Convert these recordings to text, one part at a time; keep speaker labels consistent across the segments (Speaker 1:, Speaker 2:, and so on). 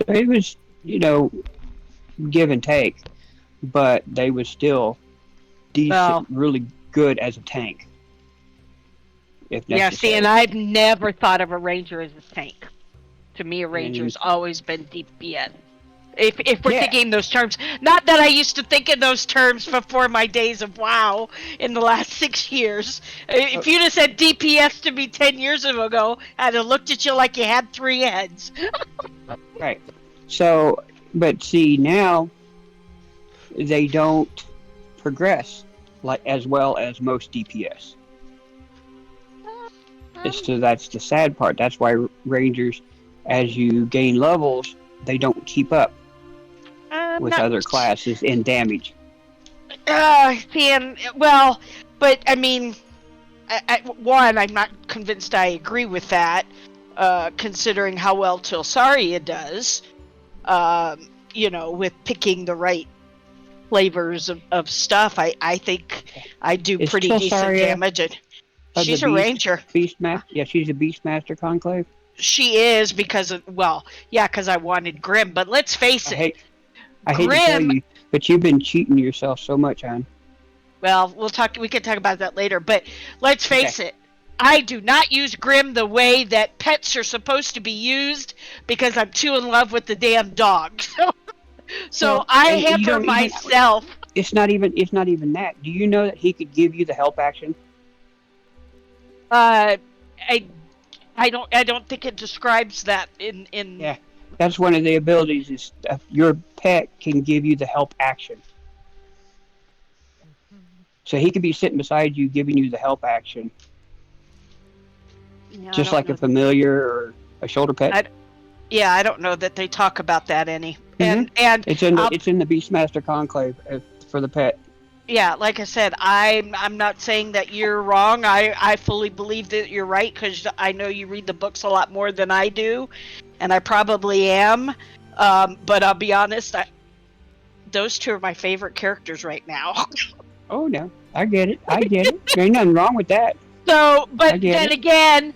Speaker 1: It was, give and take, but they was still decent,
Speaker 2: Well,
Speaker 1: really good as a tank, if
Speaker 2: yeah, see, and
Speaker 1: necessary.
Speaker 2: I've never thought of a ranger as a tank. To me, a
Speaker 1: And
Speaker 2: ranger's always been DPS. If we're
Speaker 1: yeah,
Speaker 2: thinking those terms, not that I used to think in those terms before my days of WoW in the last 6 years.
Speaker 1: uh,
Speaker 2: If you'd have said DPS to me 10 years ago, I'd have looked at you like you had three heads.
Speaker 1: right. So, but see now they don't progress like as well as most DPS. So that's the sad part. That's why Rangers, as you gain levels, they don't keep up
Speaker 2: I'm
Speaker 1: with
Speaker 2: not.
Speaker 1: other classes in damage.
Speaker 2: Seeing well, but I mean, one, I'm not convinced I agree with that. Considering how well Tilsaria does, with picking the right flavors of stuff, I think I do
Speaker 1: Is
Speaker 2: pretty decent
Speaker 1: Tilsaria
Speaker 2: damage. And
Speaker 1: of the
Speaker 2: she's a ranger.
Speaker 1: Beastmaster? Yeah, she's a Beastmaster Conclave.
Speaker 2: She is because of yeah, because I wanted Grim. But let's face
Speaker 1: I
Speaker 2: it,
Speaker 1: hate I hate to tell
Speaker 2: Grim.
Speaker 1: you, but you've been cheating yourself so much, hon.
Speaker 2: Well, we'll talk. We can talk about that later. But let's
Speaker 1: Okay.
Speaker 2: face it. I do not use Grim the way that pets are supposed to be used because I'm too in love with the damn dog. So
Speaker 1: Well,
Speaker 2: I
Speaker 1: and you
Speaker 2: hamper
Speaker 1: don't even.
Speaker 2: myself.
Speaker 1: It's not even that. Do you know that he could give you the help action?
Speaker 2: Uh, I I don't think it describes that in.
Speaker 1: Yeah, that's one of the abilities. Is your pet can give you the help action. So he could be sitting beside you, giving you the help action,
Speaker 2: Yeah, I
Speaker 1: just
Speaker 2: don't
Speaker 1: like a
Speaker 2: know.
Speaker 1: familiar or a shoulder pet.
Speaker 2: I Yeah, I don't know that they talk about that any.
Speaker 1: hmm
Speaker 2: And
Speaker 1: It's in the
Speaker 2: I'll
Speaker 1: it's in the Beastmaster Conclave for the pet.
Speaker 2: yeah, like I said, I'm not saying that you're wrong. I fully believe that you're right because I know you read the books a lot more than I do, and I probably am. But I'll be honest, those two are my favorite characters right now.
Speaker 1: Oh no, I get it. I get it. There ain't nothing wrong with that.
Speaker 2: So,
Speaker 1: I
Speaker 2: but
Speaker 1: get
Speaker 2: then
Speaker 1: it.
Speaker 2: again,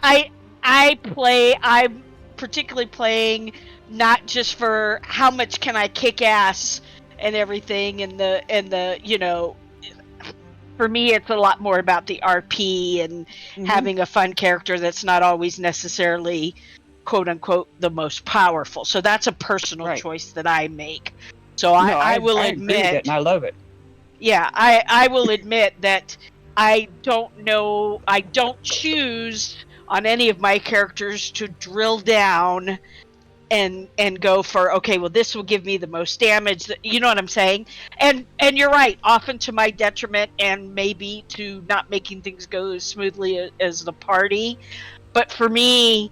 Speaker 2: I I'm particularly playing not just for how much can I kick ass and everything and the for me it's a lot more about the RP and
Speaker 1: hmm
Speaker 2: having a fun character that's not always necessarily quote unquote the most powerful. So that's a personal
Speaker 1: Right.
Speaker 2: choice that I make. So
Speaker 1: No,
Speaker 2: I
Speaker 1: I
Speaker 2: will
Speaker 1: I agree with that, and
Speaker 2: admit,
Speaker 1: I love it.
Speaker 2: yeah, I will admit that I don't choose on any of my characters to drill down and go for, okay, well, this will give me the most damage. You know what I'm saying? And you're right, often to my detriment and maybe to not making things go as smoothly as the party. But for me,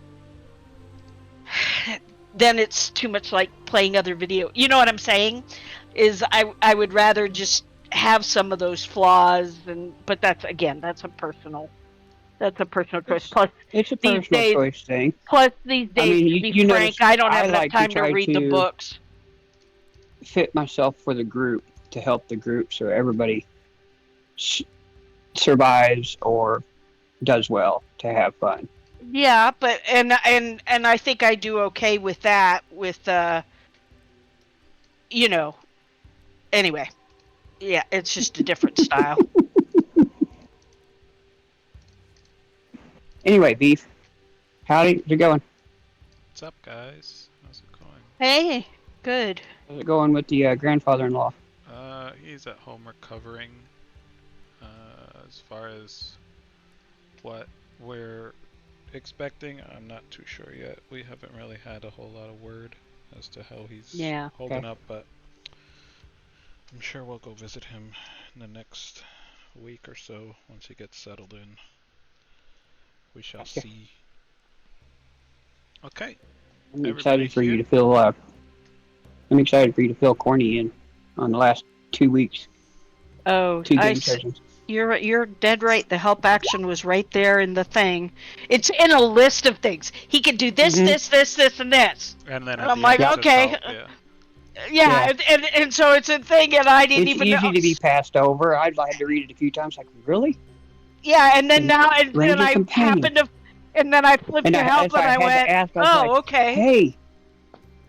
Speaker 2: then it's too much like playing other video. You know what I'm saying? Is I would rather just have some of those flaws, and but that's a personal choice.
Speaker 1: It's it's a
Speaker 2: These
Speaker 1: personal
Speaker 2: days
Speaker 1: choice thing.
Speaker 2: plus these
Speaker 1: I
Speaker 2: days
Speaker 1: mean,
Speaker 2: to
Speaker 1: you,
Speaker 2: be
Speaker 1: you
Speaker 2: frank,
Speaker 1: notice
Speaker 2: I don't
Speaker 1: I
Speaker 2: have enough
Speaker 1: like to
Speaker 2: time to
Speaker 1: try
Speaker 2: read the
Speaker 1: to
Speaker 2: books.
Speaker 1: fit myself for the group to help the group so everybody s- survives or does well to have fun.
Speaker 2: Yeah, but and I think I do okay with that with you know anyway. Yeah, it's just a different style.
Speaker 1: Anyway, beef, how's it going?
Speaker 3: What's up, guys? How's it going?
Speaker 2: Hey, good.
Speaker 1: How's it going with the grandfather-in-law?
Speaker 3: He's at home recovering. As far as what we're expecting, I'm not too sure yet. We haven't really had a whole lot of word as to how he's
Speaker 2: Yeah.
Speaker 3: holding
Speaker 1: Okay.
Speaker 3: up, but I'm sure we'll go visit him in the next week or so once he gets settled in. We shall
Speaker 1: Okay.
Speaker 3: see. Okay,
Speaker 1: I'm
Speaker 3: everybody
Speaker 1: excited for you
Speaker 3: here?
Speaker 1: to feel. I'm excited for you to feel corny in on the last 2 weeks,
Speaker 2: Oh,
Speaker 1: two game sessions.
Speaker 2: you're dead right. The help action was right there in the thing. It's in a list of things. He can do this,
Speaker 1: hmm
Speaker 2: this, this, this, and this.
Speaker 3: And then
Speaker 2: And
Speaker 3: at
Speaker 2: I'm
Speaker 3: the end
Speaker 2: like,
Speaker 3: it
Speaker 1: Yep.
Speaker 3: says
Speaker 2: okay,
Speaker 3: help, yeah.
Speaker 2: yeah,
Speaker 1: Yeah.
Speaker 2: and so it's a thing, and I didn't
Speaker 1: It's
Speaker 2: even know.
Speaker 1: easy to be passed over. I've had to read it a few times. Like, really?
Speaker 2: Yeah, and then
Speaker 1: And
Speaker 2: now, and then
Speaker 1: Ranger
Speaker 2: I
Speaker 1: companion.
Speaker 2: happened to, and then I flipped
Speaker 1: And
Speaker 2: to help,
Speaker 1: as
Speaker 2: and
Speaker 1: I
Speaker 2: I
Speaker 1: had to
Speaker 2: went,
Speaker 1: ask, I was like,
Speaker 2: oh, okay.
Speaker 1: "Hey,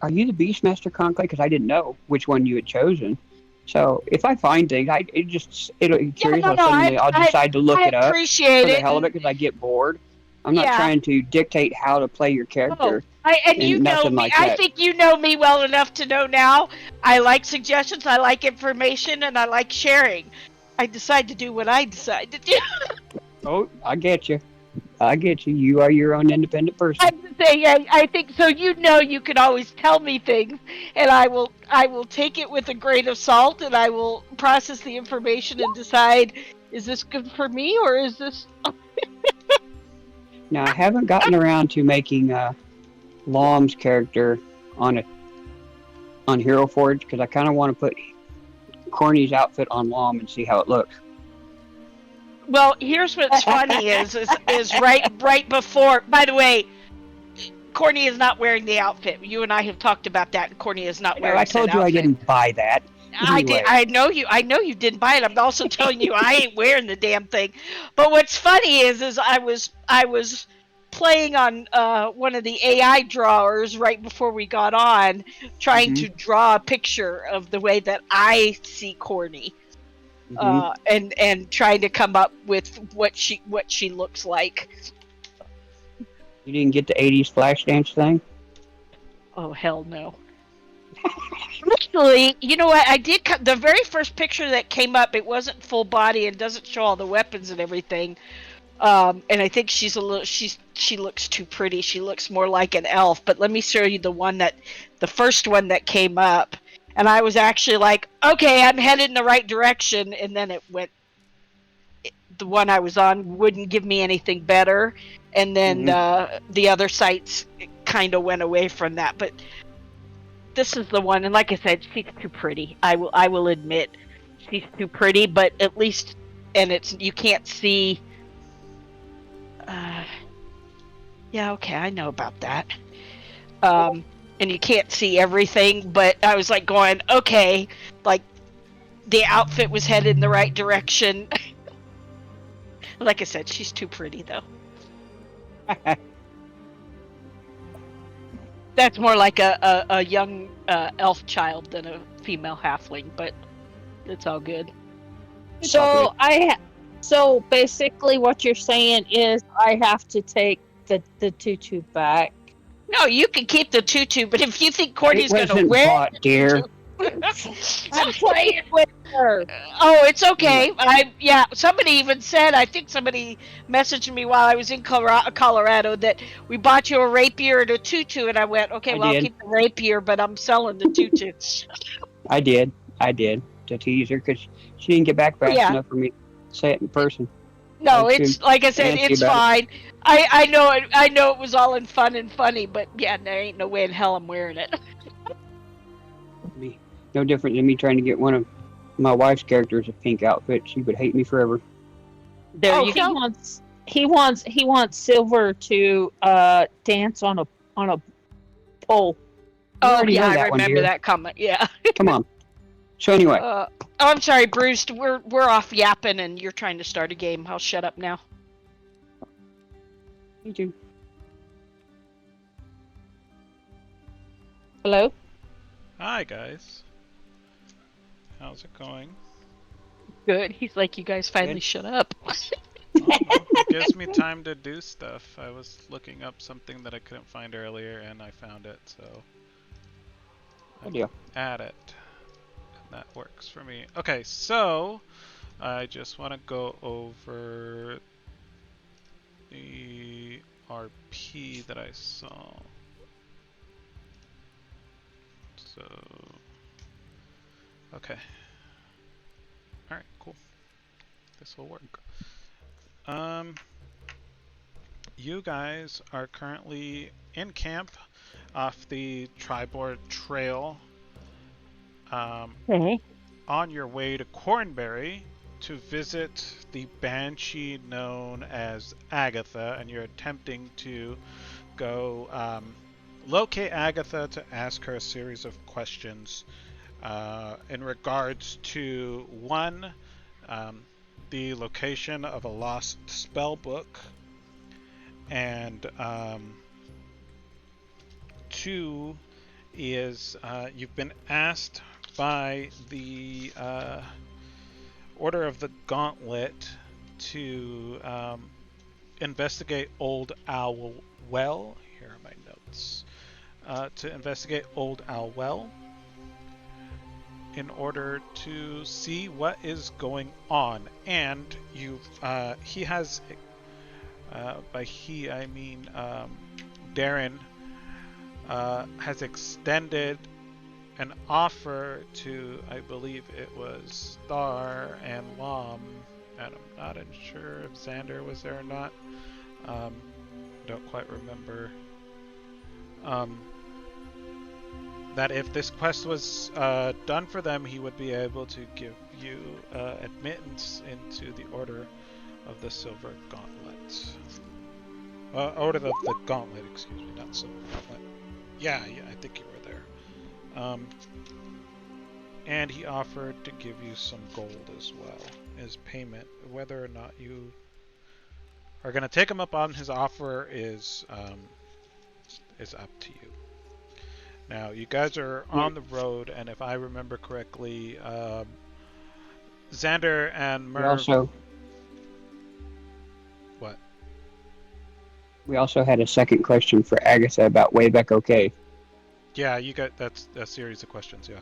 Speaker 1: are you the Beastmaster Conclave? Because I didn't know which one you had chosen. So if I find things, it'll be
Speaker 2: Yeah,
Speaker 1: curious
Speaker 2: no,
Speaker 1: how
Speaker 2: no,
Speaker 1: suddenly I'll decide to look
Speaker 2: I
Speaker 1: it up
Speaker 2: appreciate
Speaker 1: for the
Speaker 2: it,
Speaker 1: hell of it
Speaker 2: and
Speaker 1: because I get bored. I'm not
Speaker 2: yeah.
Speaker 1: trying to dictate how to play your
Speaker 2: Oh,
Speaker 1: character
Speaker 2: and you
Speaker 1: and
Speaker 2: know
Speaker 1: nothing
Speaker 2: me.
Speaker 1: like
Speaker 2: I
Speaker 1: that.
Speaker 2: think you know me well enough to know now. I like suggestions. I like information, and I like sharing. I decide to do what I decide to do.
Speaker 1: Oh, I get you. I get you. You are your own independent person.
Speaker 2: I'm just saying. I think so. You know, you can always tell me things, and I will take it with a grain of salt, and I will process the information and decide: is this good for me, or is this?
Speaker 1: Now, I haven't gotten around to making Lom's character on a on Hero Forge because I kind of want to put Corny's outfit on Lom and see how it looks.
Speaker 2: Well, here's what's funny is right before. By the way, Courtney is not wearing the outfit. You and I have talked about that, and Courtney is not
Speaker 1: I
Speaker 2: wearing said
Speaker 1: told you I
Speaker 2: outfit.
Speaker 1: didn't buy that.
Speaker 2: I did.
Speaker 1: Anyway,
Speaker 2: I know you. I know you didn't buy it. I'm also telling you I ain't wearing the damn thing. But what's funny is I was playing on one of the AI drawers right before we got on, trying
Speaker 1: hmm
Speaker 2: to draw a picture of the way that I see Courtney,
Speaker 1: hmm
Speaker 2: and trying to come up with what she looks like.
Speaker 1: you didn't get the '80s flash dance thing.
Speaker 2: Oh hell no. Actually, you know what? I did. The very first picture that came up, it wasn't full body and doesn't show all the weapons and everything. And I think she's a little. She looks too pretty. She looks more like an elf. But let me show you the first one that came up, and I was actually like, okay, I'm headed in the right direction. And then it went. The one I was on wouldn't give me anything better, and then
Speaker 1: hmm
Speaker 2: the other sites kind of went away from that. But this is the one, and like I said, she's too pretty. I will admit she's too pretty, but at least, and it's you can't see. Uh, yeah, okay, I know about that. And you can't see everything, but I was like going, okay, like the outfit was headed in the right direction. Like I said, she's too pretty though. That's more like a young elf child than a female halfling, but it's all good.
Speaker 1: It's all good.
Speaker 4: So basically what you're saying is I have to take the tutu back.
Speaker 2: No, you can keep the tutu, but if you think
Speaker 1: It
Speaker 2: Courtney's gonna
Speaker 1: wasn't
Speaker 2: wear
Speaker 1: bought, dear.
Speaker 4: I'm playing with her.
Speaker 2: oh, it's okay.
Speaker 1: Anyway,
Speaker 2: Somebody even said, I think somebody messaged me while I was in Colorado that we bought you a rapier and a tutu, and I went, okay,
Speaker 1: I
Speaker 2: well I'll
Speaker 1: did.
Speaker 2: keep the rapier, but I'm selling the tutu.
Speaker 1: I did. I did to tease her because she didn't get back fast
Speaker 2: Yeah.
Speaker 1: enough for me to say it in person.
Speaker 2: No,
Speaker 1: Like,
Speaker 2: it's like I said,
Speaker 1: fancy
Speaker 2: it's
Speaker 1: about it.
Speaker 2: fine. I know it. I know it was all in fun and funny, but yeah, there ain't no way in hell I'm wearing it.
Speaker 1: Me, no different than me trying to get one of my wife's characters a pink outfit. She would hate me forever.
Speaker 2: There
Speaker 4: Oh,
Speaker 2: you go.
Speaker 4: he wants Silver to dance on a pole.
Speaker 1: You
Speaker 2: Oh
Speaker 1: already
Speaker 2: yeah,
Speaker 1: know
Speaker 2: I
Speaker 1: that one,
Speaker 2: remember
Speaker 1: dear.
Speaker 2: that comment. Yeah.
Speaker 1: Come on. So anyway,
Speaker 2: Oh, I'm sorry, Bruce. We're off yapping, and you're trying to start a game. I'll shut up now.
Speaker 1: me too.
Speaker 4: Hello?
Speaker 3: Hi guys. How's it going?
Speaker 2: Good. He's like, you guys finally
Speaker 1: Good.
Speaker 2: shut up.
Speaker 3: Oh, well, it gives me time to do stuff. I was looking up something that I couldn't find earlier and I found it, so
Speaker 1: Good deal.
Speaker 3: add it. And that works for me. Okay, so I just want to go over the RP that I saw. So, okay. Alright, cool. This will work. You guys are currently in camp off the Tribord Trail,
Speaker 4: Okay.
Speaker 3: on your way to Cornbury to visit the banshee known as Agatha, and you're attempting to go locate Agatha to ask her a series of questions in regards to one, the location of a lost spell book, and two, is you've been asked by the Order of the Gauntlet to investigate Old Owl Well. Here are my notes. To investigate Old Owl Well in order to see what is going on. And he has, by he I mean Darren, has extended an offer to, I believe it was Star and Lom, and I'm not sure if Xander was there or not. Don't quite remember. That if this quest was done for them, he would be able to give you admittance into the Order of the Silver Gauntlet. Order of the Gauntlet, excuse me, not Silver Gauntlet. Yeah, I think you were there. And he offered to give you some gold as well as payment. Whether or not you are going to take him up on his offer is up to you. Now, you guys are on the road, and if I remember correctly, Xander and Merv... What?
Speaker 1: We also had a second question for Agatha about Wayback OK.
Speaker 3: Yeah, you got that's a series of questions, yeah.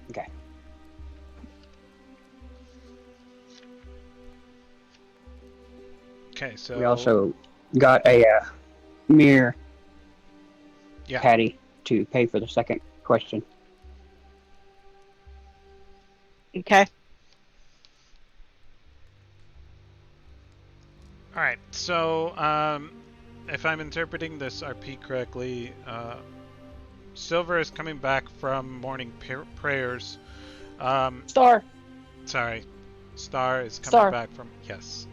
Speaker 1: Okay.
Speaker 3: Okay, so...
Speaker 1: We also got a mirror Patty to pay for the second question.
Speaker 2: Okay.
Speaker 3: Alright, so if I'm interpreting this RP correctly, Silver is coming back from morning prayers.
Speaker 4: Star.
Speaker 3: Sorry. Star is coming back from... Yes.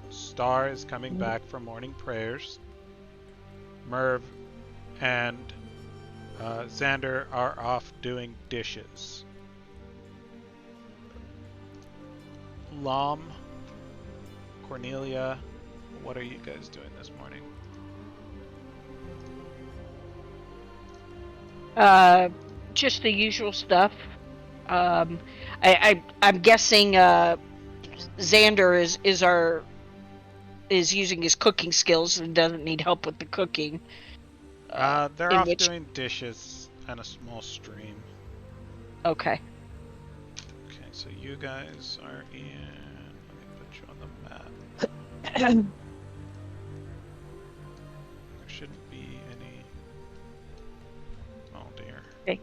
Speaker 3: Star is coming back from morning prayers. Merv and Xander are off doing dishes. Lom, Cornelia, what are you guys doing this morning?
Speaker 2: Just the usual stuff. I'm guessing Xander is using his cooking skills and doesn't need help with the cooking.
Speaker 3: They're off doing dishes and a small stream.
Speaker 2: Okay.
Speaker 3: Okay, so you guys are in... Let me put you on the map. There shouldn't be any... Oh dear.
Speaker 2: Okay.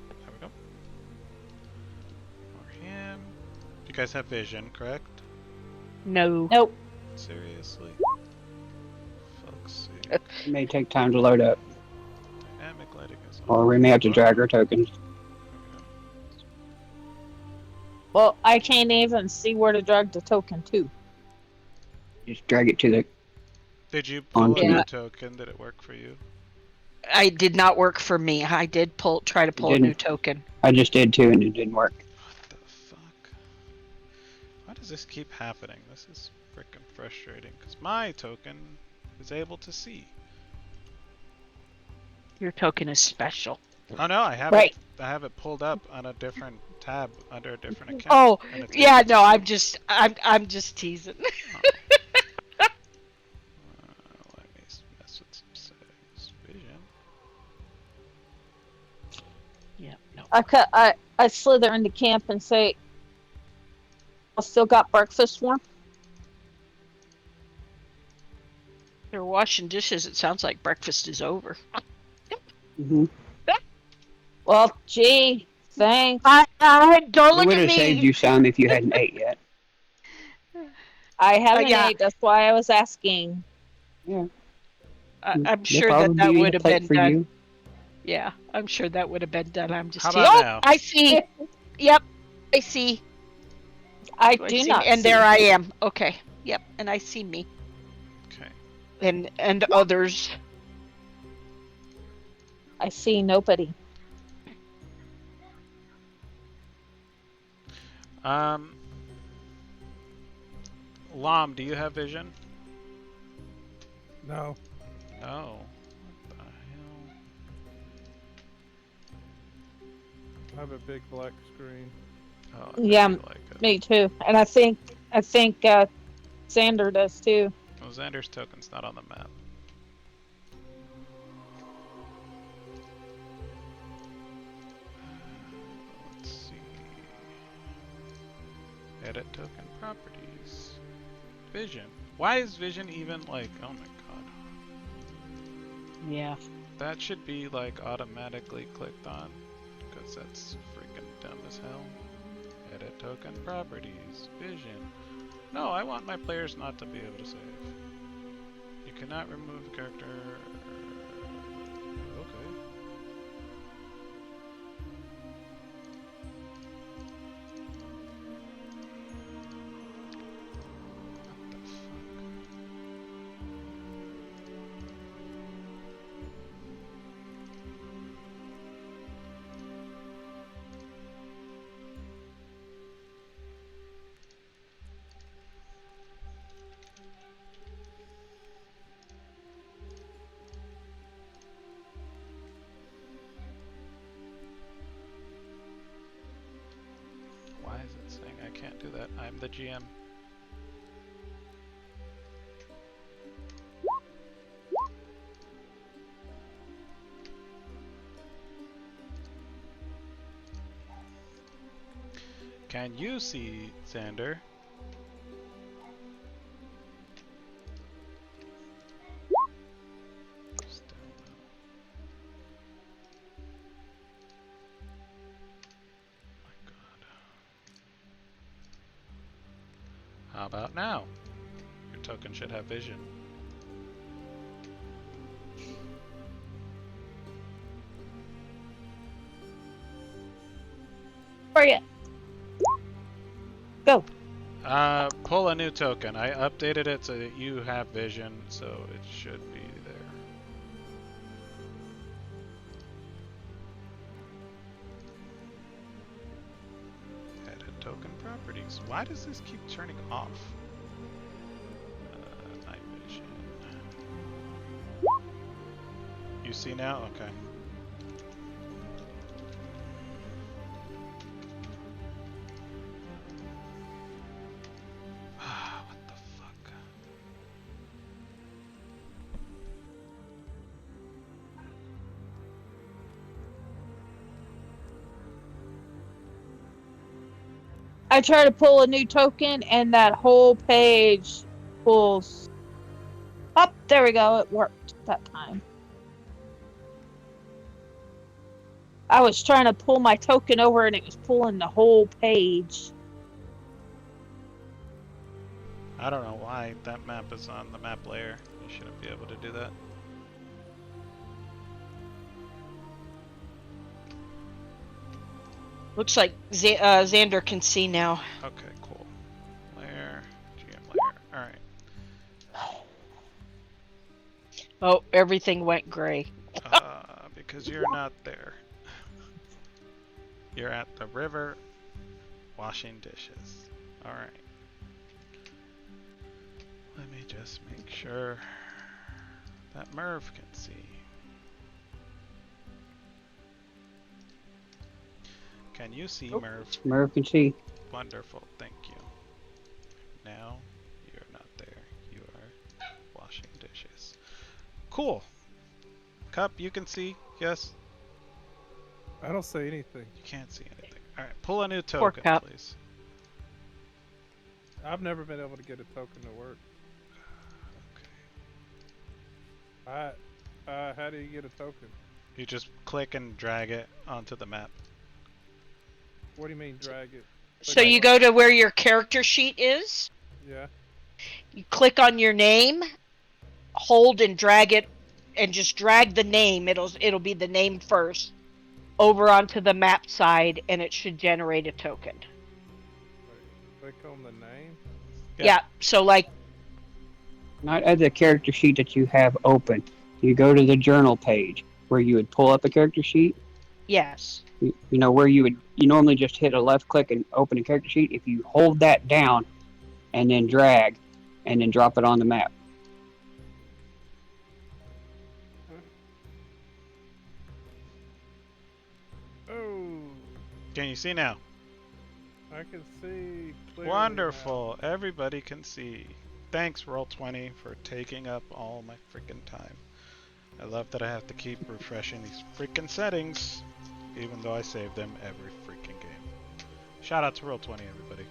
Speaker 3: There we go. For him... You guys have vision, correct?
Speaker 2: No.
Speaker 4: Nope.
Speaker 3: Seriously? Fuck's sake.
Speaker 1: It may take time to load up.
Speaker 3: Dynamic lighting is on.
Speaker 1: Or we may have to drag our tokens.
Speaker 4: Well, I can't even see where to drag the token to.
Speaker 1: Just drag it to the...
Speaker 3: Did you pull a new token? Did it work for you?
Speaker 2: I did not work for me. I did try to pull a new token.
Speaker 1: I just did too, and it didn't work.
Speaker 3: What the fuck? Why does this keep happening? This is freaking frustrating. Because my token is able to see.
Speaker 2: Your token is special.
Speaker 3: Oh no, I have
Speaker 4: Right.
Speaker 3: I have it pulled up on a different tab under a different account.
Speaker 2: Oh, yeah, no, I'm just teasing.
Speaker 3: Let me mess with some settings. Vision.
Speaker 2: Yeah, no.
Speaker 4: I slither into camp and say, I still got breakfast warm.
Speaker 2: They're washing dishes. It sounds like breakfast is over.
Speaker 1: Mm-hmm.
Speaker 4: Well, gee, thanks.
Speaker 2: I don't
Speaker 1: It
Speaker 2: look
Speaker 1: would
Speaker 2: at
Speaker 1: have
Speaker 2: me.
Speaker 1: saved you some if you hadn't ate yet.
Speaker 4: I haven't
Speaker 2: yeah.
Speaker 4: ate. That's why I was asking.
Speaker 1: Yeah.
Speaker 2: I'm sure that would have been
Speaker 1: for
Speaker 2: done.
Speaker 1: you.
Speaker 2: Yeah, I'm sure that would have been done. I'm just
Speaker 3: How about now?
Speaker 2: I see. Yep, I see.
Speaker 4: I
Speaker 2: Do
Speaker 4: do
Speaker 2: see
Speaker 4: not.
Speaker 2: me? And
Speaker 4: see.
Speaker 2: there I am. Okay. Yep, and I see me.
Speaker 3: Okay.
Speaker 2: And others.
Speaker 4: I see nobody.
Speaker 3: Lom, do you have vision?
Speaker 5: No.
Speaker 3: No.
Speaker 5: I have a big black screen.
Speaker 3: Oh, I
Speaker 4: Yeah,
Speaker 3: bet you like it.
Speaker 4: me too. And I think Xander does too.
Speaker 3: Well, Xander's token's not on the map. Let's see. Edit token properties. Vision. Why is vision even like, oh my god.
Speaker 2: Yeah.
Speaker 3: That should be like automatically clicked on, because that's freaking dumb as hell. Edit token properties. Vision. No, I want my players not to be able to save. You cannot remove character. Okay. What the fuck? Why is it saying I can't do that? I'm the GM. Can you see Xander? Still no. My god. How about now? Your token should have vision.
Speaker 4: Where you? Go.
Speaker 3: Pull a new token. I updated it so that you have vision, so it should be there. Edit token properties. Why does this keep turning off? Night vision. You see now? Okay. What the fuck?
Speaker 4: I try to pull a new token, and that whole page pulls. Up, there we go. It worked that time. I was trying to pull my token over, and it was pulling the whole page.
Speaker 3: I don't know why that map is on the map layer. You shouldn't be able to do that.
Speaker 2: Looks like Xander can see now.
Speaker 3: Okay, cool. Layer, GM layer. Alright.
Speaker 2: Oh, everything went gray.
Speaker 3: Because you're not there. You're at the river washing dishes. Alright. Let me just make sure that Merv can see. Can you see Merv?
Speaker 1: Merv can see.
Speaker 3: Wonderful, thank you. Now, you're not there. You are washing dishes. Cool. Cup, you can see? Yes?
Speaker 5: I don't say anything.
Speaker 3: You can't see anything. Alright, pull a new
Speaker 2: Poor
Speaker 3: token,
Speaker 2: Cup.
Speaker 3: please.
Speaker 5: I've never been able to get a token to work.
Speaker 3: Okay.
Speaker 5: How do you get a token?
Speaker 3: You just click and drag it onto the map.
Speaker 5: What do you mean drag it?
Speaker 2: So you go to where your character sheet is,
Speaker 5: Yeah.
Speaker 2: you click on your name, hold and drag it, and just drag the name. It'll be the name first over onto the map side, and it should generate a token.
Speaker 5: Wait, click on the name.
Speaker 2: Yeah. So like,
Speaker 1: Not at the character sheet that you have open. You go to the journal page where you would pull up a character sheet.
Speaker 2: yes.
Speaker 1: You know where you normally just hit a left click and open a character sheet. If you hold that down and then drag and then drop it on the map.
Speaker 5: Oh.
Speaker 3: Can you see now?
Speaker 5: I can see clearly.
Speaker 3: Wonderful. Everybody can see. Thanks, Roll20, for taking up all my freaking time. I love that I have to keep refreshing these freaking settings, even though I save them every freaking game. Shout out to Roll20, everybody.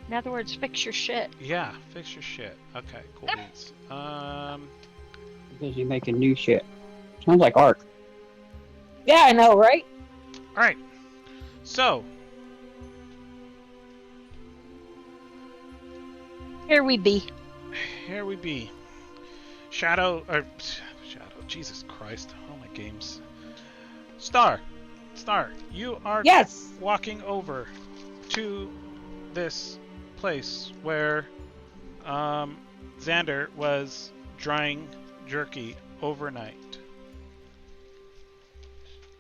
Speaker 2: In other words, fix your shit.
Speaker 3: Yeah, fix your shit. Okay, cool beans.
Speaker 1: Busy making new shit. Sounds like art.
Speaker 4: Yeah, I know, right?
Speaker 3: Alright. So,
Speaker 2: Here we be.
Speaker 3: here we be. Shadow, Jesus Christ. Oh my games. Star, you are
Speaker 4: Yes.
Speaker 3: walking over to this place where Xander was drying jerky overnight.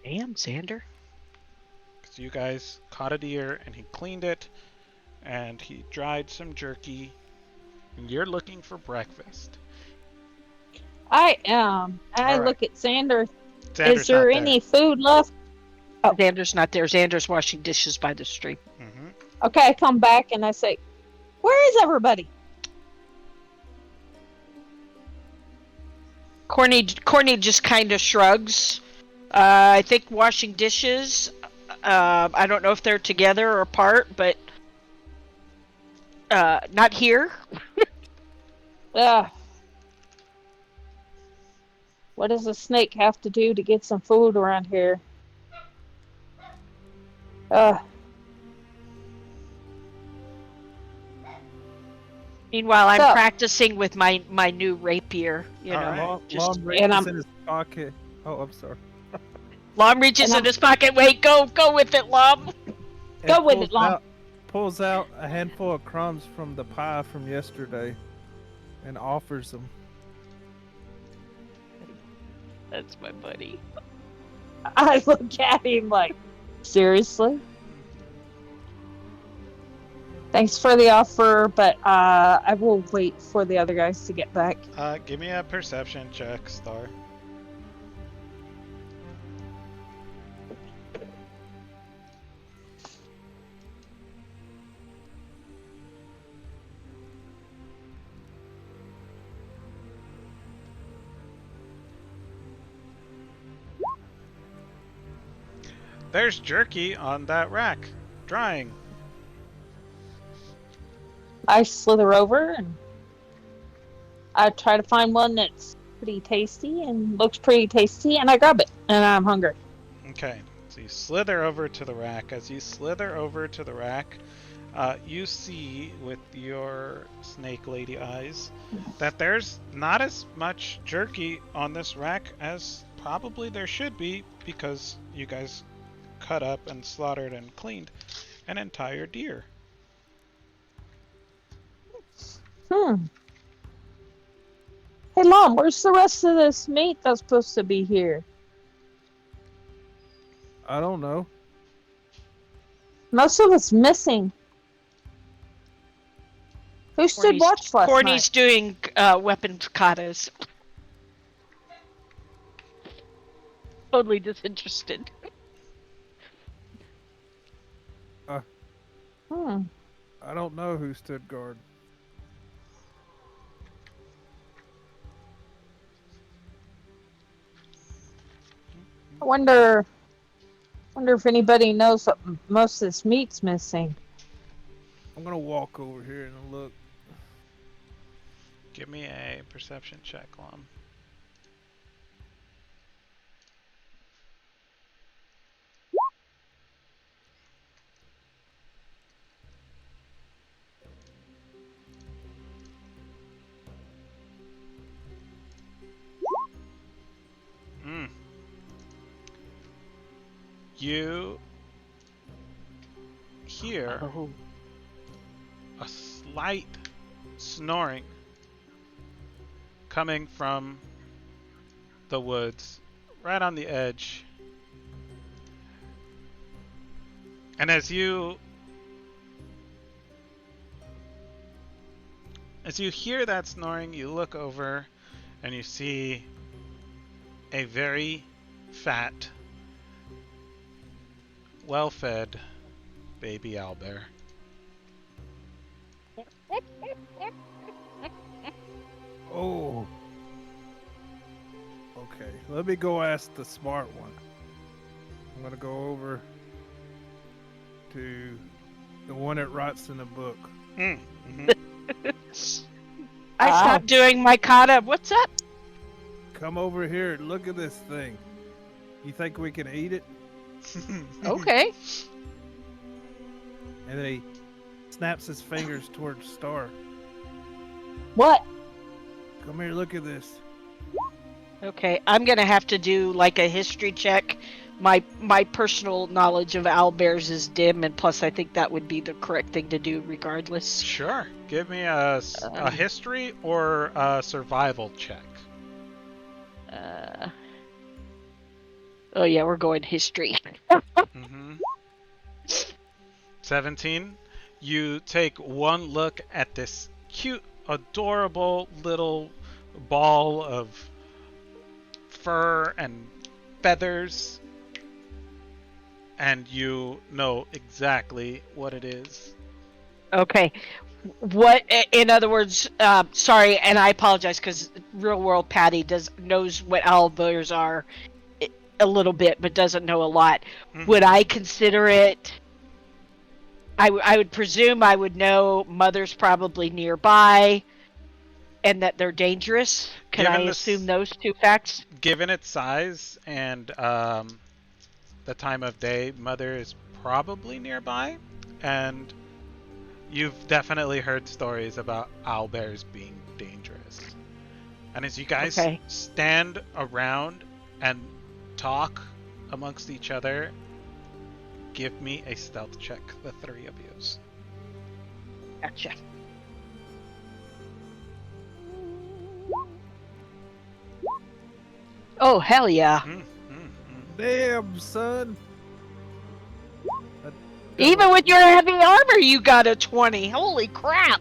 Speaker 2: Damn, Xander.
Speaker 3: Because you guys caught a deer and he cleaned it and he dried some jerky and you're looking for breakfast.
Speaker 4: I am. I
Speaker 3: All right.
Speaker 4: look at Xander.
Speaker 3: Xander's
Speaker 4: Is there
Speaker 3: not
Speaker 4: any food left? Oh.
Speaker 2: Xander's not there. Xander's washing dishes by the stream.
Speaker 3: Mm-hmm.
Speaker 4: Okay, I come back and I say, "Where is everybody?"
Speaker 2: Corny just kind of shrugs. I think washing dishes. I don't know if they're together or apart, but not here.
Speaker 4: Ugh. What does a snake have to do to get some food around here?
Speaker 2: Meanwhile, I'm
Speaker 4: So-
Speaker 2: practicing with my new rapier. You
Speaker 3: All
Speaker 2: know,
Speaker 3: right.
Speaker 2: just
Speaker 5: Long reaches
Speaker 4: I'm-
Speaker 5: in his pocket. Oh, I'm sorry.
Speaker 2: Lom reaches
Speaker 4: And
Speaker 2: in his pocket. Wait, go with it, Lom.
Speaker 5: And
Speaker 4: Go with it, Long.
Speaker 5: Pulls out a handful of crumbs from the pie from yesterday, and offers them.
Speaker 2: That's my buddy.
Speaker 4: I look at him like, seriously? Thanks for the offer, but I will wait for the other guys to get back.
Speaker 3: Give me a perception check, Star. There's jerky on that rack, drying.
Speaker 4: I slither over and I try to find one that's pretty tasty and looks pretty tasty, and I grab it, and I'm hungry.
Speaker 3: Okay, so you slither over to the rack. As you slither over to the rack, you see with your snake lady eyes that there's not as much jerky on this rack as probably there should be, because you guys cut up and slaughtered and cleaned an entire deer.
Speaker 4: Hey, Mom, where's the rest of this meat that's supposed to be here?
Speaker 5: I don't know.
Speaker 4: Most of it's missing. Who stood watch last
Speaker 2: Corny's
Speaker 4: night?
Speaker 2: doing weapon katas. Totally disinterested.
Speaker 5: I don't know who stood guard.
Speaker 4: I wonder if anybody knows what most of this meat's missing.
Speaker 5: I'm gonna walk over here and look.
Speaker 3: Give me a perception check, Lom. You hear a slight snoring coming from the woods right on the edge. And as you hear that snoring, you look over and you see a very fat, well-fed baby owlbear.
Speaker 5: Oh. Okay, let me go ask the smart one. I'm gonna go over to the one that writes in the book.
Speaker 3: Mm-hmm.
Speaker 2: I stopped doing my kata. What's up?
Speaker 5: Come over here and look at this thing. You think we can eat it?
Speaker 2: Okay.
Speaker 5: And then he snaps his fingers towards Star.
Speaker 4: What?
Speaker 5: Come here, look at this.
Speaker 2: Okay, I'm gonna have to do like a history check. My personal knowledge of owlbears is dim, and plus I think that would be the correct thing to do regardless.
Speaker 3: Sure. Give me a history or a survival check.
Speaker 2: Oh yeah, we're going history.
Speaker 3: Mm-hmm. 17. You take one look at this cute, adorable little ball of fur and feathers, and you know exactly what it is.
Speaker 2: Okay. What, in other words, sorry, and I apologize because real world Patty knows what owlbears are a little bit, but doesn't know a lot.
Speaker 3: Mm-hmm.
Speaker 2: Would I consider it? I would presume I would know mother's probably nearby, and that they're dangerous. Can I assume those two facts?
Speaker 3: Given its size and the time of day, mother is probably nearby, and you've definitely heard stories about owlbears being dangerous. And as you guys stand around and talk amongst each other, give me a stealth check, the three of yous.
Speaker 2: Gotcha. Oh, hell yeah.
Speaker 5: Damn, son.
Speaker 2: Even with your heavy armor, you got a 20. Holy crap.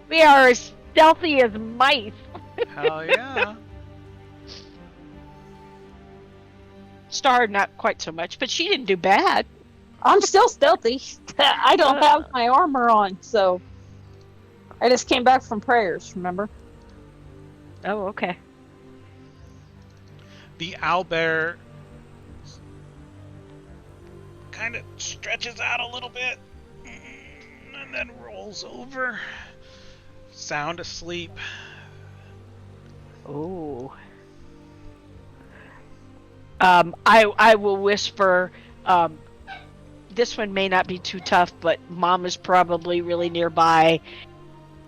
Speaker 2: We are as stealthy as mice.
Speaker 3: Hell yeah.
Speaker 2: Star, not quite so much, but she didn't do bad.
Speaker 4: I'm still stealthy. I don't have my armor on, so I just came back from prayers, remember?
Speaker 2: Oh, okay.
Speaker 3: The owlbear kind of stretches out a little bit and then rolls over, sound asleep.
Speaker 2: Oh. I will whisper, this one may not be too tough, but Mom is probably really nearby,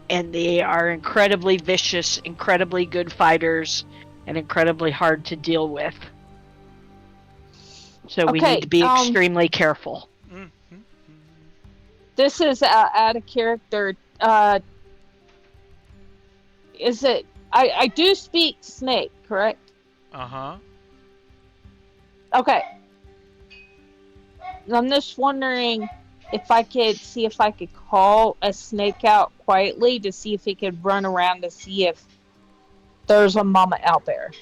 Speaker 2: and they are incredibly vicious, incredibly good fighters, and incredibly hard to deal with. So we need to be extremely careful.
Speaker 3: Mm-hmm.
Speaker 4: This is out of character. Is it? I do speak snake, correct?
Speaker 3: Uh-huh.
Speaker 4: Okay. I'm just wondering if I could call a snake out quietly to see if he could run around to see if there's a mama out there.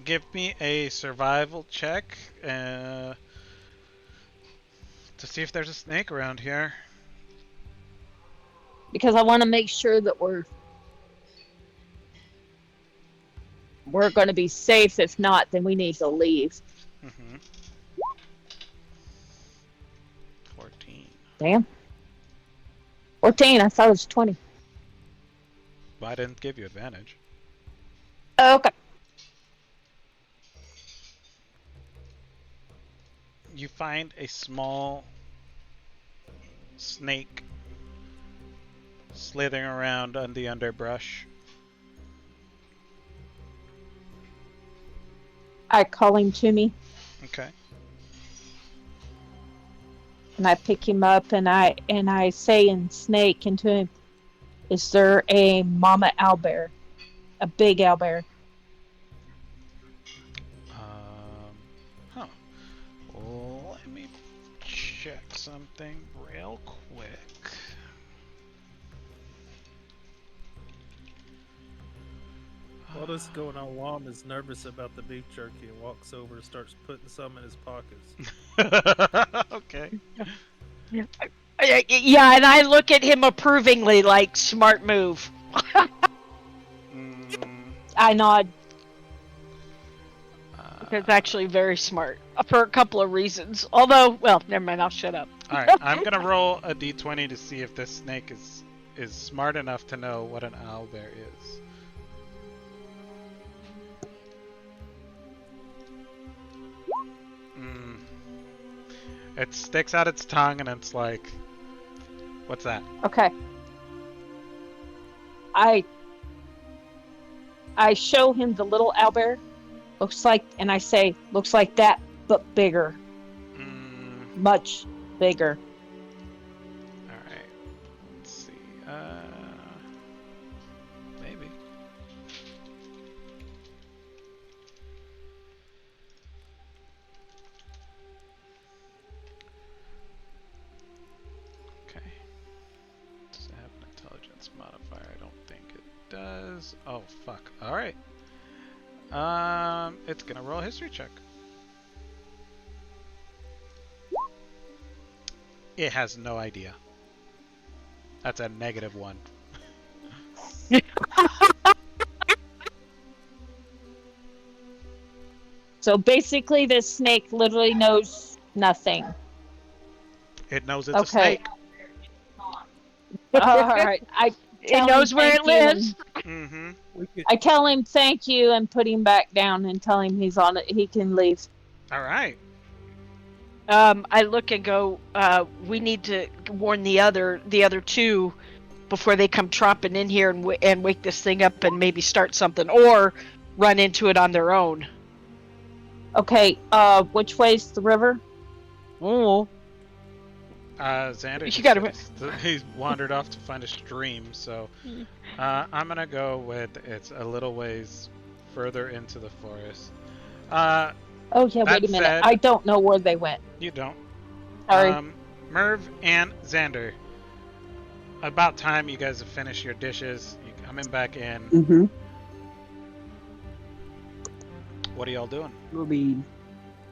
Speaker 3: Give me a survival check to see if there's a snake around here.
Speaker 4: Because I want to make sure that we're going to be safe. If not, then we need to leave.
Speaker 3: Mm-hmm. 14.
Speaker 4: Damn. 14. I thought it was 20.
Speaker 3: Well, I didn't give you advantage.
Speaker 4: Okay.
Speaker 3: You find a small snake slithering around on the underbrush.
Speaker 4: I call him to me.
Speaker 3: Okay.
Speaker 4: And I pick him up and I say in snake into him, is there a mama owlbear? A big owlbear?
Speaker 3: Huh. Let me check something real quick.
Speaker 5: While this is going on, Lom is nervous about the beef jerky and walks over and starts putting some in his pockets.
Speaker 3: Okay.
Speaker 2: Yeah, and I look at him approvingly, like, smart move.
Speaker 3: Mm,
Speaker 4: I nod.
Speaker 2: It's actually very smart for a couple of reasons. Although, well, never mind. I'll shut up.
Speaker 3: all right, I'm gonna roll a d20 to see if this snake is smart enough to know what an owlbear is. Mm. It sticks out its tongue and it's like, what's that?
Speaker 4: Okay. I show him the little owlbear. Looks like, and I say, looks like that, but bigger. Much bigger.
Speaker 3: Alright. Let's see. Maybe. Okay. Does it have an intelligence modifier? I don't think it does. Oh, fuck. Alright. It's gonna roll a history check. It has no idea. That's a -1.
Speaker 4: So basically, this snake literally knows nothing.
Speaker 3: It knows it's a
Speaker 4: Okay.
Speaker 3: snake.
Speaker 4: All right.
Speaker 2: It knows where it lives.
Speaker 3: Mm-hmm.
Speaker 4: I tell him thank you and put him back down and tell him he's on it. He can leave.
Speaker 3: Alright.
Speaker 2: I look and go, we need to warn the other two before they come tromping in here and wake this thing up and maybe start something or run into it on their own.
Speaker 4: Okay. Which way's the river?
Speaker 2: Oh.
Speaker 3: Xander
Speaker 2: You
Speaker 3: just
Speaker 2: gotta-
Speaker 3: said he's wandered off to find a stream, so I'm gonna go with it's a little ways further into the forest.
Speaker 4: Oh yeah.
Speaker 3: That
Speaker 4: Wait a minute.
Speaker 3: said-
Speaker 4: I don't know where they went.
Speaker 3: You don't.
Speaker 4: Sorry.
Speaker 3: Merv and Xander, about time you guys have finished your dishes. You coming back in.
Speaker 1: Mm-hmm.
Speaker 3: What are y'all doing?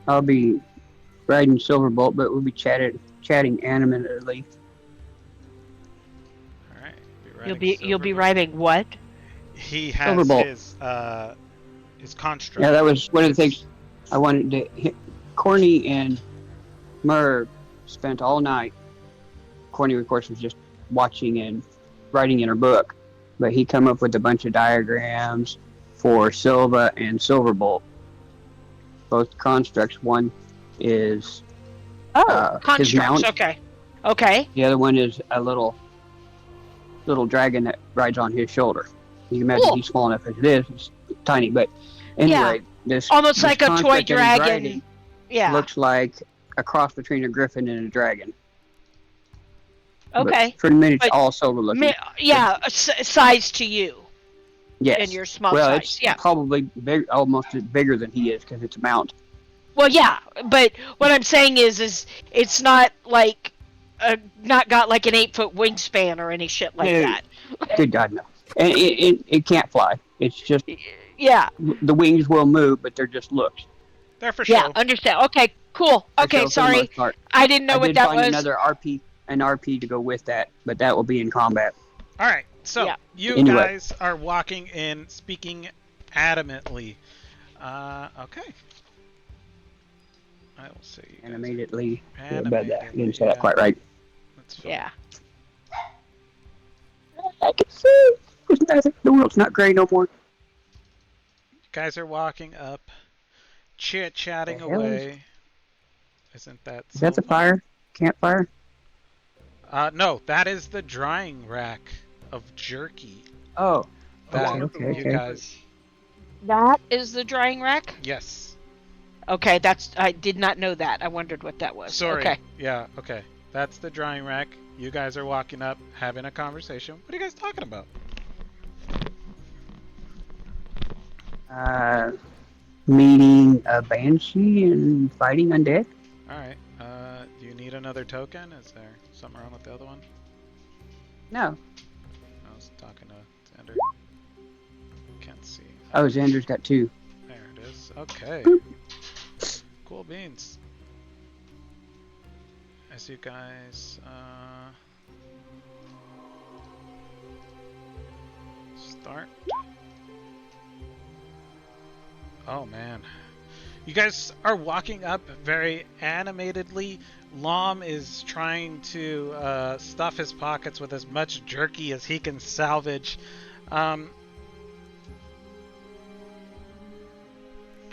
Speaker 1: I'll be riding Silverbolt, but we'll be chatting animatedly.
Speaker 3: All right.
Speaker 2: You'll be riding what?
Speaker 3: He has
Speaker 1: Silverbolt.
Speaker 3: his construct.
Speaker 1: Yeah, that was one of the things I wanted to hit. Corny and Merv spent all night. Corny, of course, was just watching and writing in her book, but he come up with a bunch of diagrams for Silva and Silverbolt. Both constructs. One is his
Speaker 2: Constructs.
Speaker 1: mount.
Speaker 2: Okay.
Speaker 1: The other one is a little dragon that rides on his shoulder. You can imagine
Speaker 2: Cool.
Speaker 1: he's small enough as it is. It's tiny, but anyway, this
Speaker 2: Almost
Speaker 1: this
Speaker 2: like a toy
Speaker 1: construct that he's
Speaker 2: dragon.
Speaker 1: riding
Speaker 2: Yeah.
Speaker 1: looks like a cross between a griffin and a dragon.
Speaker 2: Okay.
Speaker 1: But for the minute,
Speaker 2: But
Speaker 1: it's all silver looking.
Speaker 2: Size to you.
Speaker 1: Yes.
Speaker 2: And your small
Speaker 1: well,
Speaker 2: size.
Speaker 1: it's
Speaker 2: Yeah.
Speaker 1: probably big, almost bigger than he is because it's a mount.
Speaker 2: Well, yeah, but what I'm saying is it's not like not got like an 8-foot wingspan or any shit like
Speaker 1: No.
Speaker 2: that.
Speaker 1: Good God, no. And it can't fly. It's just
Speaker 2: Yeah.
Speaker 1: the wings will move, but they're just looks.
Speaker 3: They're for show.
Speaker 2: Yeah. Understand. Okay. Cool.
Speaker 1: For
Speaker 2: Okay.
Speaker 1: show for the
Speaker 2: Sorry.
Speaker 1: most part.
Speaker 2: I didn't know
Speaker 1: I
Speaker 2: what
Speaker 1: did
Speaker 2: that
Speaker 1: find
Speaker 2: was.
Speaker 1: another an RP to go with that, but that will be in combat.
Speaker 3: All right. So
Speaker 2: Yeah.
Speaker 3: you
Speaker 1: Anyway.
Speaker 3: guys are walking in, speaking adamantly. Okay. I will say you guys are
Speaker 1: Animatedly.
Speaker 3: animated.
Speaker 1: But that, I didn't say that quite right.
Speaker 3: That's fine.
Speaker 2: Yeah.
Speaker 1: I can see. The world's not gray no more.
Speaker 3: You guys are walking up, chit-chatting
Speaker 1: The hell is-
Speaker 3: away. Isn't that
Speaker 1: Is that the
Speaker 3: so
Speaker 1: fire? Campfire?
Speaker 3: No, that is the drying rack of jerky.
Speaker 1: Oh.
Speaker 3: That
Speaker 1: Okay.
Speaker 3: you guys.
Speaker 2: That is the drying rack.
Speaker 3: Yes.
Speaker 2: Okay. I did not know that. I wondered what that was.
Speaker 3: Sorry.
Speaker 2: Okay.
Speaker 3: Yeah. Okay. That's the drying rack. You guys are walking up, having a conversation. What are you guys talking about?
Speaker 1: Meeting a banshee and fighting undead?
Speaker 3: All right. Do you need another token? Is there something wrong with the other one?
Speaker 1: No.
Speaker 3: I was talking to Xander. Can't see.
Speaker 1: Oh, Xander's got 2.
Speaker 3: There it is. Okay. Cool beans. As you guys start. Oh man. You guys are walking up very animatedly. Lom is trying to stuff his pockets with as much jerky as he can salvage.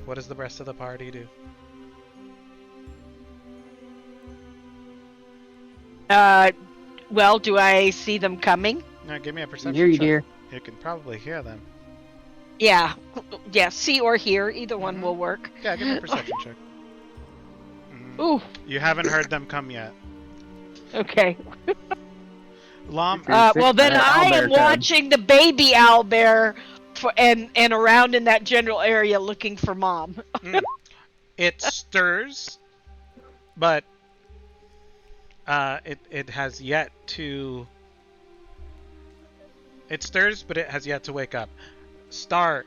Speaker 3: What does the rest of the party do?
Speaker 2: Well, do I see them coming?
Speaker 3: Now give me a
Speaker 1: I can
Speaker 3: perception
Speaker 1: hear you,
Speaker 3: check.
Speaker 1: dear.
Speaker 3: You can probably hear them.
Speaker 2: Yeah. Yeah, see or hear. Either one
Speaker 3: Mhm.
Speaker 2: will work.
Speaker 3: Yeah, give me a perception check.
Speaker 2: Ooh,
Speaker 3: You haven't heard them come yet.
Speaker 2: okay.
Speaker 3: Lom,
Speaker 1: You're fixed
Speaker 2: Well,
Speaker 1: by
Speaker 2: then
Speaker 1: that
Speaker 2: I
Speaker 1: owlbear
Speaker 2: am
Speaker 1: cub.
Speaker 2: watching the baby owlbear and around in that general area looking for mom.
Speaker 3: it stirs, but it has yet to. It stirs, but it has yet to wake up. Star,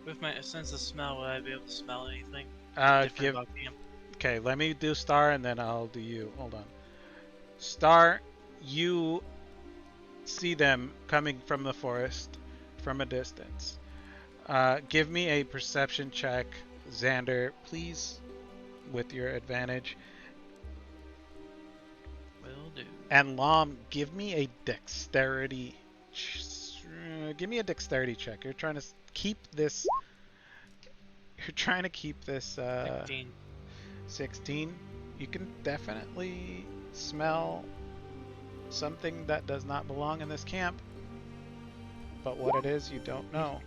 Speaker 6: With my sense of smell, would I be able to smell anything different
Speaker 3: give.
Speaker 6: about camp?
Speaker 3: Okay, let me do Star and then I'll do you. Hold on. Star, you see them coming from the forest from a distance. Give me a perception check, Xander, please, with your advantage.
Speaker 6: Will do.
Speaker 3: And Lom, give me a dexterity. Give me a dexterity check. You're trying to keep this. You're trying to keep this.
Speaker 6: 16.
Speaker 3: 16. You can definitely smell something that does not belong in this camp. But what it is, you don't know.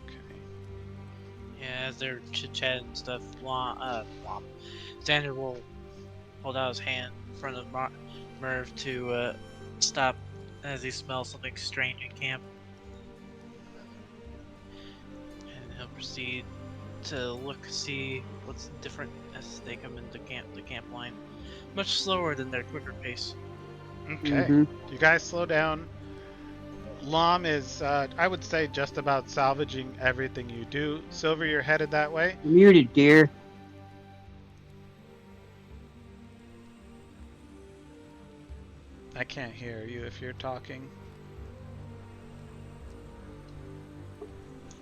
Speaker 3: Okay.
Speaker 6: Yeah, as they're chit-chatting and stuff, Xander will hold out his hand in front of Merv to stop as he smells something strange in camp. And he'll proceed to see what's different as they come into the camp line. Much slower than their quicker pace.
Speaker 3: Okay.
Speaker 1: Mhm.
Speaker 3: You guys slow down. Lom is, I would say, just about salvaging everything you do. Silver, you're headed that way.
Speaker 1: Muted, dear.
Speaker 3: I can't hear you if you're talking.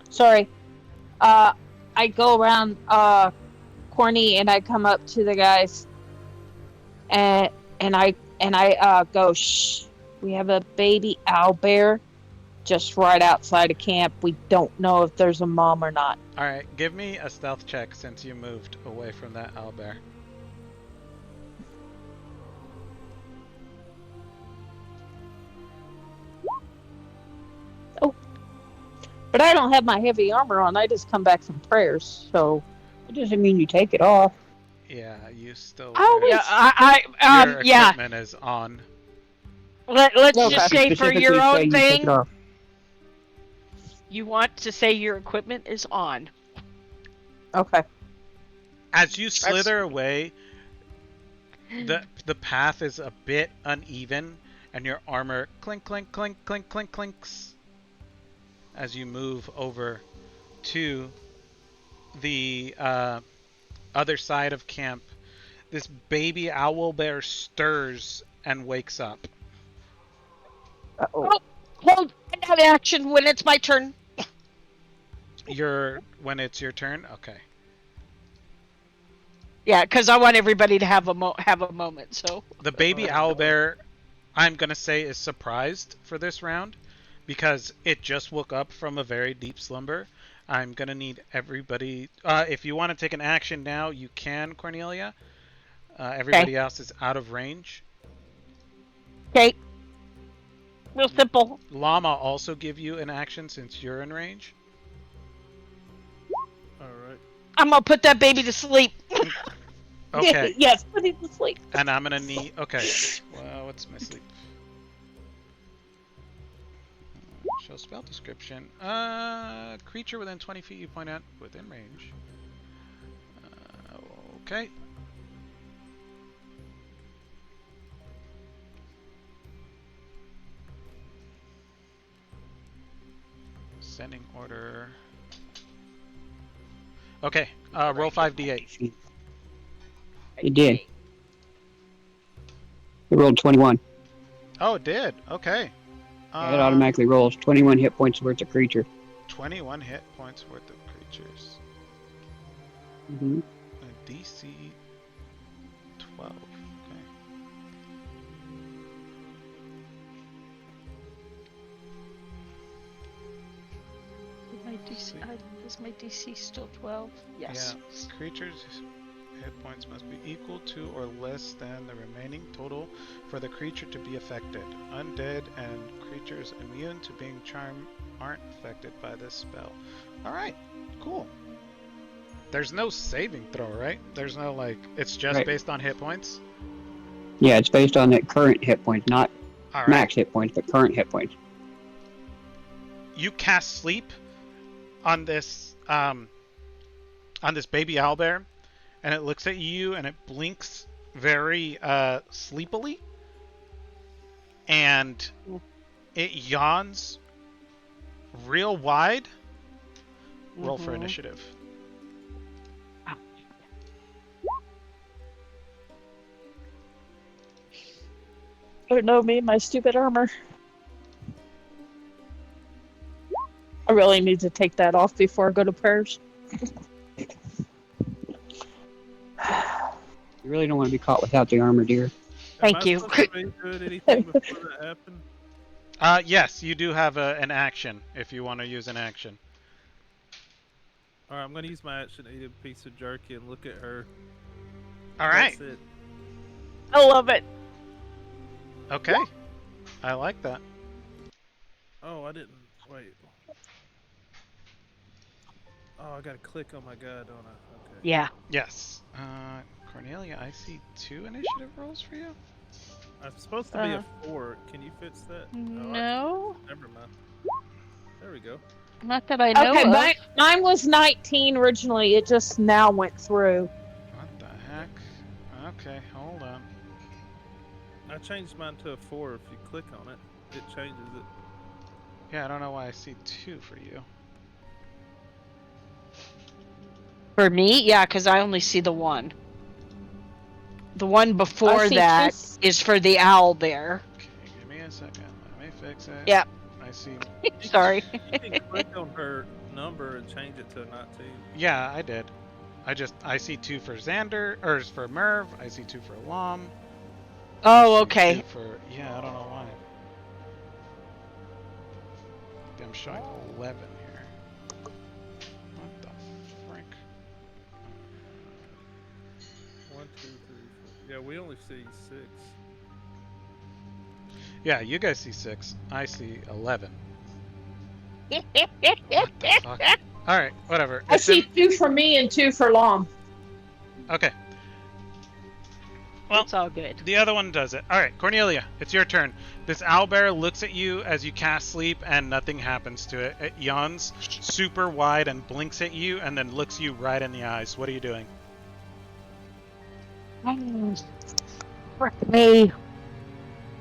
Speaker 4: Sorry. I go around Corny and I come up to the guys and I go, shh. We have a baby owlbear just right outside of camp. We don't know if there's a mom or not.
Speaker 3: Alright, give me a stealth check since you moved away from that owlbear.
Speaker 4: But I don't have my heavy armor on. I just come back from prayers, so
Speaker 1: It doesn't mean you take it off.
Speaker 3: Yeah, you still.
Speaker 4: Oh,
Speaker 3: wear-
Speaker 2: Yeah,
Speaker 3: Your
Speaker 2: yeah.
Speaker 3: equipment is on.
Speaker 2: Let's
Speaker 4: Okay.
Speaker 2: just say for
Speaker 1: Specifically
Speaker 2: your own
Speaker 1: saying you take it
Speaker 2: thing,
Speaker 1: off.
Speaker 2: you want to say your equipment is on.
Speaker 4: okay.
Speaker 3: As you slither away, the path is a bit uneven, and your armor clink, clink, clink, clink, clink, clinks as you move over to the other side of camp. This baby owlbear stirs and wakes up.
Speaker 4: Uh-oh.
Speaker 2: Hold and have action when it's my turn.
Speaker 3: When it's your turn, okay.
Speaker 2: Yeah, because I want everybody to have a moment. So
Speaker 3: The baby owlbear, I'm gonna say, is surprised for this round because it just woke up from a very deep slumber. I'm gonna need everybody. If you want to take an action now, you can, Cornelia. Everybody else is out of range.
Speaker 2: okay, real simple.
Speaker 3: Llama also give you an action since you're in range.
Speaker 5: Alright.
Speaker 2: I'm gonna put that baby to sleep.
Speaker 3: Okay.
Speaker 4: Yes, put him to sleep.
Speaker 3: And I'm gonna need. Okay. Well, what's my sleep? Show spell description. Creature within 20 feet you point out within range. Okay. Descending order. Okay, roll 5d8.
Speaker 1: It did. It rolled 21.
Speaker 3: Oh, it did. Okay.
Speaker 1: Yeah, it automatically rolls 21 hit points worth of creature.
Speaker 3: 21 hit points worth of creatures.
Speaker 1: Mm-hmm.
Speaker 3: A DC 12. Okay.
Speaker 2: Is my DC still 12? Yes.
Speaker 3: Yeah. Creatures' hit points must be equal to or less than the remaining total for the creature to be affected. Undead and creatures immune to being charmed aren't affected by this spell. Alright, cool. There's no saving throw, right? There's no, like, it's just
Speaker 1: Right.
Speaker 3: based on hit points?
Speaker 1: Yeah, it's based on the current hit points, not
Speaker 3: Alright.
Speaker 1: max hit points, but current hit points.
Speaker 3: You cast sleep on this baby owlbear, and it looks at you and it blinks very sleepily, and it yawns real wide. Roll for initiative.
Speaker 4: Oh no, me and my stupid armor. I really need to take that off before I go to prayers.
Speaker 1: You really don't want to be caught without the armor, dear.
Speaker 2: Thank you.
Speaker 5: Am I supposed to be doing anything before that happened?
Speaker 3: Yes, you do have an action if you want to use an action.
Speaker 5: Alright, I'm gonna use my action to eat a piece of jerky and look at her.
Speaker 3: Alright.
Speaker 5: That's it.
Speaker 2: I love it.
Speaker 3: Okay. I like that.
Speaker 5: Oh, I didn't. Wait. Oh, I gotta click on my guy, don't I? Okay.
Speaker 2: Yeah.
Speaker 3: Yes. Cornelia, I see 2 initiative rolls for you.
Speaker 5: I'm supposed to be a 4. Can you fix that? Oh,
Speaker 2: No,
Speaker 5: never mind. There we go.
Speaker 2: not that I know
Speaker 4: Okay,
Speaker 2: of.
Speaker 4: mine was 19 originally. It just now went through.
Speaker 3: What the heck? Okay, hold on.
Speaker 5: I changed mine to a 4. If you click on it, it changes it.
Speaker 3: Yeah, I don't know why I see 2 for you.
Speaker 2: For me, yeah, because I only see the one. The one before
Speaker 4: see
Speaker 2: that
Speaker 4: two.
Speaker 2: is for the owl bear.
Speaker 3: Okay, give me a second. Let me fix it.
Speaker 2: Yep.
Speaker 3: I see.
Speaker 2: Sorry.
Speaker 5: You can click on her number and change it to a 19.
Speaker 3: Yeah, I did. I see 2 for Xander, or for Merv. I see 2 for Lom.
Speaker 2: Oh,
Speaker 3: I see
Speaker 2: okay.
Speaker 3: 2 for, yeah, I don't know why. I'm showing 11 here. What the frick?
Speaker 5: 1, 2, 3, 4. Yeah, we only see 6.
Speaker 3: Yeah, you guys see 6. I see 11. What the fuck? Alright, whatever.
Speaker 4: I
Speaker 3: It's
Speaker 4: see
Speaker 3: in-
Speaker 4: 2 for me and 2 for Lom.
Speaker 3: Okay. Well,
Speaker 2: It's all good.
Speaker 3: the other one does it. Alright, Cornelia, it's your turn. This owlbear looks at you as you cast sleep and nothing happens to it. It yawns super wide and blinks at you and then looks you right in the eyes. What are you doing?
Speaker 2: Frick me.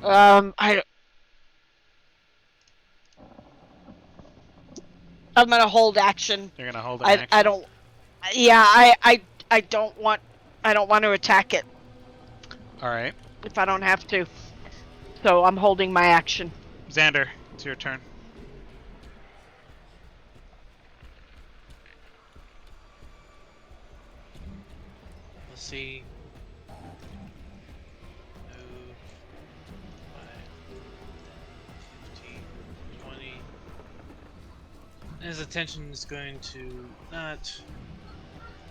Speaker 2: I'm gonna hold action.
Speaker 3: You're gonna hold an action?
Speaker 2: I don't. Yeah, I don't want to attack it
Speaker 3: Alright.
Speaker 2: if I don't have to. So I'm holding my action.
Speaker 3: Xander, it's your turn.
Speaker 6: Let's see. Move 5, 10, 15, 20. His attention is going to not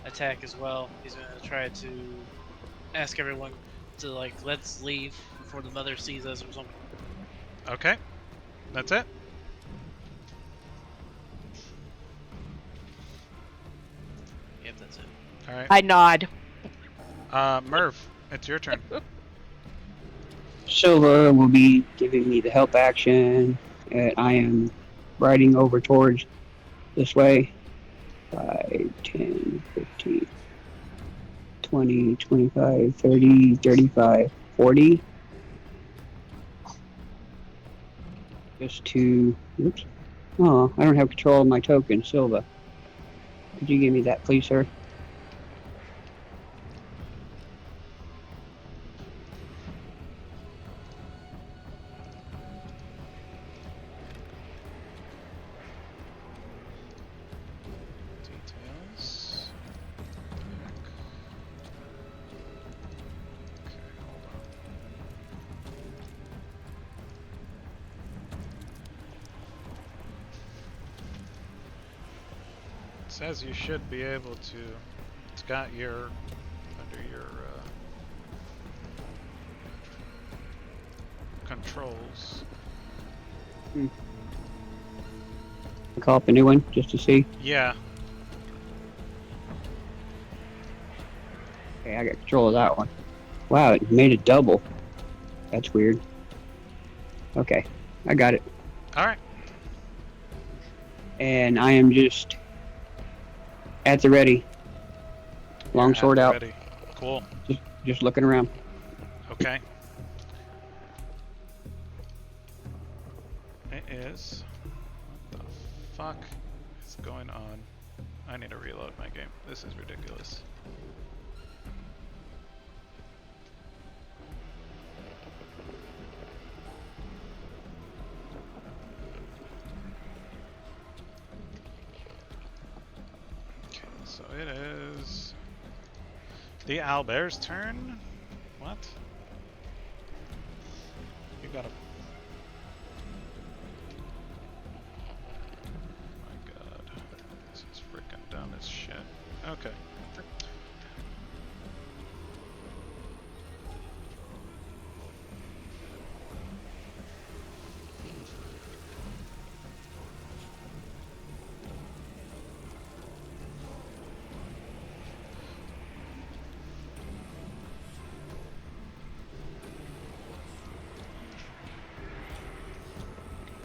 Speaker 6: attack as well. He's going to try to ask everyone to, like, let's leave before the mother sees us or something.
Speaker 3: Okay. That's it?
Speaker 6: Yep, that's it.
Speaker 3: Alright.
Speaker 2: I nod.
Speaker 3: Merv, it's your turn.
Speaker 1: Silva will be giving me the help action, and I am riding over towards this way. 5, 10, 15, 20, 25, 30, 35, 40. Just to, oops, Oh, I don't have control of my token, Silva. Could you give me that, please, sir?
Speaker 3: Details. Back. Okay, hold on. It says you should be able to. It's got your under your controls.
Speaker 1: Call up a new one just to see.
Speaker 3: Yeah.
Speaker 1: Okay, I got control of that one. Wow, it made it double. That's weird. Okay, I got it.
Speaker 3: All right.
Speaker 1: And I am just at the ready. Long
Speaker 3: You're at
Speaker 1: sword
Speaker 3: the
Speaker 1: out.
Speaker 3: Ready. Cool.
Speaker 1: Just looking around.
Speaker 3: Okay. It is. What the fuck is going on? I need to reload my game. This is ridiculous. Okay, so it is the owlbear's turn. What? You gotta. My god. This is freaking dumb as shit. Okay.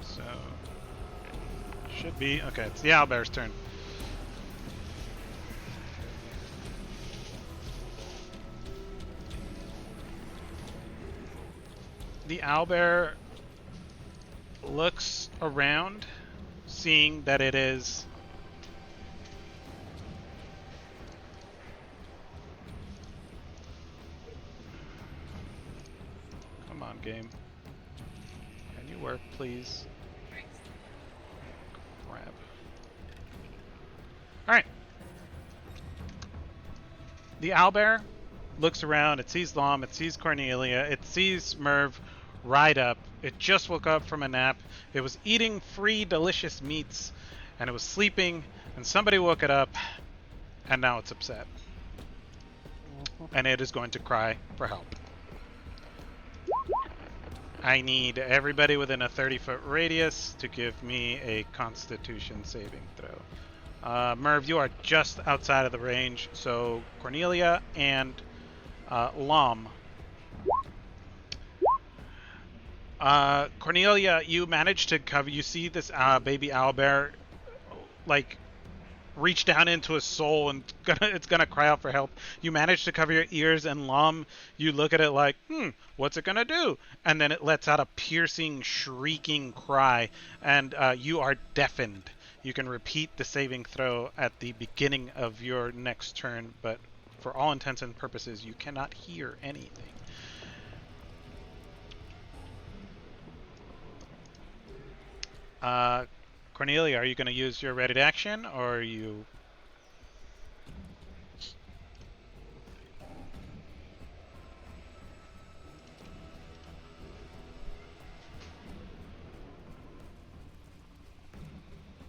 Speaker 3: So. Should be. Okay, it's the owlbear's turn. The owlbear looks around, seeing that it is come on, game. Can you work, please? Crap. Alright. The owlbear looks around, it sees Lom, it sees Cornelia, it sees Merv ride up. It just woke up from a nap. It was eating free delicious meats, and it was sleeping, and somebody woke it up, and now it's upset. And it is going to cry for help. I need everybody within a 30-foot radius to give me a Constitution saving throw. Merv, you are just outside of the range, so Cornelia and Lom. Cornelia, you managed to cover. You see this baby owlbear, like, reach down into his soul and it's gonna cry out for help. You manage to cover your ears, and Lom, you look at it like, what's it gonna do? And then it lets out a piercing, shrieking cry, and you are deafened. You can repeat the saving throw at the beginning of your next turn, but for all intents and purposes, you cannot hear anything. Cornelia, are you going to use your ready to action, or are you...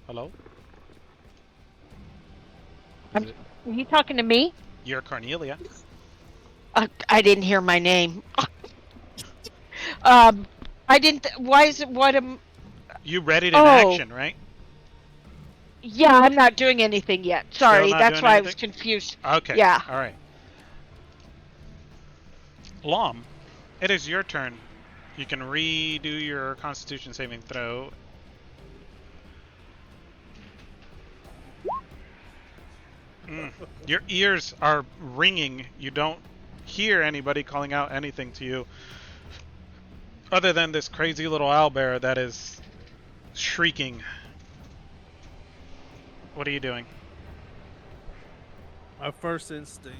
Speaker 3: Hello?
Speaker 2: Are you talking to me?
Speaker 3: You're Cornelia.
Speaker 2: I didn't hear my name. I didn't. Why is it? What am?
Speaker 3: You ready to action, right?
Speaker 2: Yeah, I'm not doing anything yet. Sorry,
Speaker 3: not
Speaker 2: that's
Speaker 3: doing
Speaker 2: why
Speaker 3: anything?
Speaker 2: I was confused.
Speaker 3: Okay.
Speaker 2: Yeah.
Speaker 3: All right. Lom, it is your turn. You can redo your Constitution saving throw. Your ears are ringing. You don't hear anybody calling out anything to you, other than this crazy little owlbear that is shrieking. What are you doing?
Speaker 5: My first instinct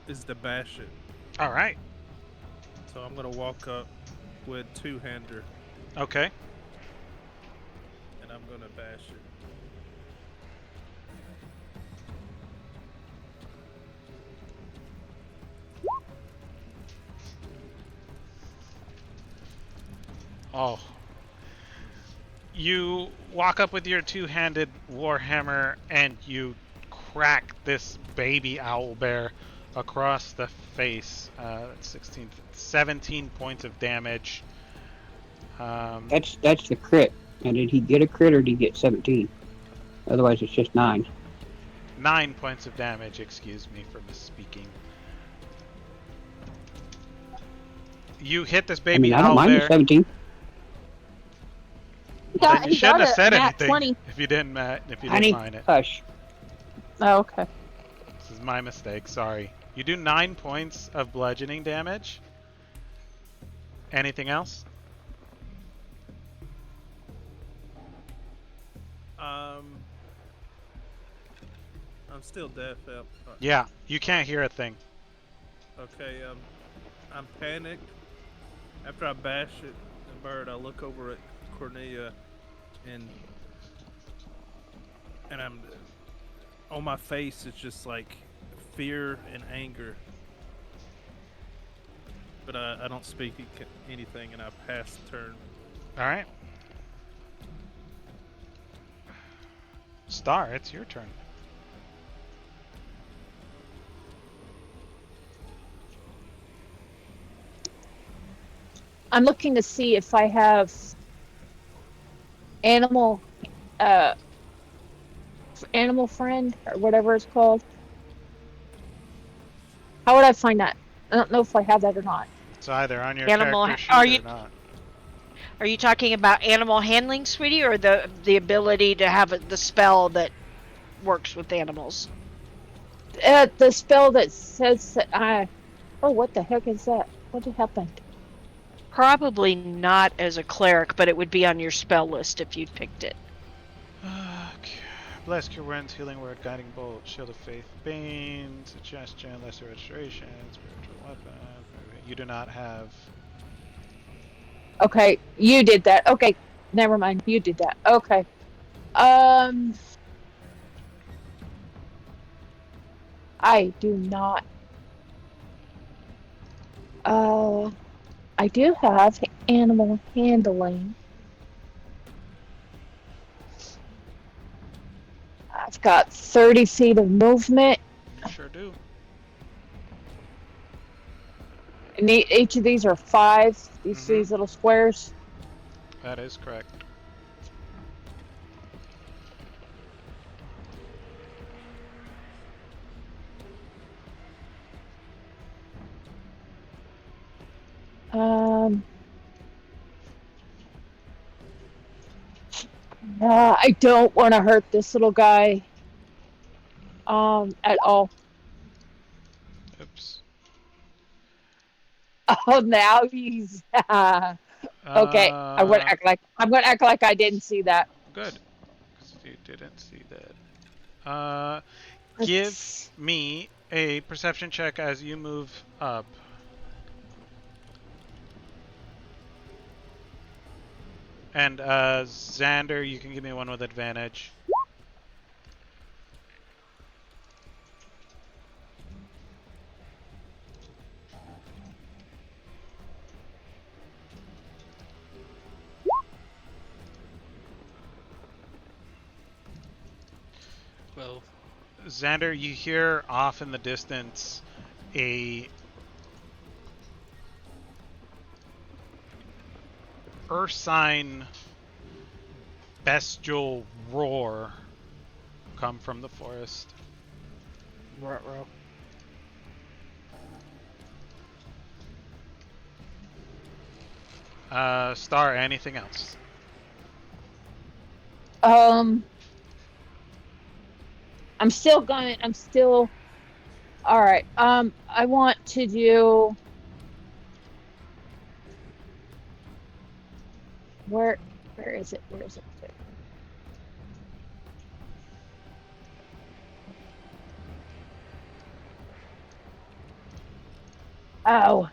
Speaker 5: is to bash it.
Speaker 3: All right.
Speaker 5: So I'm gonna walk up with two-hander
Speaker 3: Okay.
Speaker 5: and I'm gonna bash it.
Speaker 3: Oh. You walk up with your two-handed warhammer and you crack this baby owlbear across the face. That's 16, 17 points of damage.
Speaker 1: That's the crit. And did he get a crit or did he get 17? Otherwise, it's just 9.
Speaker 3: 9 points of damage. Excuse me for misspeaking. You hit this
Speaker 1: I
Speaker 3: baby
Speaker 1: mean, I don't mind the
Speaker 3: owlbear.
Speaker 1: 17.
Speaker 3: Well, then you
Speaker 4: He
Speaker 3: shouldn't
Speaker 4: got
Speaker 3: have said
Speaker 4: a nat
Speaker 3: anything
Speaker 4: 20.
Speaker 3: if you didn't
Speaker 1: Honey,
Speaker 3: mind it.
Speaker 1: hush.
Speaker 4: Oh, okay.
Speaker 3: This is my mistake. Sorry. You do 9 points of bludgeoning damage. Anything else?
Speaker 5: I'm still deaf.
Speaker 3: Yeah, you can't hear a thing.
Speaker 5: Okay, I'm panicked. After I bash it, the bird, I look over at Cornelia, and I'm on my face. It's just like fear and anger. But I don't speak anything, and I pass the turn.
Speaker 3: All right. Star, it's your turn.
Speaker 4: I'm looking to see if I have animal friend or whatever it's called. How would I find that? I don't know if I have that or not.
Speaker 3: It's either on your
Speaker 2: Animal-
Speaker 3: character
Speaker 2: are
Speaker 3: sheet
Speaker 2: you-
Speaker 3: or not.
Speaker 2: Are you talking about animal handling, sweetie, or the ability to have the spell that works with animals?
Speaker 4: The spell that says that I. Oh, what the heck is that? What happened?
Speaker 2: Probably not as a cleric, but it would be on your spell list if you'd picked it.
Speaker 3: Okay. Bless Cure Wounds, Healing Word, Guiding Bolt, Shield of Faith, Bane, Suggestion, Lesser Restoration, Spiritual Weapon. You do not have.
Speaker 4: Okay, you did that. Okay, never mind. You did that. Okay. I do not. I do have animal handling. I've got 30 feet of movement.
Speaker 3: You sure do.
Speaker 4: And each of these are 5. These little squares.
Speaker 3: That is correct.
Speaker 4: I don't want to hurt this little guy. At all.
Speaker 3: Oops.
Speaker 4: Oh, now he's. Okay, I'm gonna act like I didn't see that.
Speaker 3: Good. Because you didn't see that. Give me a perception check as you move up. And Xander, you can give me one with advantage.
Speaker 6: Well,
Speaker 3: Xander, you hear off in the distance a ursine bestial roar come from the forest.
Speaker 6: ruh-roh.
Speaker 3: Star, anything else?
Speaker 4: I'm still. All right. I want to do. Where is it? Ow.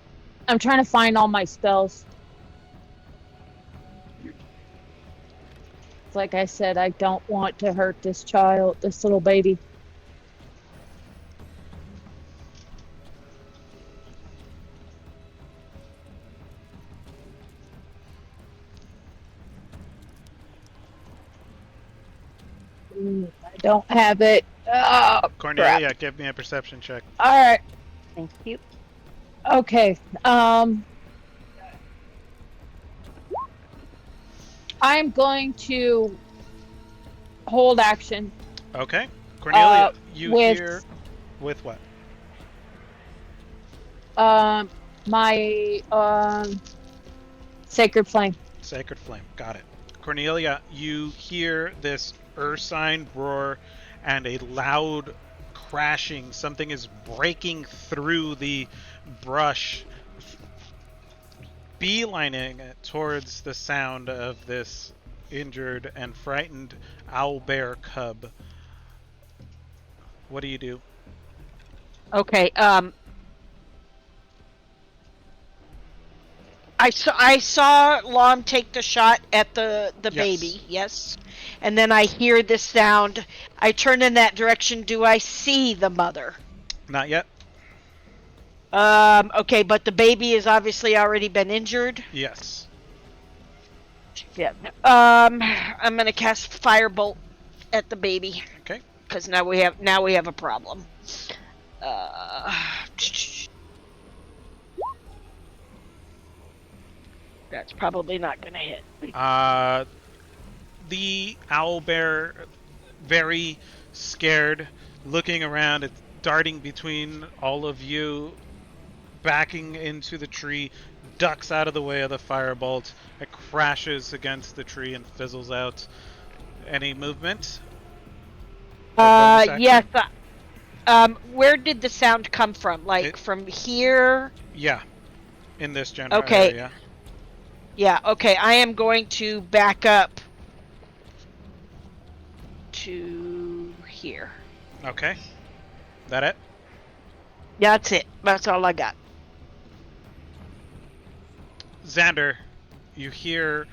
Speaker 4: I'm trying to find all my spells. Like I said, I don't want to hurt this child, this little baby. I don't have it. Oh,
Speaker 3: Cornelia,
Speaker 4: crap.
Speaker 3: give me a perception check.
Speaker 4: All right.
Speaker 2: Thank you.
Speaker 4: Okay. I'm going to hold action.
Speaker 3: Okay. Cornelia, you
Speaker 4: with
Speaker 3: hear with what?
Speaker 4: my sacred flame.
Speaker 3: Sacred Flame. Got it. Cornelia, you hear this ursine roar and a loud crashing. Something is breaking through the brush, beelining towards the sound of this injured and frightened owlbear cub. What do you do?
Speaker 2: Okay. I saw Lom take the shot at the
Speaker 3: Yes.
Speaker 2: baby, yes, and then I hear this sound. I turn in that direction. Do I see the mother?
Speaker 3: Not yet.
Speaker 2: Okay, but the baby has obviously already been injured.
Speaker 3: Yes.
Speaker 2: Yeah. I'm gonna cast Firebolt at the baby.
Speaker 3: Okay.
Speaker 2: Because now we have a problem. That's probably not gonna hit.
Speaker 3: The owlbear, very scared, looking around, it's darting between all of you, backing into the tree, ducks out of the way of the firebolt. It crashes against the tree and fizzles out. Any movement? Or bonus action?
Speaker 2: Yes. Where did the sound come from? Like from here?
Speaker 3: Yeah, in this general
Speaker 2: Okay.
Speaker 3: area.
Speaker 2: Yeah. Okay. I am going to back up to here.
Speaker 3: Okay. That it?
Speaker 2: That's it. That's all I got.
Speaker 3: Xander, you hear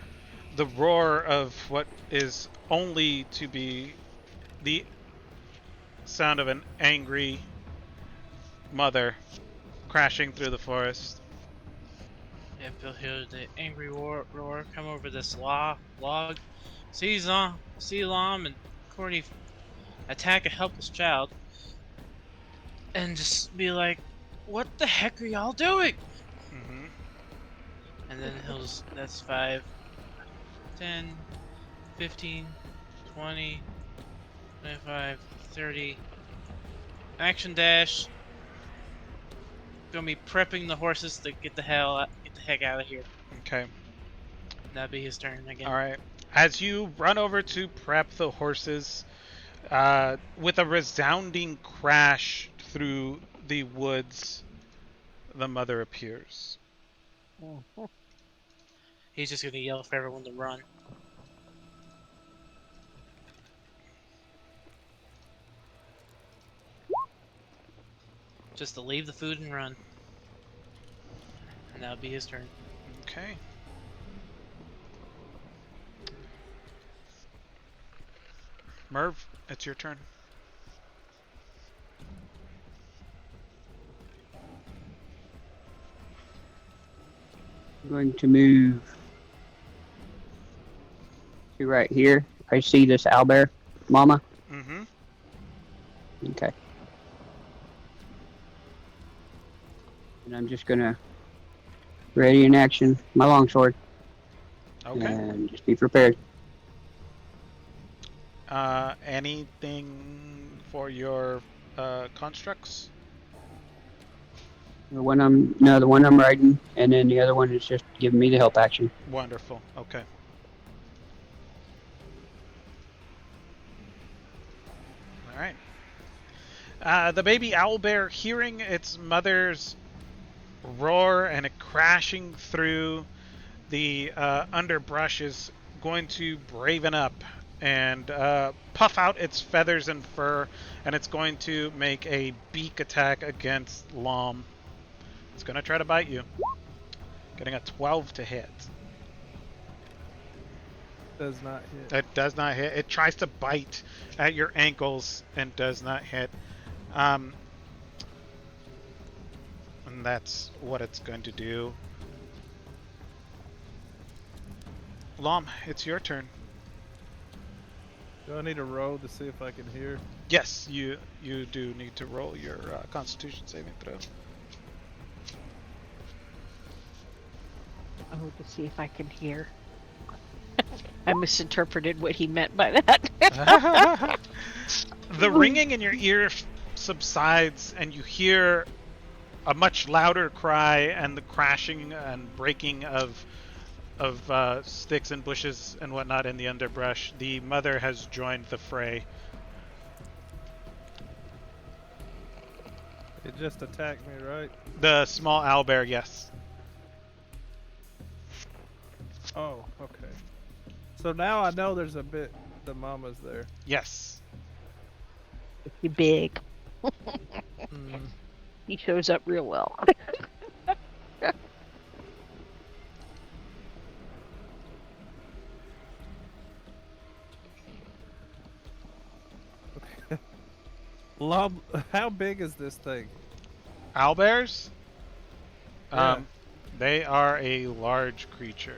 Speaker 3: the roar of what is only to be the sound of an angry mother crashing through the forest.
Speaker 6: If you'll hear the angry roar come over this log, see Lom and Corny attack a helpless child, and just be like, "What the heck are y'all doing?"
Speaker 3: Mm-hmm.
Speaker 6: And then that's 5, 10, 15, 20, 25, 30. Action dash. Gonna be prepping the horses to get the heck out of here.
Speaker 3: Okay.
Speaker 6: That'd be his turn again.
Speaker 3: All right. As you run over to prep the horses, with a resounding crash through the woods, the mother appears.
Speaker 6: He's just gonna yell for everyone to run. Just to leave the food and run. And that'll be his turn.
Speaker 3: Okay. Merv, it's your turn.
Speaker 1: I'm going to move to right here. I see this owlbear, Mama.
Speaker 3: Mm-hmm.
Speaker 1: Okay. And I'm just gonna ready in action my longsword.
Speaker 3: Okay.
Speaker 1: And just be prepared.
Speaker 3: Anything for your constructs?
Speaker 1: The one I'm riding, and then the other one is just giving me the help action.
Speaker 3: Wonderful. Okay. All right. The baby owlbear, hearing its mother's roar and it crashing through the underbrush, is going to braven up and puff out its feathers and fur, and it's going to make a beak attack against Lom. It's gonna try to bite you. Getting a 12 to hit.
Speaker 5: Does not hit.
Speaker 3: It does not hit. It tries to bite at your ankles and does not hit. And that's what it's going to do. Lom, it's your turn.
Speaker 5: Do I need to roll to see if I can hear?
Speaker 3: Yes, you do need to roll your Constitution saving throw.
Speaker 2: Oh, to see if I can hear. I misinterpreted what he meant by that.
Speaker 3: The ringing in your ear subsides, and you hear a much louder cry and the crashing and breaking of sticks and bushes and whatnot in the underbrush. The mother has joined the fray.
Speaker 5: It just attacked me, right?
Speaker 3: The small owlbear, yes.
Speaker 5: Oh, okay. So now I know there's a bit. The mama's there.
Speaker 3: Yes.
Speaker 2: He big.
Speaker 5: Mm.
Speaker 2: He shows up real well.
Speaker 5: How big is this thing?
Speaker 3: Owlbears?
Speaker 5: Yeah.
Speaker 3: They are a large creature.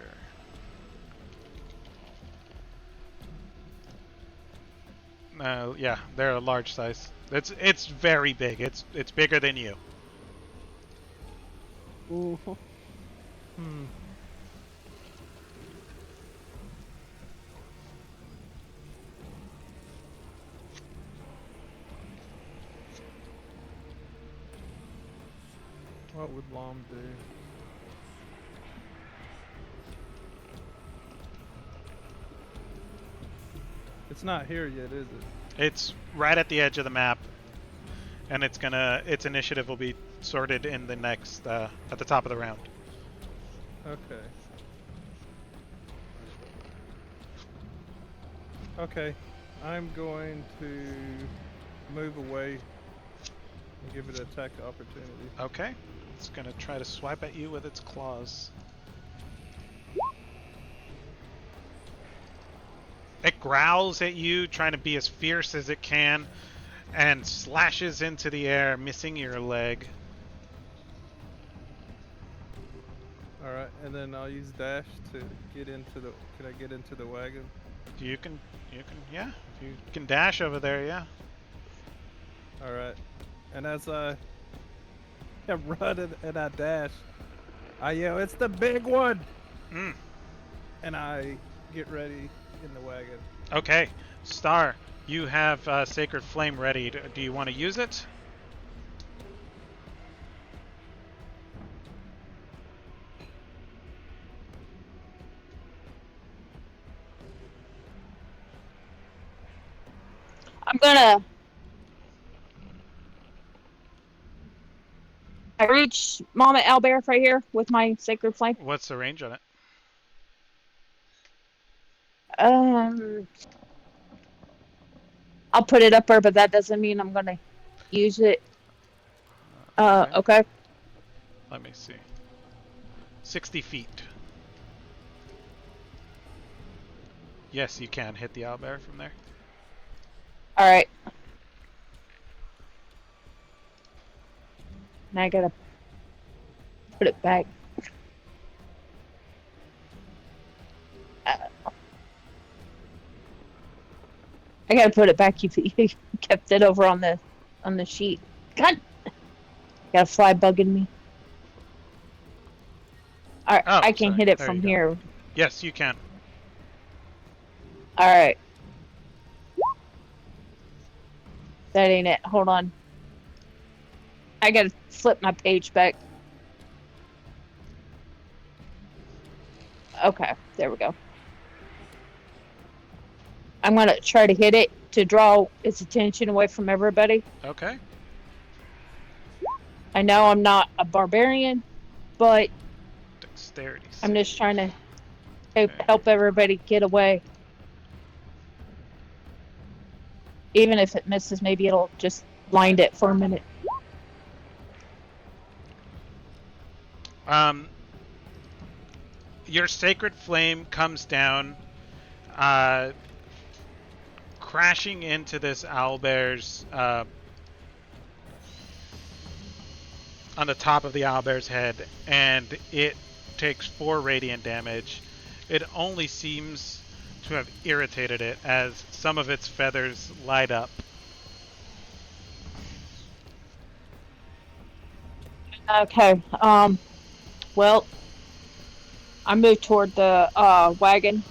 Speaker 3: Yeah, they're a large size. It's very big. It's bigger than you.
Speaker 2: Ooh.
Speaker 5: Hmm. What would Lom do? It's not here yet, is it?
Speaker 3: It's right at the edge of the map, and its initiative will be sorted in the next at the top of the round.
Speaker 5: Okay. Okay. I'm going to move away and give it an attack opportunity.
Speaker 3: Okay. It's gonna try to swipe at you with its claws. It growls at you, trying to be as fierce as it can, and slashes into the air, missing your leg.
Speaker 5: Alright, and then I'll use dash to get into the... Can I get into the wagon?
Speaker 3: You can, yeah. You can dash over there, yeah.
Speaker 5: Alright. And as I am running and I dash, I yell, "It's the big one!"
Speaker 3: Mm.
Speaker 5: And I get ready in the wagon.
Speaker 3: Okay, Star, you have Sacred Flame ready. Do you want to use it?
Speaker 4: I'm gonna. I reach Mama Owlbear right here with my Sacred Flame.
Speaker 3: What's the range on it?
Speaker 4: I'll put it up there, but that doesn't mean I'm gonna use it. Okay.
Speaker 3: Let me see. 60 feet. Yes, you can hit the owlbear from there.
Speaker 4: All right. Now I gotta put it back. I gotta put it back. You kept it over on the sheet. God, got a fly bugging me. All right,
Speaker 3: Oh,
Speaker 4: I can
Speaker 3: sorry.
Speaker 4: hit it
Speaker 3: There
Speaker 4: from
Speaker 3: you go.
Speaker 4: here.
Speaker 3: Yes, you can.
Speaker 4: All right. That ain't it. Hold on. I gotta flip my page back. Okay, there we go. I'm gonna try to hit it to draw its attention away from everybody.
Speaker 3: Okay.
Speaker 4: I know I'm not a barbarian, but
Speaker 3: Dexterity.
Speaker 4: I'm
Speaker 3: save.
Speaker 4: just trying to
Speaker 3: Okay.
Speaker 4: help everybody get away. Even if it misses, maybe it'll just blind it for a minute.
Speaker 3: Your sacred flame comes down, crashing into this owlbear's on the top of the owlbear's head, and it takes 4 radiant damage. It only seems to have irritated it as some of its feathers light up.
Speaker 4: Okay. Well, I move toward the wagon.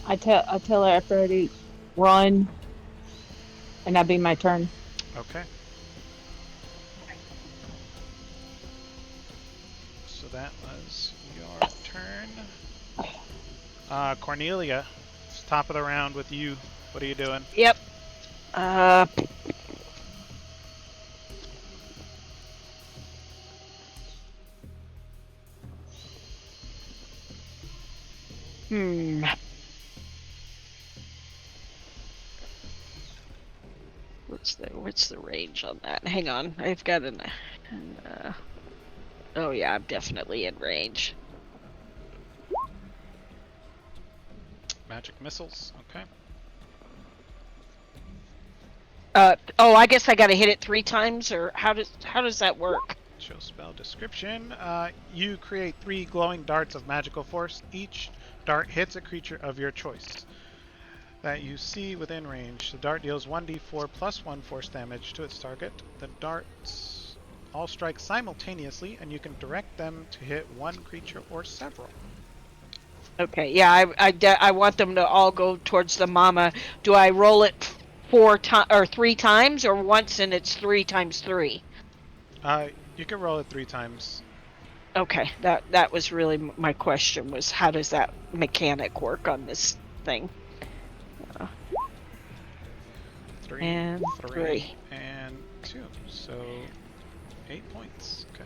Speaker 4: I tell everybody run, and that'd be my turn.
Speaker 3: Okay. So that was your turn. Cornelia, it's top of the round with you. What are you doing?
Speaker 2: Yep. Hmm. What's the range on that? Hang on, I've got an. Oh yeah, I'm definitely in range.
Speaker 3: Magic missiles. Okay.
Speaker 2: Oh, I guess I gotta hit it 3 times, or how does that work?
Speaker 3: Show spell description. You create 3 glowing darts of magical force. Each dart hits a creature of your choice that you see within range. The dart deals 1d4 plus 1 force damage to its target. The darts all strike simultaneously, and you can direct them to hit one creature or several.
Speaker 2: Okay, yeah, I want them to all go towards the mama. Do I roll it 4 times or 3 times, or once and it's 3 times 3?
Speaker 3: You can roll it 3 times.
Speaker 2: Okay, that was really my question, was how does that mechanic work on this thing?
Speaker 3: 3,
Speaker 2: And 3.
Speaker 3: and 2. So 8 points. Okay.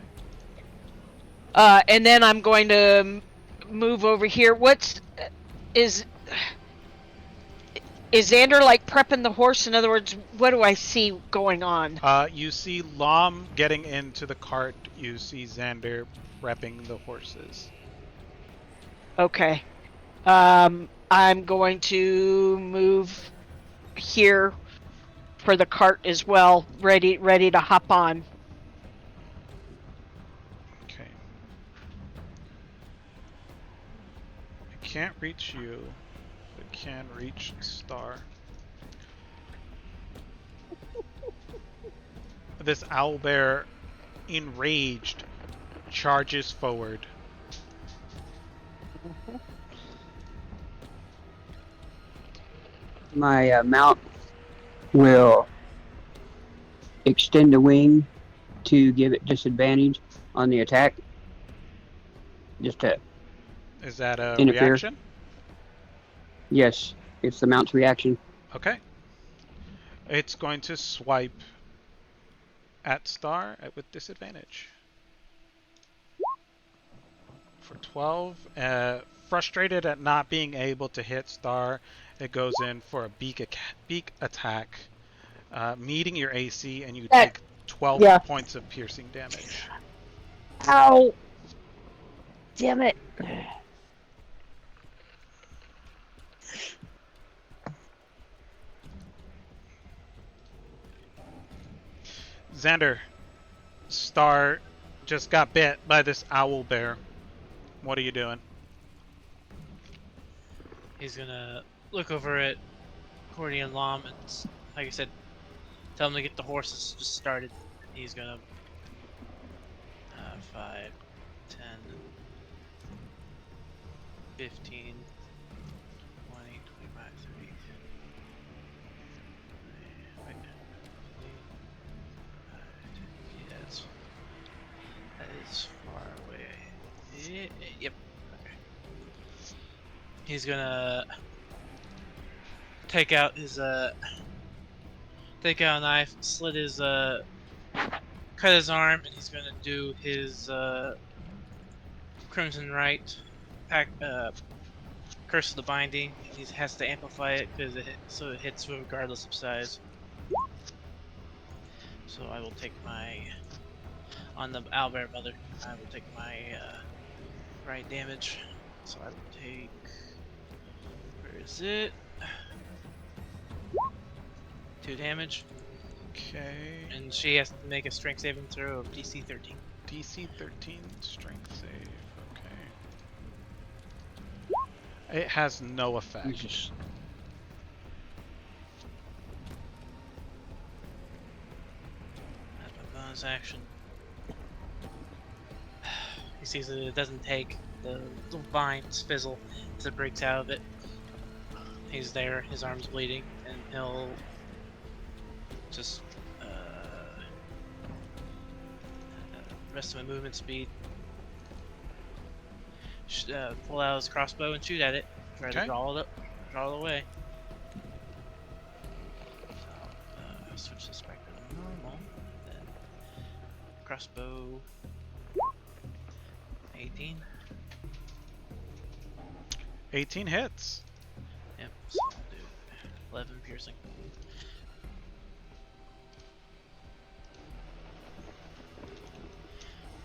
Speaker 2: And then I'm going to move over here. Is Xander like prepping the horse? In other words, what do I see going on?
Speaker 3: You see Lom getting into the cart. You see Xander prepping the horses.
Speaker 2: Okay. I'm going to move here for the cart as well, ready to hop on.
Speaker 3: Okay. I can't reach you, but can reach Star. This owlbear, enraged, charges forward.
Speaker 1: My mount will extend a wing to give it disadvantage on the attack. Just to
Speaker 3: Is that a
Speaker 1: interfere.
Speaker 3: reaction?
Speaker 1: Yes, it's the mount's reaction.
Speaker 3: Okay. It's going to swipe at Star with disadvantage. For 12. Frustrated at not being able to hit Star, it goes in for a beak attack, meeting your AC, and you take 12 points of piercing damage.
Speaker 4: Ow! Damn it.
Speaker 3: Xander, Star just got bit by this owl bear. What are you doing?
Speaker 6: He's gonna look over at Cordy and Lom and, like I said, tell him to get the horses just started. He's gonna 5, 10, 15, 20, 25, 30. Wait. Yeah, that is far away. Yep. Okay. He's gonna take out a knife, slit his cut his arm, and he's gonna do his Crimson Right Curse of the Binding. He has to amplify it because it hits regardless of size. So I will take my on the owlbear mother. I will take my right damage. So I will take. Where is it? 2 damage,
Speaker 3: Okay.
Speaker 6: and she has to make a strength saving throw of DC 13.
Speaker 3: DC 13 strength save. Okay. It has no effect.
Speaker 1: Jesus.
Speaker 6: That's my bonus action. He sees that it doesn't take the vines fizzle as it breaks out of it. He's there, his arm's bleeding, and he'll just rest of my movement speed. Pull out his crossbow and shoot at it. Try to draw it away. So, switch this back to normal. Then crossbow. 18.
Speaker 3: 18 hits.
Speaker 6: Yep. So I'll do 11 piercing.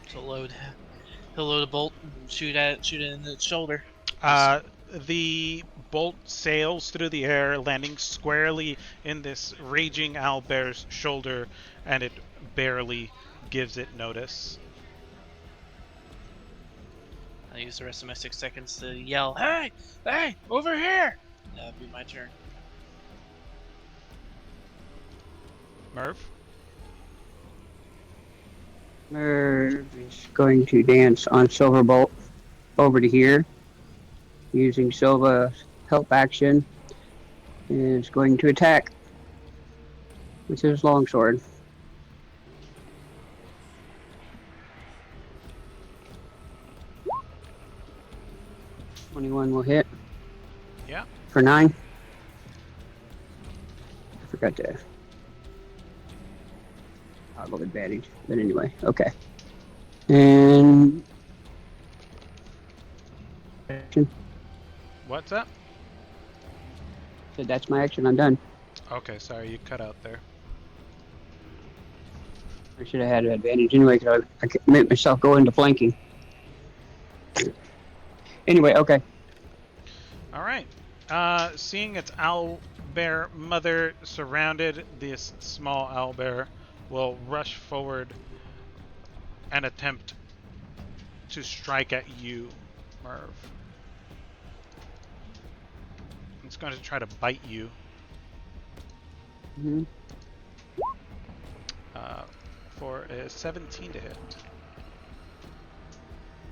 Speaker 6: So he'll load a bolt and shoot it in the shoulder.
Speaker 3: The bolt sails through the air, landing squarely in this raging owlbear's shoulder, and it barely gives it notice.
Speaker 6: I'll use the rest of my 6 seconds to yell, "Hey! Hey! Over here!" That'll be my turn.
Speaker 3: Merv?
Speaker 1: Merv is going to dance on Silverbolt over to here, using Silva's help action, and is going to attack with his longsword. 21 will hit.
Speaker 3: Yeah.
Speaker 1: For 9. I forgot to toggle advantage, but anyway, okay. And action.
Speaker 3: What's that?
Speaker 1: So that's my action. I'm done.
Speaker 3: Okay, sorry, you cut out there.
Speaker 1: I should have had an advantage anyway, because I could make myself go into flanking. Anyway, okay.
Speaker 3: All right. Seeing its owlbear mother surrounded, this small owlbear will rush forward and attempt to strike at you, Merv. It's going to try to bite you.
Speaker 1: Mm-hmm.
Speaker 3: For a 17 to hit.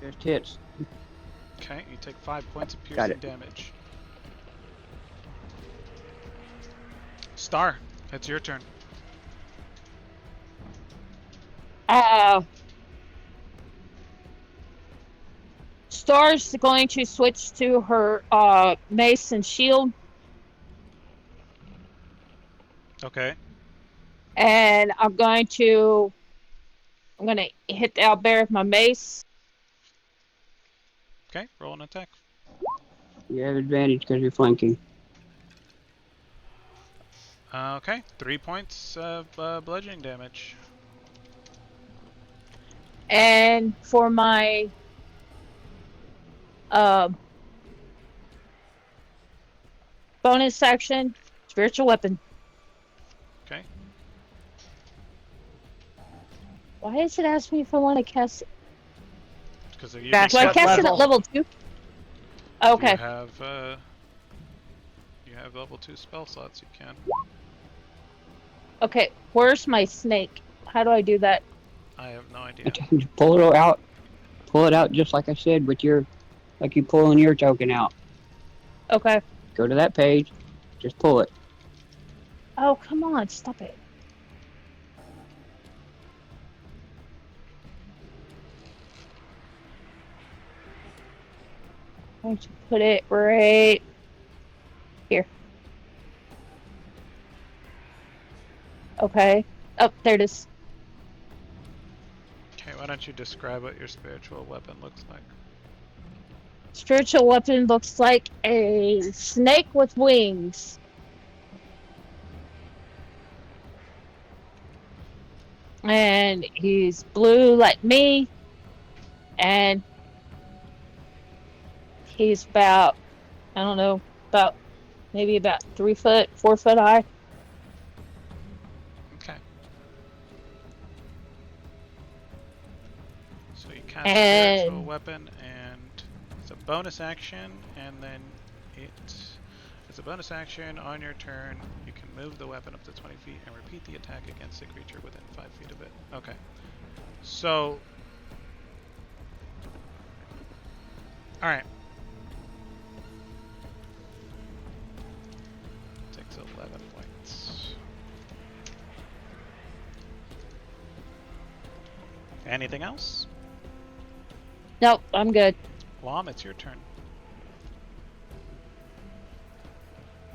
Speaker 1: Just hits.
Speaker 3: Okay, you take 5 points of
Speaker 1: Got
Speaker 3: piercing
Speaker 1: it.
Speaker 3: damage. Star, it's your turn.
Speaker 4: Star's going to switch to her mace and shield,
Speaker 3: Okay.
Speaker 4: and I'm gonna hit the owlbear with my mace.
Speaker 3: Okay, roll an attack.
Speaker 1: You have advantage because you're flanking.
Speaker 3: Okay, 3 points of bludgeoning damage.
Speaker 4: And for my bonus action, spiritual weapon.
Speaker 3: Okay.
Speaker 4: Why does it ask me if I want to cast it?
Speaker 3: Because you
Speaker 2: That's
Speaker 4: Do I
Speaker 2: what
Speaker 4: cast it
Speaker 2: level?
Speaker 4: at level 2? Okay.
Speaker 3: You have level 2 spell slots. You can.
Speaker 4: Okay. Where's my snake? How do I do that?
Speaker 3: I have no idea.
Speaker 1: Pull it out. Pull it out just like I said, with your, like you pulling your token out.
Speaker 4: Okay.
Speaker 1: Go to that page. Just pull it.
Speaker 4: Oh, come on. Stop it. I'm going to put it right here. Okay. Oh, there it is.
Speaker 3: Okay, why don't you describe what your spiritual weapon looks like?
Speaker 4: Spiritual weapon looks like a snake with wings. and he's blue like me, and he's about, I don't know, maybe about 3 foot, 4 foot high.
Speaker 3: Okay. So you cast spiritual
Speaker 4: And
Speaker 3: weapon, and it's a bonus action, and then it's a bonus action on your turn. You can move the weapon up to 20 feet and repeat the attack against a creature within 5 feet of it. Okay. So, all right. Takes 11 points. Anything else?
Speaker 4: nope, I'm good.
Speaker 3: Lom, it's your turn.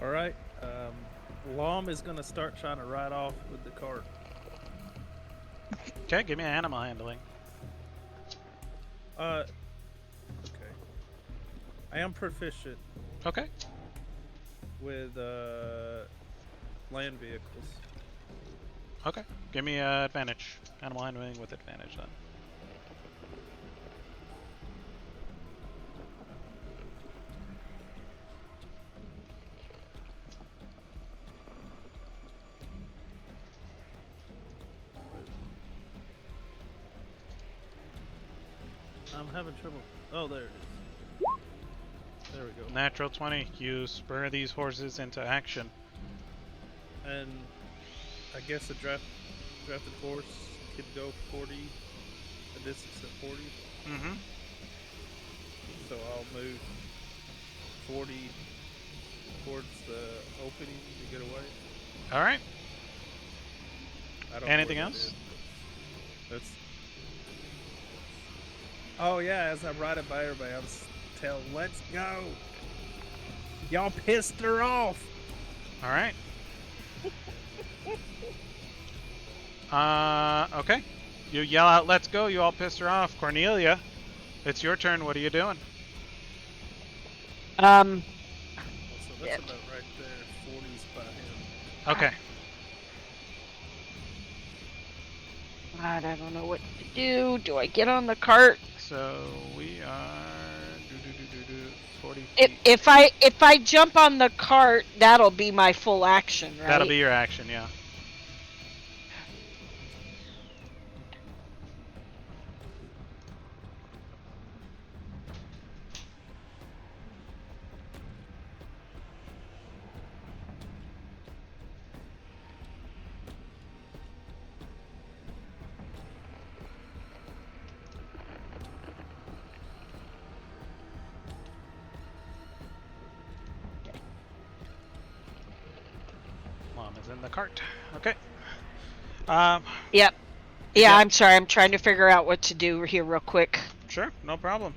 Speaker 5: All right. Lom is gonna start trying to ride off with the cart.
Speaker 3: Okay, give me an animal handling.
Speaker 5: Okay. I am proficient
Speaker 3: Okay.
Speaker 5: with land vehicles.
Speaker 3: Okay. Give me advantage. Animal handling with advantage then.
Speaker 5: I'm having trouble. Oh, there it is. There we go.
Speaker 3: Natural 20. You spur these horses into action.
Speaker 5: And I guess a drafted horse could go 40, a distance at 40.
Speaker 3: Mm-hmm.
Speaker 5: So I'll move 40 towards the opening to get away.
Speaker 3: All right.
Speaker 5: I don't know
Speaker 3: Anything
Speaker 5: where that
Speaker 3: else?
Speaker 5: is, but that's. Oh yeah, as I'm riding by everybody, I was telling, "Let's go! Y'all pissed her off."
Speaker 3: All right. Okay. You yell out, "Let's go!" You all pissed her off. Cornelia, it's your turn. What are you doing?
Speaker 5: So that's
Speaker 2: Yep.
Speaker 5: about right there. 40's by him.
Speaker 3: Okay.
Speaker 2: God, I don't know what to do. Do I get on the cart?
Speaker 3: So we are 40 feet.
Speaker 2: If I jump on the cart, that'll be my full action, right?
Speaker 3: That'll be your action, yeah. Mom is in the cart. Okay.
Speaker 2: Yep. Yeah,
Speaker 3: Yeah.
Speaker 2: I'm sorry. I'm trying to figure out what to do here real quick.
Speaker 3: Sure, no problem.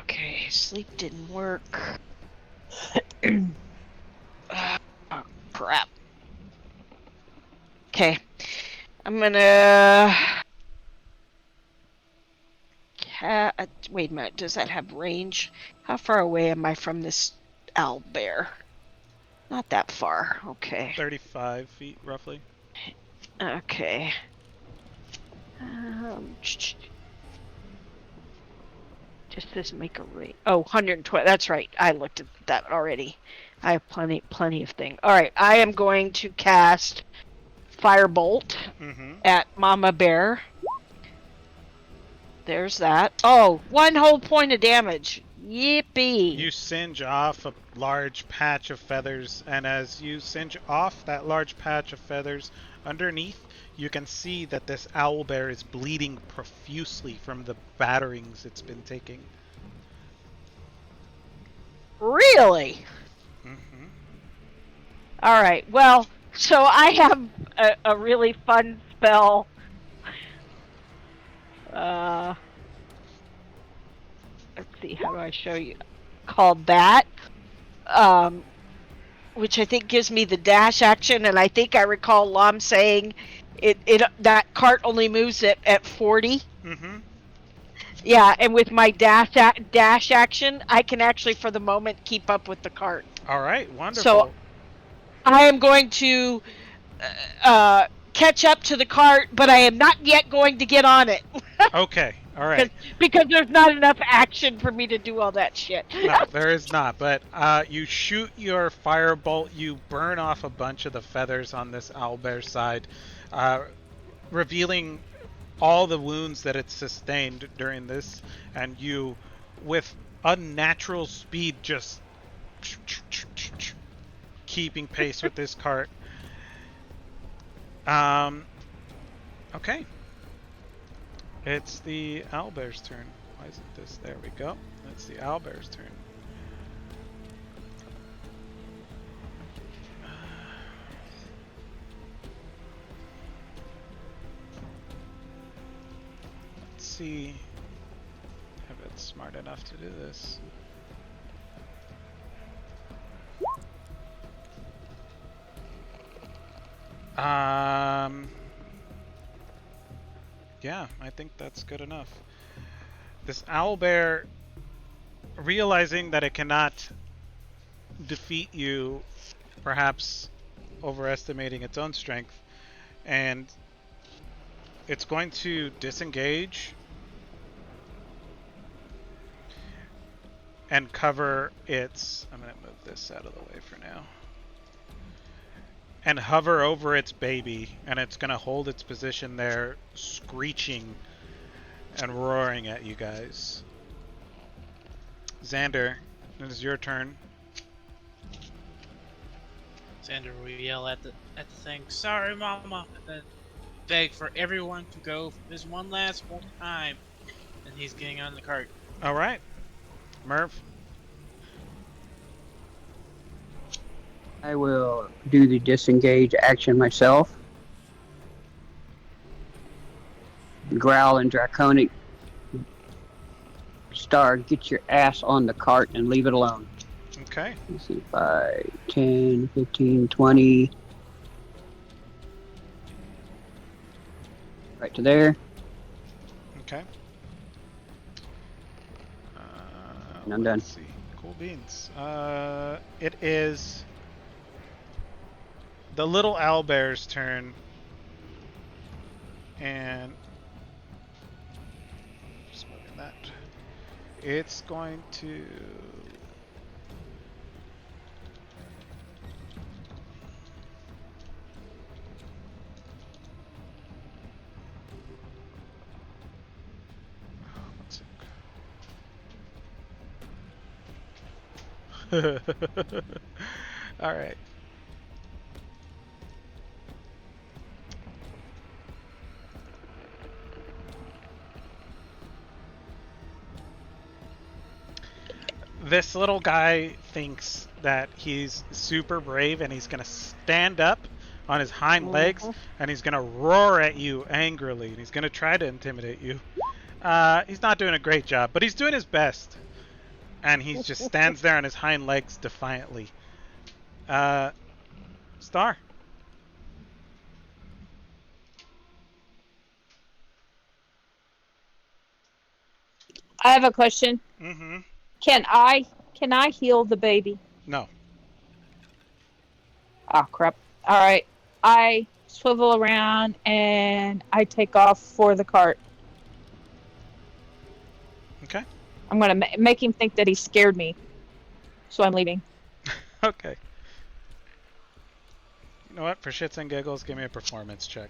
Speaker 2: Okay, sleep didn't work. Oh, crap. Okay. I'm gonna... Wait a minute. Does that have range? How far away am I from this owl bear? Not that far. Okay.
Speaker 3: 35 feet, roughly.
Speaker 2: Okay. Just this make a rate. Oh, 120. That's right. I looked at that already. I have plenty of thing. All right. I am going to cast Firebolt
Speaker 3: Mm-hmm.
Speaker 2: at Mama Bear. There's that. Oh, 1 whole point of damage. Yippee.
Speaker 3: You singe off a large patch of feathers, and as you singe off that large patch of feathers, underneath you can see that this owl bear is bleeding profusely from the batterings it's been taking.
Speaker 2: Really?
Speaker 3: Mm-hmm.
Speaker 2: All right. Well, so I have a really fun spell. Let's see. How do I show you? Called that. Which I think gives me the dash action, and I think I recall Lom saying it that cart only moves at 40.
Speaker 3: Mm-hmm.
Speaker 2: Yeah, and with my dash action, I can actually, for the moment, keep up with the cart.
Speaker 3: All right, wonderful.
Speaker 2: So I am going to catch up to the cart, but I am not yet going to get on it.
Speaker 3: Okay, all right.
Speaker 2: Because there's not enough action for me to do all that shit.
Speaker 3: No, there is not. But you shoot your firebolt. You burn off a bunch of the feathers on this owlbear's side, revealing all the wounds that it sustained during this. And you, with unnatural speed, just keeping pace with this cart. Okay. It's the owlbear's turn. Why isn't this? There we go. It's the owlbear's turn. Let's see if it's smart enough to do this. Yeah, I think that's good enough. This owlbear, realizing that it cannot defeat you, perhaps overestimating its own strength, and it's going to disengage and cover its... I'm going to move this out of the way for now. And hover over its baby, and it's going to hold its position there, screeching and roaring at you guys. Xander, it is your turn.
Speaker 6: Xander will yell at the thing, "Sorry, Mama," and then beg for everyone to go this one last time. And he's getting on the cart.
Speaker 3: All right, Merv.
Speaker 1: I will do the disengage action myself. Growl and Draconic. Star, get your ass on the cart and leave it alone.
Speaker 3: Okay.
Speaker 1: Let's see, 5, 10, 15, 20. Right to there.
Speaker 3: Okay.
Speaker 1: And I'm done.
Speaker 3: Let's see. Cool beans. It is the little owlbear's turn, and just moving that. It's going to all right. This little guy thinks that he's super brave, and he's gonna stand up on his hind legs, and he's gonna roar at you angrily, and he's gonna try to intimidate you. He's not doing a great job, but he's doing his best. And he just stands there on his hind legs defiantly. Star.
Speaker 4: I have a question.
Speaker 3: Mm-hmm.
Speaker 4: Can I heal the baby?
Speaker 3: No.
Speaker 4: Oh crap. Alright. I swivel around and I take off for the cart.
Speaker 3: Okay.
Speaker 4: I'm gonna make him think that he scared me. So I'm leaving.
Speaker 3: Okay. You know what? For shits and giggles, give me a performance check.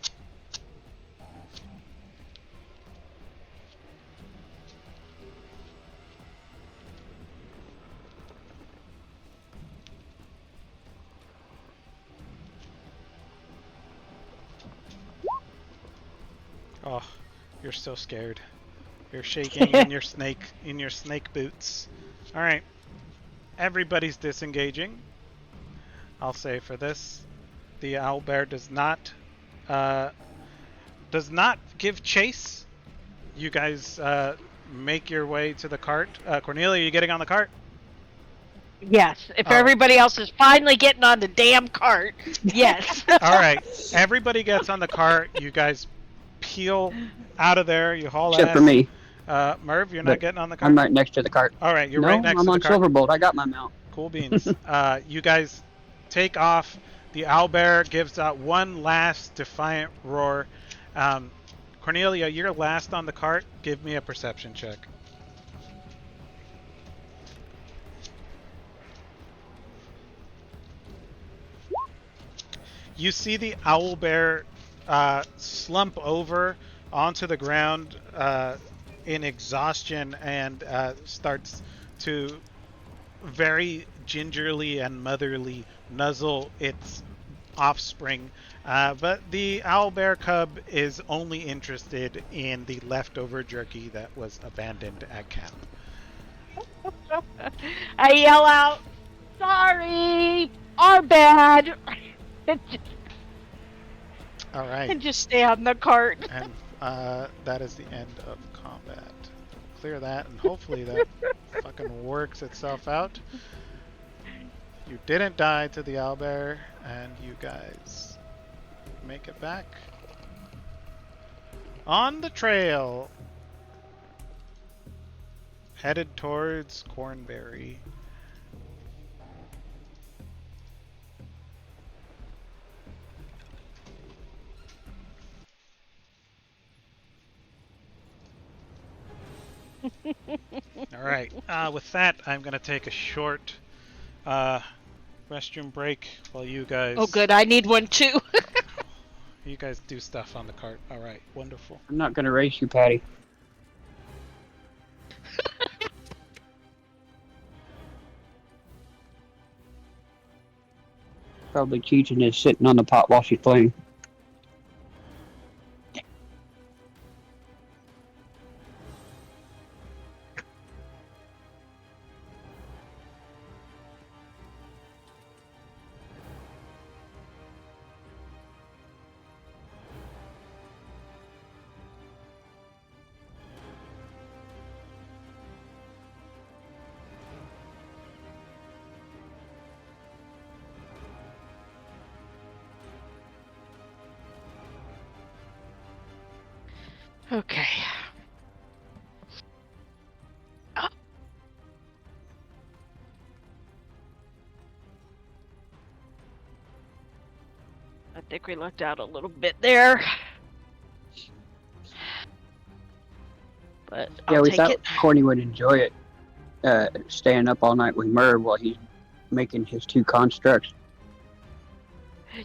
Speaker 3: Oh, you're so scared. You're shaking in your snake boots. All right. Everybody's disengaging. I'll say for this, the owlbear does not give chase. You guys make your way to the cart. Cornelia, are you getting on the cart?
Speaker 2: Yes. If everybody else is finally getting on the damn cart, yes.
Speaker 3: All right. Everybody gets on the cart. You guys peel out of there. You haul
Speaker 1: Except
Speaker 3: ass.
Speaker 1: for me.
Speaker 3: Merv, you're not getting on the cart?
Speaker 1: I'm right next to the cart.
Speaker 3: All right, you're
Speaker 1: No,
Speaker 3: right next
Speaker 1: I'm
Speaker 3: to
Speaker 1: on
Speaker 3: the cart.
Speaker 1: Silverbolt. I got my mount.
Speaker 3: Cool beans. You guys take off The owlbear gives out one last defiant roar. Cornelia, you're last on the cart. Give me a perception check. You see the owlbear slump over onto the ground in exhaustion and starts to very gingerly and motherly nuzzle its offspring. But the owlbear cub is only interested in the leftover jerky that was abandoned at camp.
Speaker 2: I yell out, "Sorry, our bad,"
Speaker 3: All right.
Speaker 2: and just stay on the cart.
Speaker 3: And that is the end of combat. Clear that, and hopefully that fucking works itself out. You didn't die to the owlbear, and you guys make it back on the trail, headed towards Cornberry. All right. With that, I'm gonna take a short restroom break while you guys.
Speaker 2: Oh, good. I need one too.
Speaker 3: You guys do stuff on the cart. All right. Wonderful.
Speaker 1: I'm not going to race you, Patty. Probably Cheechin is sitting on the pot while she's playing.
Speaker 2: Okay. I think we lucked out a little bit there. But
Speaker 1: Yeah,
Speaker 2: I'll
Speaker 1: we
Speaker 2: take
Speaker 1: thought
Speaker 2: it.
Speaker 1: Corny would enjoy it, staying up all night with Merv while he's making his 2 constructs.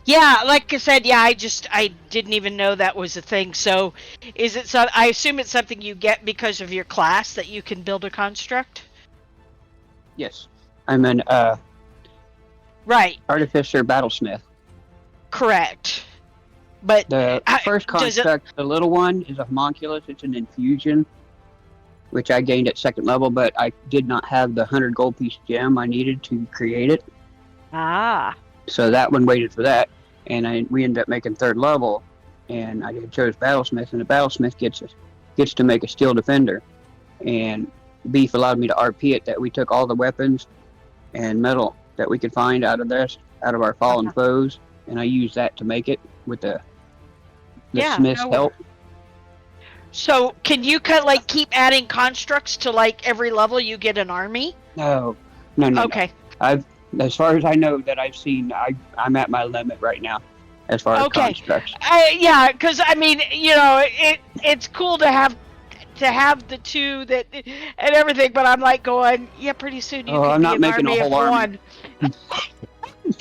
Speaker 2: Yeah, like I said, yeah, I didn't even know that was a thing. So, is it so? I assume it's something you get because of your class that you can build a construct.
Speaker 1: Yes. I'm an
Speaker 2: Right.
Speaker 1: artificer battlesmith.
Speaker 2: Correct. But
Speaker 1: The first
Speaker 2: does it-
Speaker 1: construct, the little one, is a homunculus. It's an infusion, which I gained at 2nd level, but I did not have the 100 gold piece gem I needed to create it. So that one waited for that, and we ended up making 3rd level, and I chose battlesmith, and the battlesmith gets to make a steel defender, and Beef allowed me to RP it. That we took all the weapons and metal that we could find out of our fallen foes, and I used that to make it with the smith's help.
Speaker 2: So can you keep adding constructs to every level you get an army?
Speaker 1: No.
Speaker 2: Okay.
Speaker 1: As far as I know that I've seen, I'm at my limit right now, as far as constructs.
Speaker 2: Yeah, because I mean, it's cool to have the 2 that and everything, but I'm going, yeah, pretty soon you can
Speaker 1: I'm
Speaker 2: be
Speaker 1: not
Speaker 2: an
Speaker 1: making a
Speaker 2: army
Speaker 1: whole
Speaker 2: of
Speaker 1: army.
Speaker 2: 1.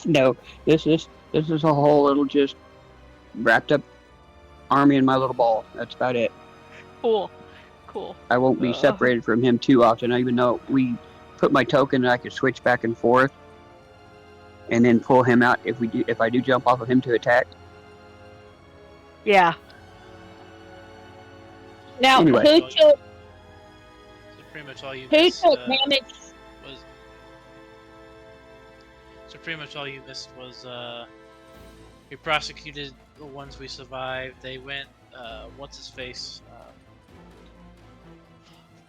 Speaker 1: No, this is a whole little just wrapped up army in my little ball. That's about it.
Speaker 2: Cool.
Speaker 1: I won't be separated from him too often, even though we put my token and I could switch back and forth and then pull him out if I do jump off of him to attack.
Speaker 2: Yeah.
Speaker 4: Now,
Speaker 1: Anyway.
Speaker 4: who took
Speaker 6: So pretty much all you missed
Speaker 4: damage?
Speaker 6: was. So pretty much all you missed was we prosecuted the ones we survived. They went. What's his face?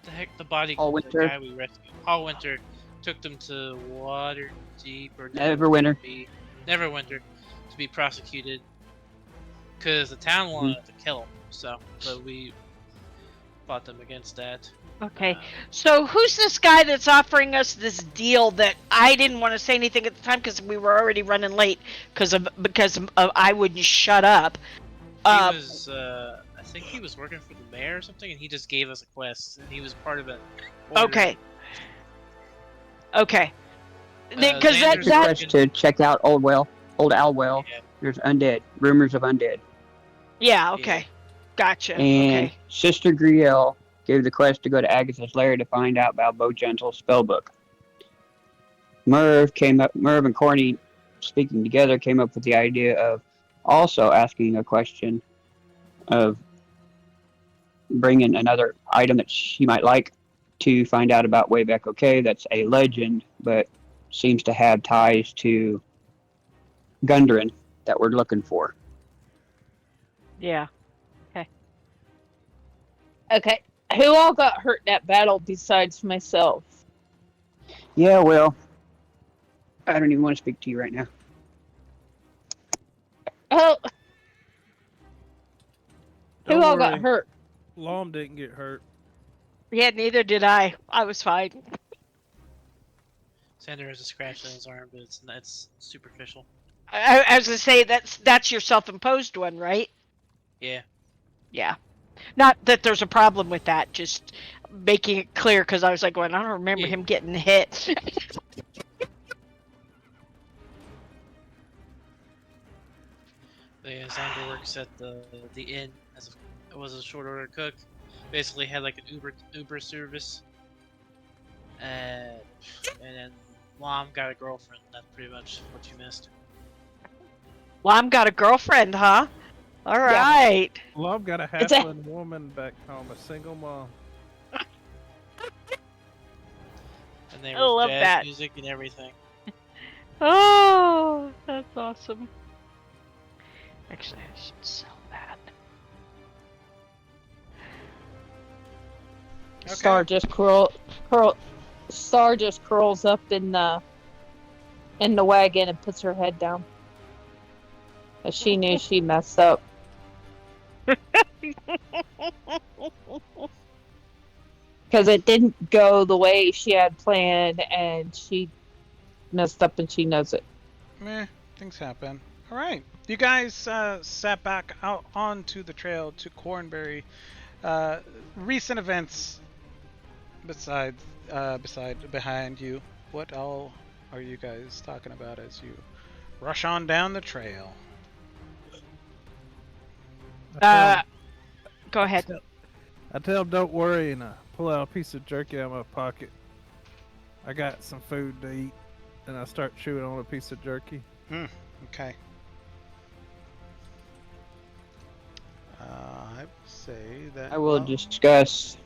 Speaker 6: The heck, the
Speaker 1: Winter.
Speaker 6: guy we rescued. Winter took them to Waterdeep or
Speaker 1: Neverwinter.
Speaker 6: Neverwinter to be prosecuted because the town wanted to kill him. So we fought them against that.
Speaker 2: Okay. So who's this guy that's offering us this deal that I didn't want to say anything at the time because we were already running late because of I wouldn't shut up.
Speaker 6: He
Speaker 2: Uh,
Speaker 6: was, I think he was working for the mayor or something, and he just gave us a quest, and he was part of an order.
Speaker 2: okay. Okay. Because
Speaker 6: Xander's
Speaker 1: The
Speaker 2: that
Speaker 1: quest to check out Old Alwell.
Speaker 6: Yeah.
Speaker 1: There's undead. Rumors of undead.
Speaker 2: yeah. Okay. Gotcha.
Speaker 1: And
Speaker 2: Okay.
Speaker 1: Sister Griel gave the quest to go to Agatha's lair to find out about Bojangles' spellbook. Merv and Corny, speaking together, came up with the idea of also asking a question of bringing another item that she might like to find out about Wayback OK. That's a legend, but seems to have ties to Gundren that we're looking for.
Speaker 2: Yeah.
Speaker 4: Okay. Who all got hurt in that battle besides myself?
Speaker 1: Yeah, well, I don't even want to speak to you right now.
Speaker 4: Oh,
Speaker 5: Don't
Speaker 4: who all
Speaker 5: worry,
Speaker 4: got hurt?
Speaker 5: Lom didn't get hurt.
Speaker 2: Yeah. Neither did I. I was fine.
Speaker 6: Xander has a scratch on his arm, but it's superficial.
Speaker 2: I was gonna say that's your self-imposed one, right?
Speaker 6: Yeah.
Speaker 2: Yeah. Not that there's a problem with that. Just making it clear because I was like, going, I don't remember
Speaker 6: Yeah.
Speaker 2: him getting hit.
Speaker 6: But yeah, Xander works at the inn was a short order cook. Basically had like an Uber service. And then Mom got a girlfriend. That's pretty much what you missed.
Speaker 2: Lom got a girlfriend, huh? All right.
Speaker 5: Lom got a
Speaker 4: It's a-
Speaker 5: halfling woman back home, a single mom.
Speaker 6: And there
Speaker 2: I
Speaker 6: was
Speaker 2: love
Speaker 6: jazz
Speaker 2: that.
Speaker 6: music and everything.
Speaker 2: Oh, that's awesome. Actually, I should sell that.
Speaker 3: Okay.
Speaker 4: Star just curls up in the wagon and puts her head down. 'Cause she knew she messed up. Because it didn't go the way she had planned, and she messed up, and she knows it.
Speaker 3: Meh, things happen. All right, you guys sat back out onto the trail to Cornbury. Recent events beside behind you. What all are you guys talking about as you rush on down the trail?
Speaker 2: Go ahead.
Speaker 5: I tell him don't worry, and I pull out a piece of jerky out of my pocket. I got some food to eat, and I start chewing on a piece of jerky.
Speaker 3: Okay. I would say that
Speaker 1: I will discuss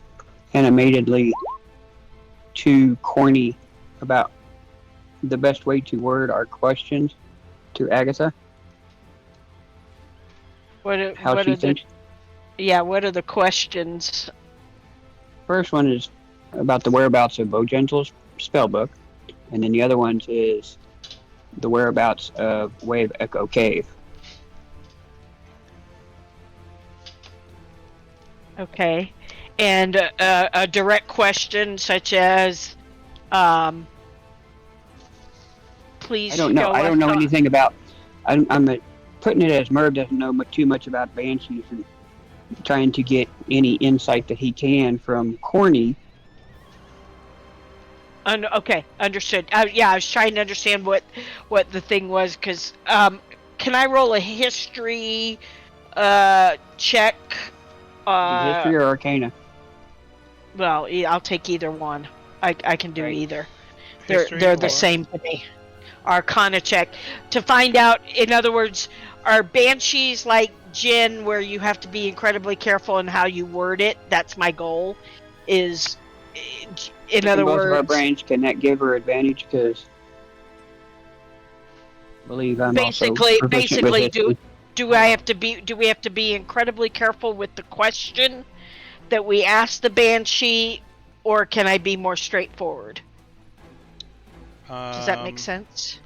Speaker 1: animatedly to Corny about the best way to word our questions to Agatha.
Speaker 2: What
Speaker 1: How
Speaker 2: are
Speaker 1: she
Speaker 2: the
Speaker 1: thinks.
Speaker 2: what are the questions?
Speaker 1: First one is about the whereabouts of Bojangles' spellbook, and then the other one is the whereabouts of Wave Echo Cave.
Speaker 2: Okay, and a direct question such as, please.
Speaker 1: I don't know.
Speaker 2: show
Speaker 1: I don't
Speaker 2: us
Speaker 1: know
Speaker 2: the-
Speaker 1: anything about. I'm putting it as Merv doesn't know too much about banshees and trying to get any insight that he can from Corny.
Speaker 2: Okay, understood. Yeah, I was trying to understand what the thing was because can I roll a history check?
Speaker 1: History or Arcana?
Speaker 2: Well, I'll take either one. I can do
Speaker 1: Right.
Speaker 2: either.
Speaker 3: History
Speaker 2: They're the
Speaker 3: or-
Speaker 2: same to me. Arcana check to find out. In other words, are banshees like Jinn, where you have to be incredibly careful in how you word it? That's my goal. Is in other
Speaker 1: both of our
Speaker 2: words,
Speaker 1: brains, can that give her advantage? Because I believe I'm
Speaker 2: basically,
Speaker 1: also proficient with history.
Speaker 2: do we have to be incredibly careful with the question that we ask the banshee, or can I be more straightforward? Does that make sense?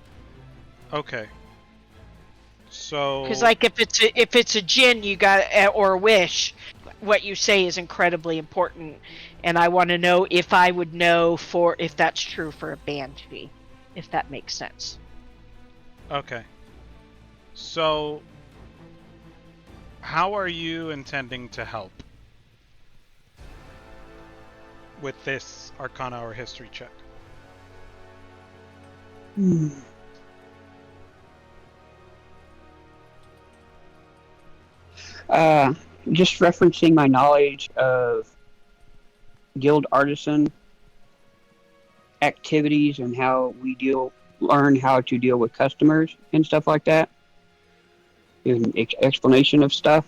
Speaker 3: Okay. So.
Speaker 2: Because like if it's a Jinn, you got or a wish, what you say is incredibly important, and I want to know if I would know if that's true for a banshee, if that makes sense.
Speaker 3: Okay. So, how are you intending to help with this Arcana or History check?
Speaker 1: Just referencing my knowledge of guild artisan activities and how we learn how to deal with customers and stuff like that. An explanation of stuff.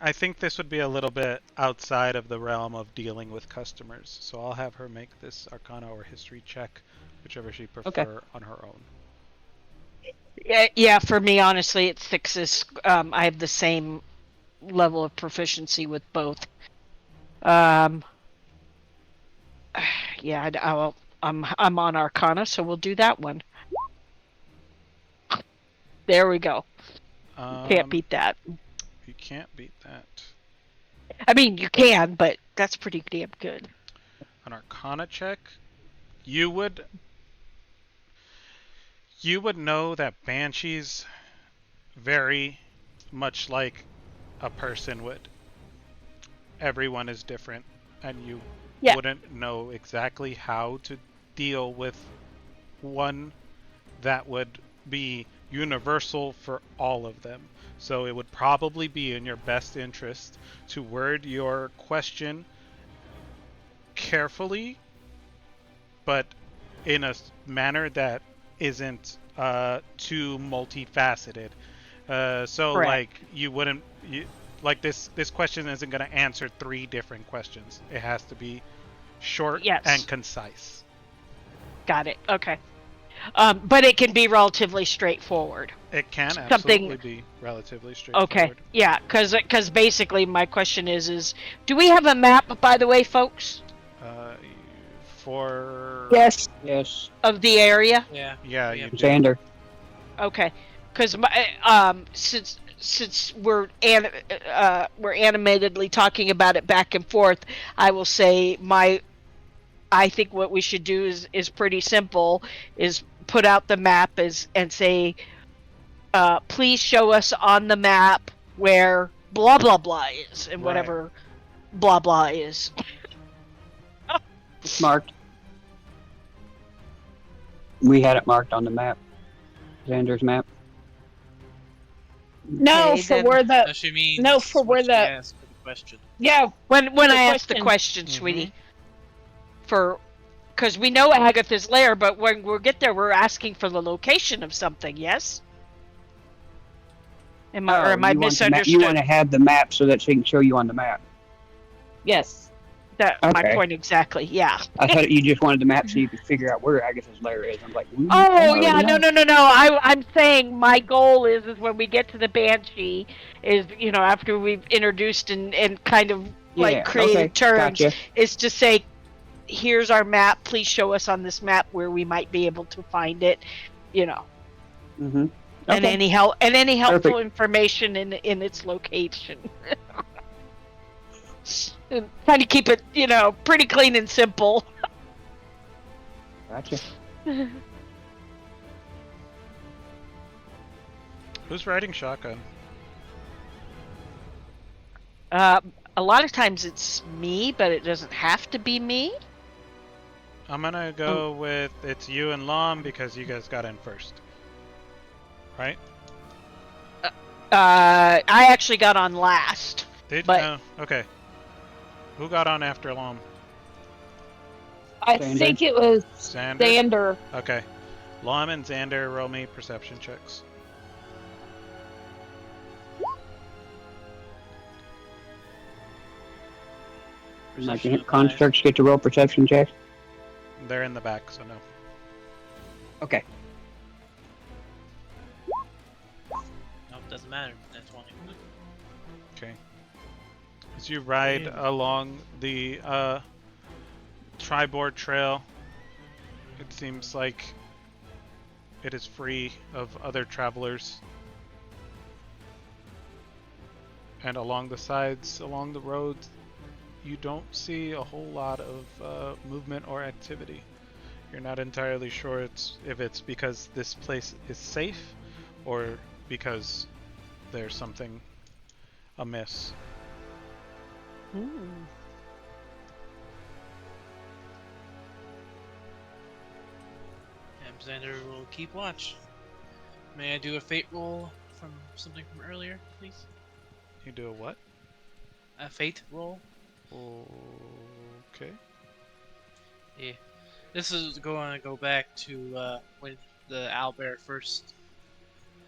Speaker 3: I think this would be a little bit outside of the realm of dealing with customers, so I'll have her make this Arcana or History check, whichever she prefer on her own.
Speaker 2: Yeah, for me, honestly, it's sixes. I have the same level of proficiency with both. Yeah, I'm on Arcana, so we'll do that one. There we go. Can't beat that.
Speaker 3: You can't beat that.
Speaker 2: I mean, you can, but that's pretty damn good.
Speaker 3: An Arcana check, you would know that banshees very much like a person would. Everyone is different, and you wouldn't know exactly how to deal with one that would be universal for all of them. So it would probably be in your best interest to word your question carefully, but in a manner that isn't too multifaceted. So
Speaker 2: Correct.
Speaker 3: like you wouldn't like this question isn't going to answer 3 different questions. It has to be short and concise.
Speaker 2: Got it. Okay. But it can be relatively straightforward.
Speaker 3: It can absolutely be relatively straightforward.
Speaker 2: Okay. Yeah, because basically my question is do we have a map, by the way, folks?
Speaker 3: For
Speaker 4: Yes.
Speaker 2: Of the area?
Speaker 6: Yeah.
Speaker 3: Yeah, you do.
Speaker 1: Xander.
Speaker 2: Okay. Because since we're animatedly talking about it back and forth, I will say I think what we should do is pretty simple. Is put out the map and say, please show us on the map where blah blah blah is, and whatever blah blah is.
Speaker 1: It's marked. We had it marked on the map. Xander's map.
Speaker 4: No,
Speaker 2: Okay,
Speaker 4: for
Speaker 2: then-
Speaker 4: where the
Speaker 6: She means
Speaker 4: No, for
Speaker 6: what
Speaker 4: where
Speaker 6: she
Speaker 4: the-
Speaker 6: asked for the question.
Speaker 4: yeah.
Speaker 2: When
Speaker 4: The
Speaker 2: I asked the
Speaker 4: question.
Speaker 2: question, sweetie, because we know Agatha's lair, but when we get there, we're asking for the location of something. Yes. Am I
Speaker 1: You
Speaker 2: misunderstood?
Speaker 1: want to have the map so that she can show you on the map.
Speaker 4: Yes.
Speaker 2: That my
Speaker 1: Okay.
Speaker 2: point exactly. Yeah.
Speaker 1: I thought you just wanted the map so you could figure out where Agatha's lair is. I'm like,
Speaker 2: Oh yeah, no. I'm saying my goal is when we get to the Banshee, is after we've introduced and kind of like created terms,
Speaker 1: Gotcha.
Speaker 2: is to say, here's our map. Please show us on this map where we might be able to find it.
Speaker 1: Mm-hmm.
Speaker 2: And any helpful
Speaker 1: Perfect.
Speaker 2: information in its location. And trying to keep it, pretty clean and simple.
Speaker 1: Gotcha.
Speaker 3: Who's riding shotgun?
Speaker 2: A lot of times it's me, but it doesn't have to be me.
Speaker 3: I'm gonna go with it's you and Lom because you guys got in first. Right?
Speaker 2: I actually got on last.
Speaker 3: No. Okay. Who got on after Lom?
Speaker 4: I
Speaker 1: Xander.
Speaker 4: think it was
Speaker 3: Xander?
Speaker 4: Xander.
Speaker 3: Okay. Lom and Xander, roll me perception checks.
Speaker 1: Like
Speaker 6: Perception of
Speaker 1: constructs get to roll perception checks.
Speaker 3: They're in the back, so no.
Speaker 1: Okay.
Speaker 6: Nope, doesn't matter. That's one.
Speaker 3: Okay. As you ride along the Triboard Trail, it seems like it is free of other travelers. And along the sides, along the roads, you don't see a whole lot of movement or activity. You're not entirely sure if it's because this place is safe or because there's something amiss.
Speaker 6: Xander will keep watch. May I do a fate roll from something from earlier, please?
Speaker 3: You do a what?
Speaker 6: A fate roll?
Speaker 3: Okay.
Speaker 6: Yeah. This is going to go back to when the owlbear first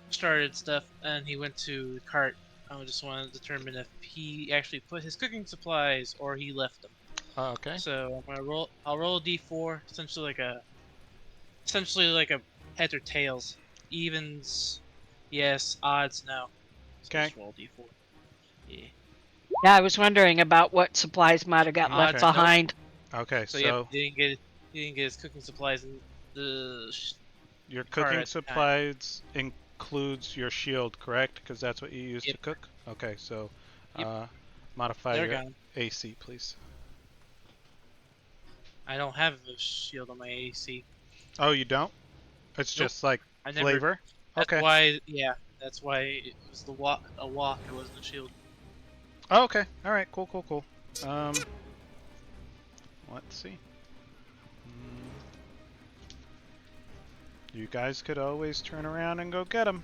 Speaker 6: started stuff, and he went to the cart. I just want to determine if he actually put his cooking supplies or he left them.
Speaker 3: Okay.
Speaker 6: So I'm gonna roll. I'll roll a d4, essentially like a heads or tails, evens, yes, odds, no. So
Speaker 3: Okay.
Speaker 6: just roll d4. Yeah.
Speaker 2: Yeah, I was wondering about what supplies might have got left
Speaker 3: Okay.
Speaker 2: behind.
Speaker 3: Okay,
Speaker 6: So,
Speaker 3: so
Speaker 6: yep, he didn't get his cooking supplies in the
Speaker 3: your
Speaker 6: cart
Speaker 3: cooking
Speaker 6: at the time.
Speaker 3: supplies includes your shield, correct? Because that's what you use to
Speaker 6: Yep.
Speaker 3: cook? Okay, so
Speaker 6: Yep.
Speaker 3: modify
Speaker 6: They're
Speaker 3: your
Speaker 6: gone.
Speaker 3: AC, please.
Speaker 6: I don't have a shield on my AC.
Speaker 3: Oh, you don't? It's
Speaker 6: Nope.
Speaker 3: just like
Speaker 6: I never.
Speaker 3: flavor?
Speaker 6: That's
Speaker 3: Okay.
Speaker 6: why. Yeah. That's why it was a walk. It wasn't a shield.
Speaker 3: Oh, okay. Alright, cool. Let's see. You guys could always turn around and go get them.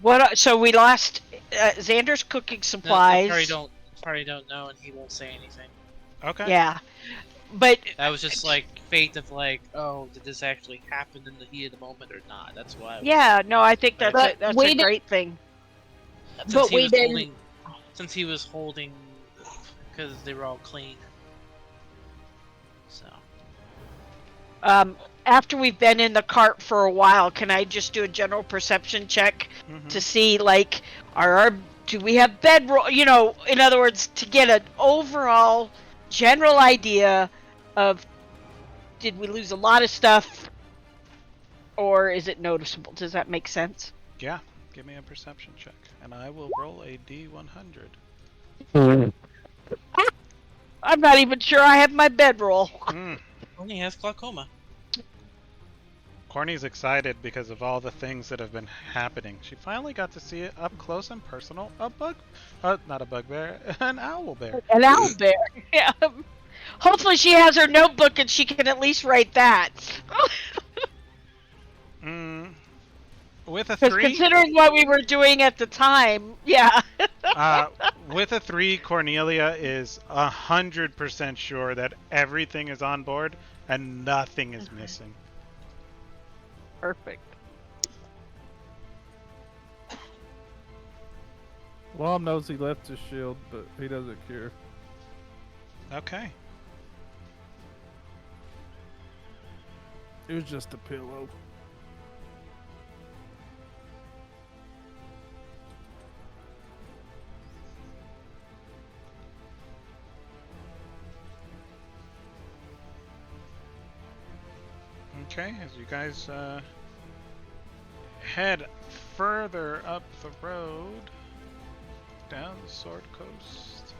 Speaker 2: What? So we lost Xander's cooking
Speaker 6: No,
Speaker 2: supplies.
Speaker 6: probably don't know, and he won't say anything.
Speaker 3: Okay.
Speaker 2: Yeah, but
Speaker 6: That was just like fate of like, oh, did this actually happen in the heat of the moment or not? That's why.
Speaker 2: yeah, no, I think that's
Speaker 4: But
Speaker 2: that's
Speaker 4: we
Speaker 2: a great thing.
Speaker 4: But we didn't.
Speaker 6: Since he was holding, because they were all clean. So.
Speaker 2: After we've been in the cart for a while, can I just do a general perception check to see, like, do we have bedroll? You know, in other words, to get an overall general idea of, did we lose a lot of stuff, or is it noticeable? Does that make sense?
Speaker 3: Yeah. Give me a perception check, and I will roll a D100.
Speaker 2: I'm not even sure I have my bedroll.
Speaker 6: Only has glaucoma.
Speaker 3: Corny's excited because of all the things that have been happening. She finally got to see it up close and personal. Not a bugbear, an owlbear.
Speaker 2: An owlbear. Yeah. Hopefully she has her notebook and she can at least write that.
Speaker 3: With a
Speaker 2: Because
Speaker 3: 3,
Speaker 2: considering what we were doing at the time, yeah.
Speaker 3: with a 3, Cornelia is 100% sure that everything is on board and nothing is missing.
Speaker 2: Perfect.
Speaker 5: Lom knows he left his shield, but he doesn't care.
Speaker 3: Okay.
Speaker 5: It was just a pillow.
Speaker 3: Okay, as you guys head further up the road, down the Sword Coast,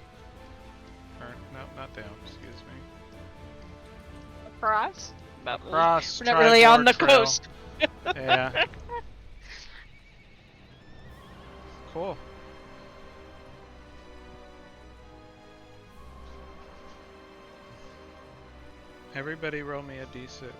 Speaker 3: or no, not down, excuse me.
Speaker 2: Across?
Speaker 3: Across
Speaker 2: We're not really on the
Speaker 3: Tribord Trail.
Speaker 2: coast.
Speaker 3: Yeah. Cool. Everybody roll me a d6.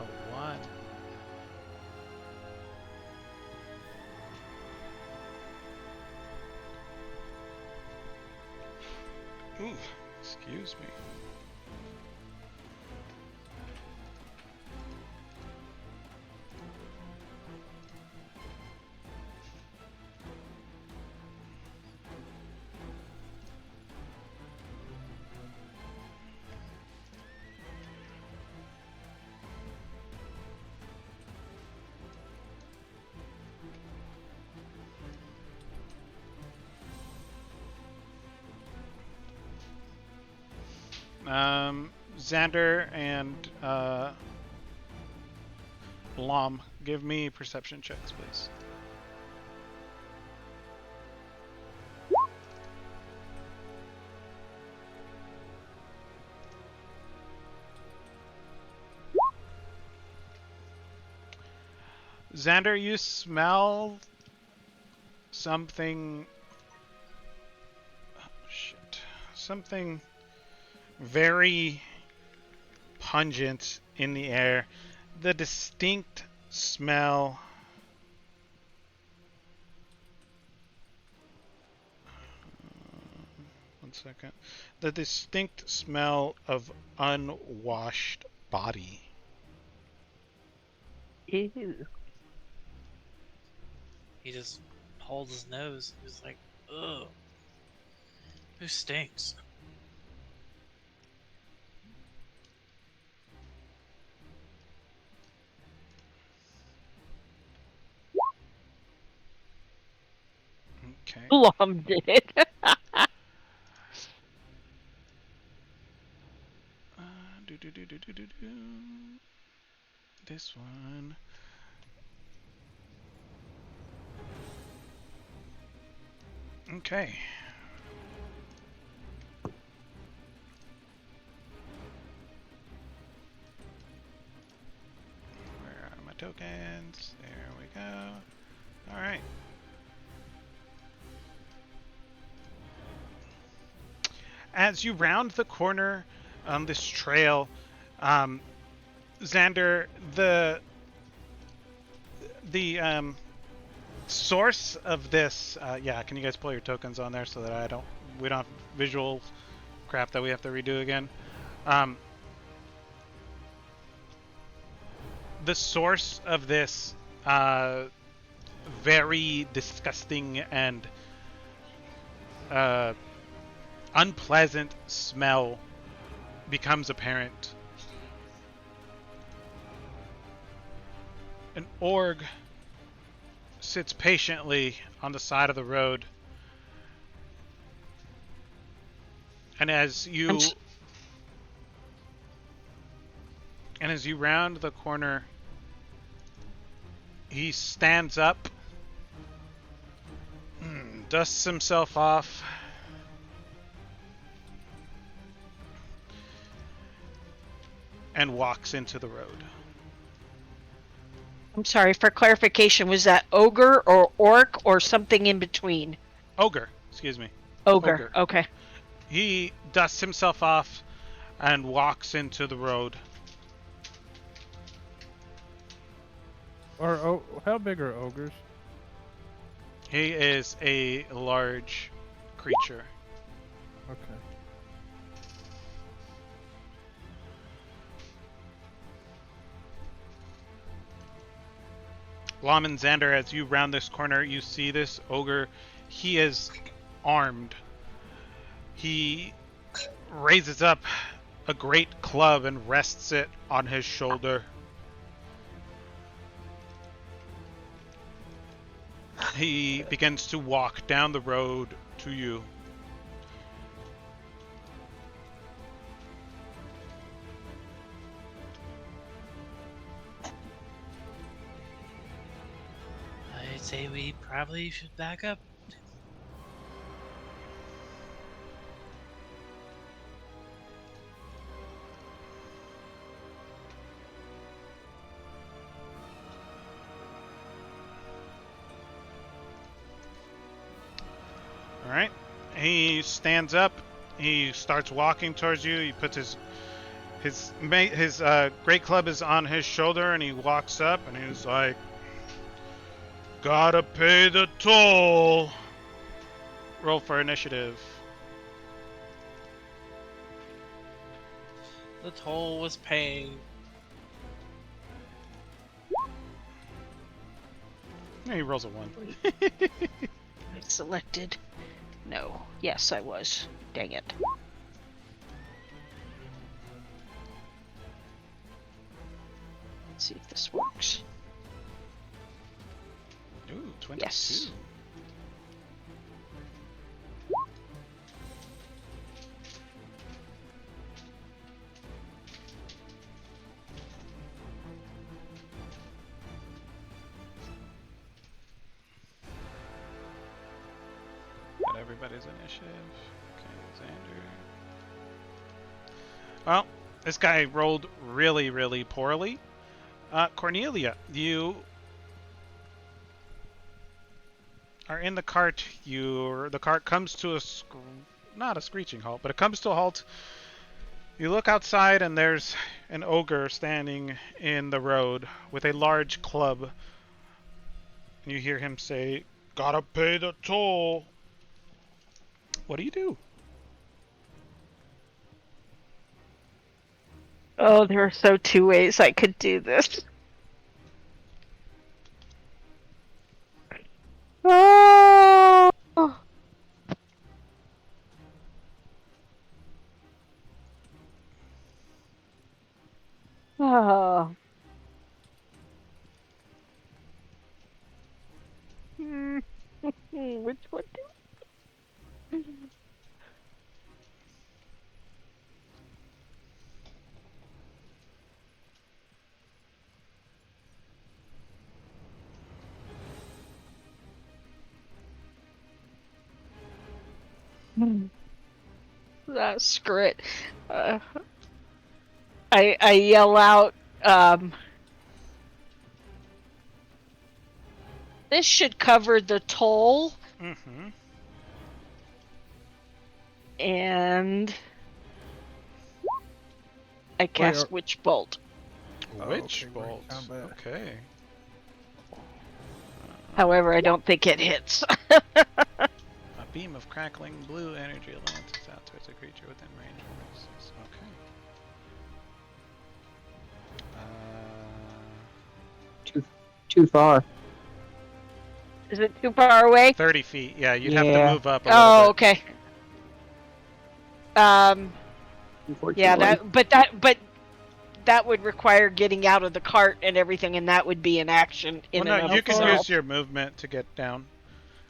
Speaker 3: A 1. Ooh, excuse me. Xander and Lom, give me perception checks, please. Xander, you smell something. Oh, shit. Something very pungent in the air. The distinct smell. One second. The distinct smell of unwashed body.
Speaker 2: Ew.
Speaker 6: He just holds his nose. He's like, ugh. Who stinks?
Speaker 3: Okay.
Speaker 2: Lom did.
Speaker 3: This one. Okay. Where are my tokens? There we go. Alright. As you round the corner on this trail, Xander, the source of this, yeah, can you guys pull your tokens on there so that we don't have visual crap that we have to redo again? The source of this very disgusting and unpleasant smell becomes apparent. An org sits patiently on the side of the road, and as you round the corner, he stands up, dusts himself off, and walks into the road.
Speaker 2: I'm sorry, for clarification, was that ogre or orc or something in between?
Speaker 3: Ogre, excuse me.
Speaker 2: Ogre. Okay.
Speaker 3: He dusts himself off and walks into the road.
Speaker 5: Or how big are ogres?
Speaker 3: He is a large creature.
Speaker 5: Okay.
Speaker 3: Lom and Xander, as you round this corner, you see this ogre. He is armed. He raises up a great club and rests it on his shoulder. He begins to walk down the road to you.
Speaker 6: I'd say we probably should back up.
Speaker 3: All right. He stands up. He starts walking towards you. He puts his great club is on his shoulder, and he walks up, and he's like, "Gotta pay the toll." Roll for initiative.
Speaker 6: The toll was paying.
Speaker 3: Yeah, he rolls a 1.
Speaker 2: I selected. No. Yes, I was. Dang it. Let's see if this works.
Speaker 3: Ooh, 22.
Speaker 2: Yes.
Speaker 3: everybody's initiative. Okay, Xander. Well, this guy rolled really, really poorly. Cornelia, you are in the cart. The cart comes to not a screeching halt, but it comes to a halt. You look outside and there's an ogre standing in the road with a large club. And you hear him say, "Gotta pay the toll." What do you do?
Speaker 2: Oh, there are so two ways I could do this. Oh. Oh. Which one? Screw it. I yell out, this should cover the toll.
Speaker 3: Mm-hmm.
Speaker 2: And I cast Witch Bolt.
Speaker 3: Witch
Speaker 5: okay,
Speaker 3: bolt.
Speaker 5: combat.
Speaker 3: Okay.
Speaker 2: However, I don't think it hits.
Speaker 3: A beam of crackling blue energy lances out towards a creature within range of Moses. Okay.
Speaker 1: Too far.
Speaker 2: Is it too far away?
Speaker 3: 30 feet. Yeah, you'd have to
Speaker 1: Yeah.
Speaker 3: move up a little bit.
Speaker 2: Okay.
Speaker 1: Unfortunately.
Speaker 2: But that would require getting out of the cart and everything, and that would be an action in
Speaker 3: Well,
Speaker 2: and
Speaker 3: no,
Speaker 2: of
Speaker 3: you can
Speaker 2: itself.
Speaker 3: use your movement to get down.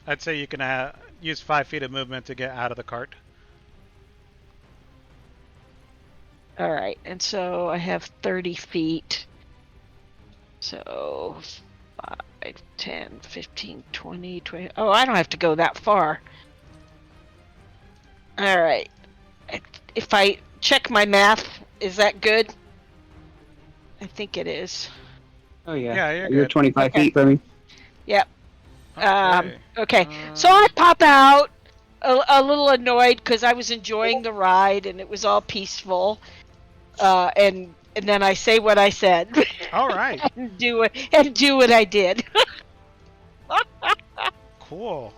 Speaker 3: I'd say you can use 5 feet of movement to get out of the cart.
Speaker 2: All right, and so I have 30 feet. So 5, 10, 15, 20, 20. Oh, I don't have to go that far. All right. If I check my math, is that good? I think it is.
Speaker 1: Oh yeah.
Speaker 3: Yeah, you're
Speaker 1: You're
Speaker 3: good.
Speaker 1: 25
Speaker 2: Okay.
Speaker 1: feet from me.
Speaker 2: Yep.
Speaker 3: Okay.
Speaker 2: Okay. So I pop out a little annoyed because I was enjoying the ride and it was all peaceful. And then I say what I said.
Speaker 3: All right.
Speaker 2: and do what I did.
Speaker 3: Cool.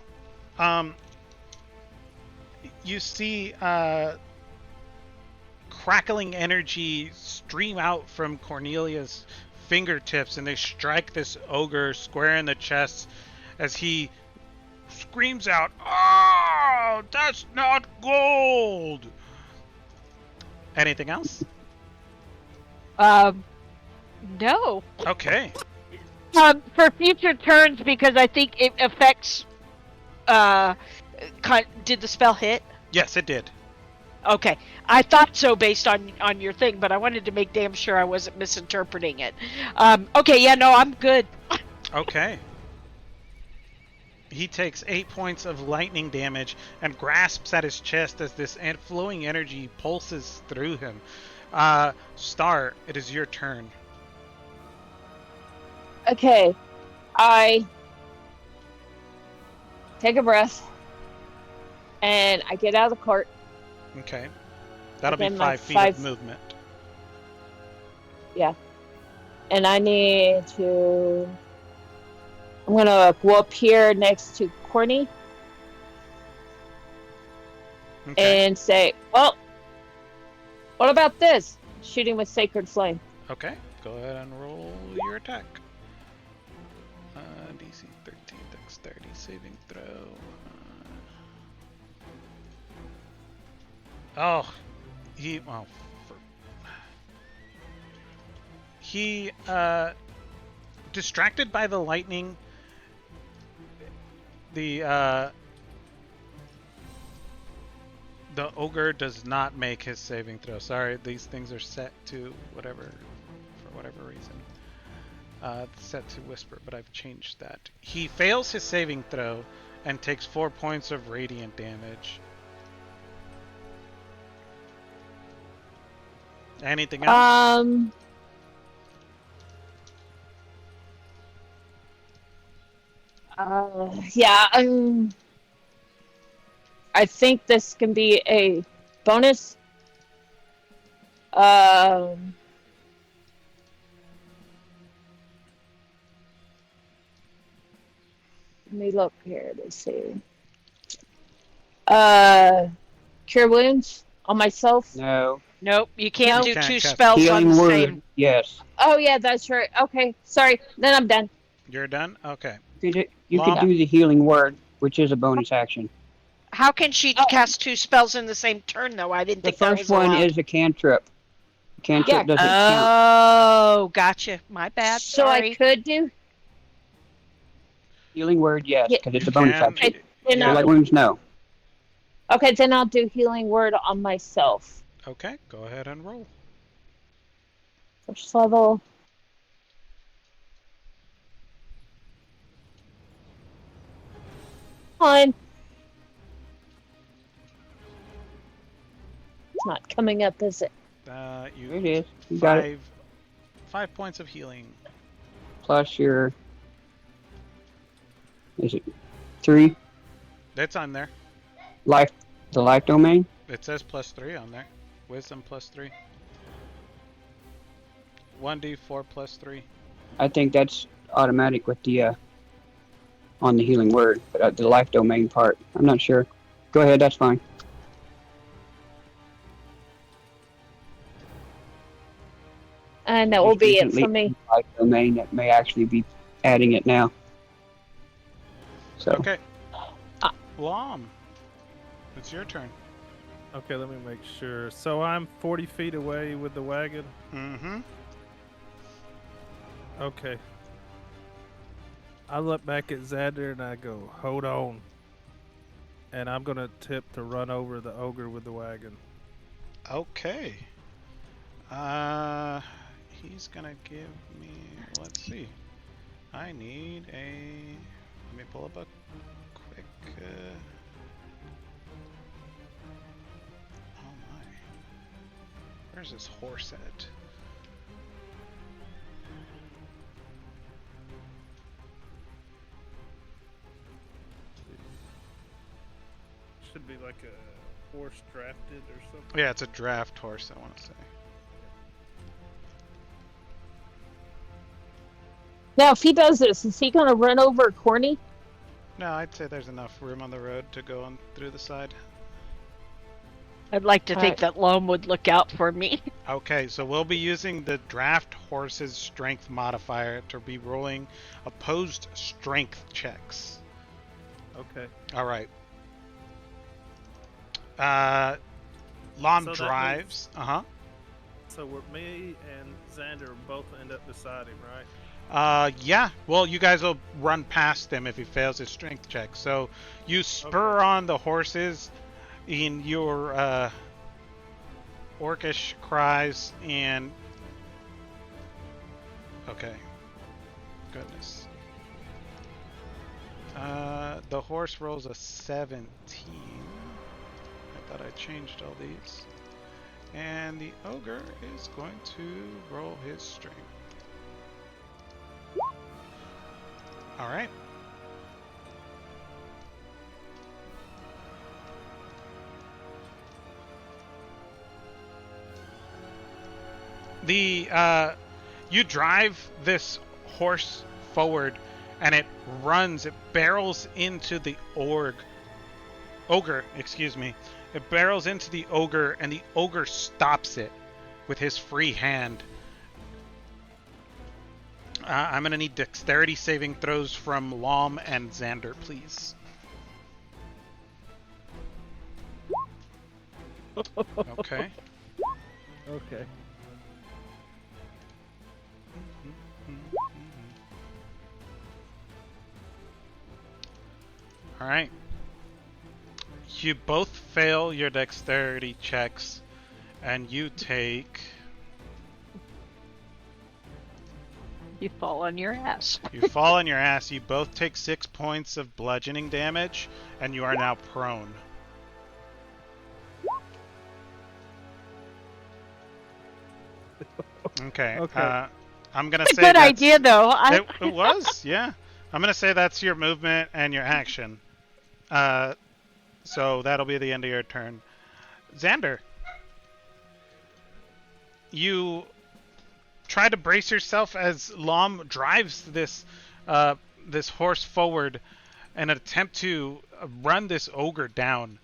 Speaker 3: You see crackling energy stream out from Cornelia's fingertips, and they strike this ogre square in the chest as he screams out, "Oh, that's not gold!" Anything else?
Speaker 2: No.
Speaker 3: Okay.
Speaker 2: For future turns, because I think it affects. Did the spell hit?
Speaker 3: Yes, it did.
Speaker 2: Okay, I thought so based on your thing, but I wanted to make damn sure I wasn't misinterpreting it. Okay, yeah, no, I'm good.
Speaker 3: Okay. He takes 8 points of lightning damage and grasps at his chest as this flowing energy pulses through him. Star, it is your turn.
Speaker 4: Okay. I take a breath and I get out of the cart.
Speaker 3: Okay. That'll be
Speaker 4: Again,
Speaker 3: 5
Speaker 4: like
Speaker 3: feet
Speaker 4: five-
Speaker 3: of movement.
Speaker 4: Yeah. And I need to. I'm gonna go up here next to Corny
Speaker 3: Okay.
Speaker 4: and say, well, what about this? Shooting with Sacred Flame.
Speaker 3: Okay. Go ahead and roll your attack. DC 13, dexterity saving throw. He distracted by the lightning. The ogre does not make his saving throw. Sorry, these things are set to whatever, for whatever reason. Set to whisper, but I've changed that. He fails his saving throw and takes 4 points of radiant damage. Anything else?
Speaker 4: Yeah, I think this can be a bonus. Let me look here to see. Cure wounds on myself.
Speaker 1: No.
Speaker 2: Nope, you can't
Speaker 4: No.
Speaker 2: do
Speaker 3: You can't
Speaker 2: two
Speaker 3: cast
Speaker 2: spells on
Speaker 1: Healing
Speaker 2: the
Speaker 1: word.
Speaker 2: same.
Speaker 1: Yes.
Speaker 4: Oh yeah, that's right. Okay, sorry. Then I'm done.
Speaker 3: You're done? Okay.
Speaker 1: You could
Speaker 3: Lom?
Speaker 1: do the healing word, which is a bonus action.
Speaker 2: How can she
Speaker 4: Oh.
Speaker 2: cast 2 spells in the same turn, though? I didn't
Speaker 1: The
Speaker 2: think that
Speaker 1: first
Speaker 2: was
Speaker 1: one
Speaker 2: allowed.
Speaker 1: is a cantrip. Cantrip
Speaker 4: Yeah.
Speaker 1: doesn't count.
Speaker 2: Oh, gotcha. My bad.
Speaker 4: So I
Speaker 2: Sorry.
Speaker 4: could do.
Speaker 1: Healing word, yes,
Speaker 4: Yeah.
Speaker 1: because it's
Speaker 3: You
Speaker 1: a bonus
Speaker 3: can.
Speaker 1: action.
Speaker 4: Okay, then
Speaker 3: Yeah.
Speaker 1: Light wounds, no.
Speaker 4: okay, then I'll do healing word on myself.
Speaker 3: Okay, go ahead and roll.
Speaker 4: First level. Fine. It's not coming up, is it?
Speaker 1: There
Speaker 3: You
Speaker 1: it is. You got it.
Speaker 3: 5 points of healing.
Speaker 1: Plus your... Is it 3?
Speaker 3: That's on there.
Speaker 1: Life. The life domain?
Speaker 3: It says +3 on there. Wisdom +3. 1d4 +3.
Speaker 1: I think that's automatic with the... on the healing word, but the life domain part, I'm not sure. Go ahead, that's fine.
Speaker 4: And that will
Speaker 1: Just
Speaker 4: be it
Speaker 1: recently
Speaker 4: for me.
Speaker 1: Life domain that may actually be adding it now. So
Speaker 3: Okay.
Speaker 4: Uh.
Speaker 3: Lom. It's your turn.
Speaker 5: Okay, let me make sure. So I'm 40 feet away with the wagon.
Speaker 3: Mm-hmm.
Speaker 5: Okay. I look back at Xander and I go, hold on. And I'm going to attempt to run over the ogre with the wagon.
Speaker 3: Okay. He's gonna give me... Let's see. I need a... Let me pull up a quick... Oh my. Where's this horse at?
Speaker 5: Should be like a horse drafted or something.
Speaker 3: Yeah, it's a draft horse, I want to say.
Speaker 4: Now, if he does this, is he going to run over Corny?
Speaker 3: No, I'd say there's enough room on the road to go on through the side.
Speaker 2: I'd like to think
Speaker 4: Alright.
Speaker 2: that Loam would look out for me.
Speaker 3: Okay, so we'll be using the draft horse's strength modifier to be rolling opposed strength checks.
Speaker 5: Okay.
Speaker 3: All right. Lom
Speaker 5: So that
Speaker 3: drives.
Speaker 5: So we're, me and Xander both end up beside him, right?
Speaker 3: Yeah. Well, you guys will run past him if he fails his strength check. So you spur on the horses in your orcish cries and... Okay. Goodness. The horse rolls a 17. I thought I changed all these. And the ogre is going to roll his strength. Alright. You drive this horse forward and it runs, it barrels into the ogre, excuse me. It barrels into the ogre and the ogre stops it with his free hand. I'm going to need dexterity saving throws from Lom and Xander, please. Okay.
Speaker 5: Okay.
Speaker 3: Alright. You both fail your dexterity checks, and you take
Speaker 2: You fall on your ass.
Speaker 3: You fall on your ass. You both take 6 points of bludgeoning damage, and you are now prone. Okay.
Speaker 5: Okay.
Speaker 3: I'm gonna
Speaker 2: It's a
Speaker 3: say
Speaker 2: good
Speaker 3: that's,
Speaker 2: idea, though.
Speaker 3: It was, yeah. I'm gonna say that's your movement and your action. So that'll be the end of your turn. Xander, you try to brace yourself as Lom drives this horse forward in an attempt to run this ogre down.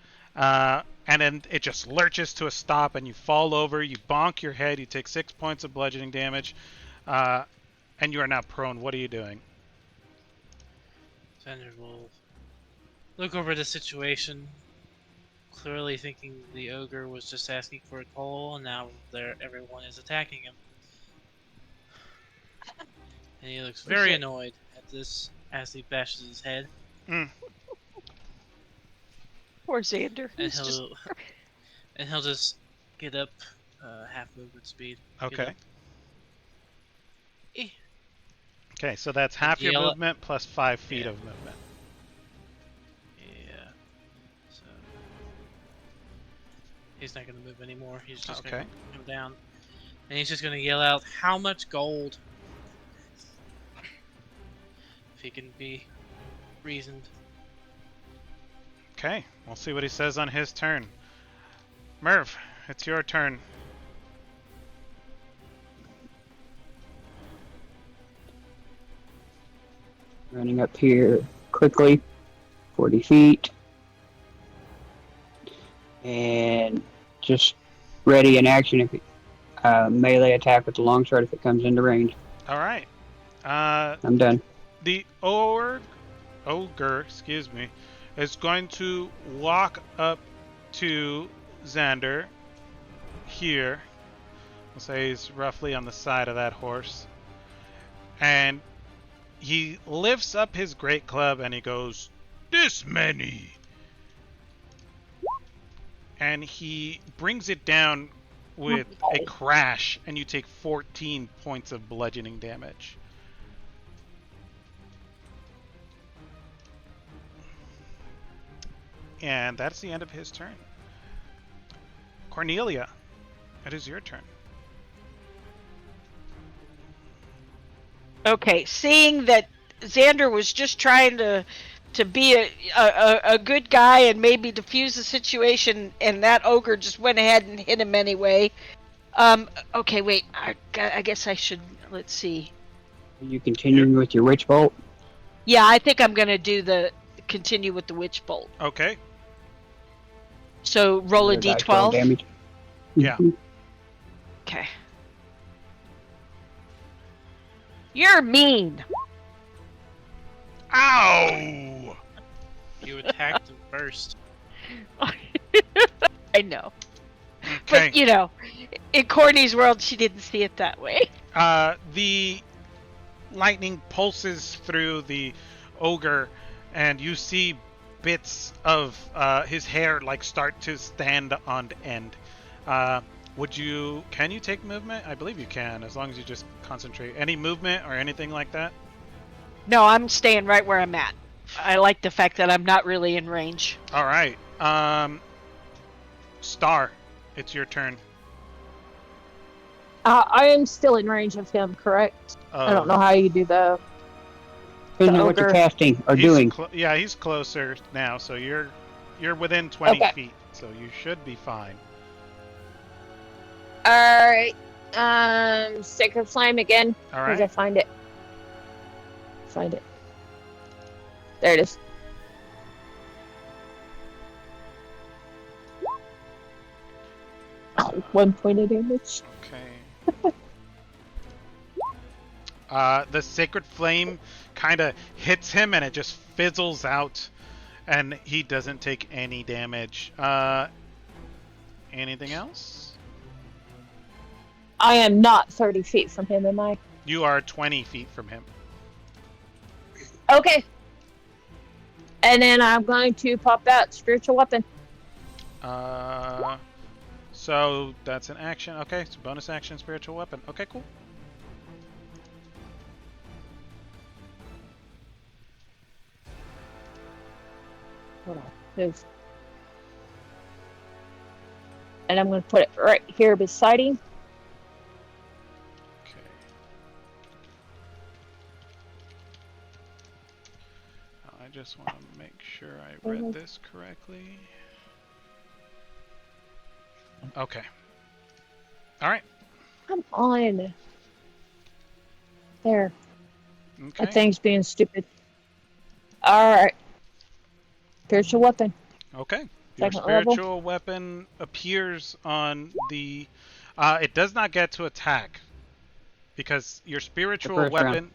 Speaker 3: And then it just lurches to a stop, and you fall over. You bonk your head. You take 6 points of bludgeoning damage, and you are now prone. What are you doing?
Speaker 6: Xander will look over the situation, clearly thinking the ogre was just asking for a coal, and now everyone is attacking him. And he looks very annoyed at this as he bashes his head.
Speaker 3: Mm.
Speaker 2: Poor Xander.
Speaker 6: And he'll just get up half movement speed.
Speaker 3: Okay.
Speaker 6: Eh.
Speaker 3: Okay, so that's half your
Speaker 6: yell-
Speaker 3: movement plus 5 feet
Speaker 6: Yeah.
Speaker 3: of movement.
Speaker 6: Yeah. So he's not gonna move anymore. He's just
Speaker 3: Okay.
Speaker 6: gonna come down, and he's just gonna yell out, "How much gold?" If he can be reasoned.
Speaker 3: Okay, we'll see what he says on his turn. Merv, it's your turn.
Speaker 1: Running up here quickly, 40 feet. And just ready in action if it, melee attack with the long sword if it comes into range.
Speaker 3: All right.
Speaker 1: I'm done.
Speaker 3: The ogre, is going to walk up to Xander here. We'll say he's roughly on the side of that horse. And he lifts up his great club and he goes, "This many!" And he brings it down with a crash, and you take 14 points of bludgeoning damage. And that's the end of his turn. Cornelia, it is your turn.
Speaker 2: Okay, seeing that Xander was just trying to be a good guy and maybe defuse the situation, and that ogre just went ahead and hit him anyway. Okay, wait. I guess I should. Let's see.
Speaker 1: Are you continuing with your witch bolt?
Speaker 2: Yeah, I think I'm gonna continue with the witch bolt.
Speaker 3: Okay.
Speaker 2: So roll a
Speaker 1: Dice roll
Speaker 2: d12.
Speaker 1: damage.
Speaker 3: Yeah.
Speaker 2: Okay. You're mean.
Speaker 3: Ow!
Speaker 6: You attacked him first.
Speaker 2: I know.
Speaker 3: Okay.
Speaker 2: But, you know, in Courtney's world, she didn't see it that way.
Speaker 3: The lightning pulses through the ogre, and you see bits of his hair like start to stand on end. Can you take movement? I believe you can, as long as you just concentrate. Any movement or anything like that?
Speaker 2: No, I'm staying right where I'm at. I like the fact that I'm not really in range.
Speaker 3: All right. Star, it's your turn.
Speaker 4: I am still in range of him, correct? I don't know how you do the
Speaker 1: Depending on what you're
Speaker 4: ogre.
Speaker 1: casting or
Speaker 3: He's
Speaker 1: doing.
Speaker 3: Yeah, he's closer now, so you're within 20
Speaker 4: Okay.
Speaker 3: feet, so you should be fine.
Speaker 4: Alright. Sacred Flame again.
Speaker 3: All
Speaker 4: Where did I
Speaker 3: right.
Speaker 4: find it? Find it. There it is. Oh, 1 point of damage.
Speaker 3: Okay. The sacred flame kind of hits him, and it just fizzles out, and he doesn't take any damage. Anything else?
Speaker 4: I am not 30 feet from him, am I?
Speaker 3: You are 20 feet from him.
Speaker 4: Okay. And then I'm going to pop that spiritual weapon.
Speaker 3: So that's an action. Okay, so bonus action, spiritual weapon. Okay, cool.
Speaker 4: Hold on. Move. And I'm going to put it right here beside him.
Speaker 3: Okay. I just want to make sure I read this correctly. Okay. All right.
Speaker 4: Come on. There.
Speaker 3: Okay.
Speaker 4: That thing's being stupid. Alright. Spiritual weapon.
Speaker 3: Okay. Your
Speaker 4: Second level.
Speaker 3: spiritual weapon appears on the. It does not get to attack because your spiritual
Speaker 1: first round.
Speaker 3: weapon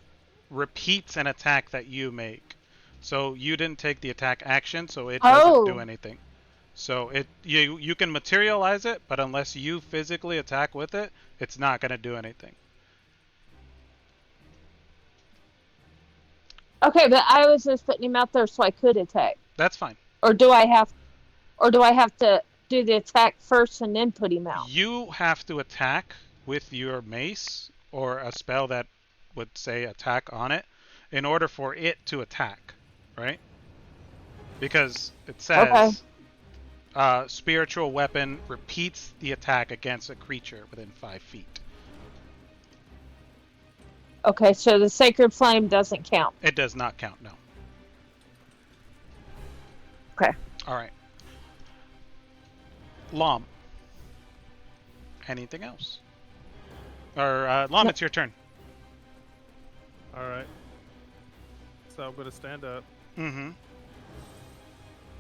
Speaker 3: repeats an attack that you make. So you didn't take the attack action, so it doesn't do anything. So you can materialize it, but unless you physically attack with it, it's not going to do anything.
Speaker 4: Okay, but I was just putting him out there so I could attack.
Speaker 3: That's fine.
Speaker 4: Or do I have to do the attack first and then put him out?
Speaker 3: You have to attack with your mace or a spell that would say attack on it in order for it to attack, right? Because it says spiritual weapon repeats the attack against a creature within 5 feet.
Speaker 4: Okay, so the sacred flame doesn't count.
Speaker 3: It does not count, no.
Speaker 4: Okay.
Speaker 3: All right. Lom. Anything else? Or Lom,
Speaker 4: No.
Speaker 3: it's your turn.
Speaker 5: All right. So I'm gonna stand up,
Speaker 3: Mm-hmm.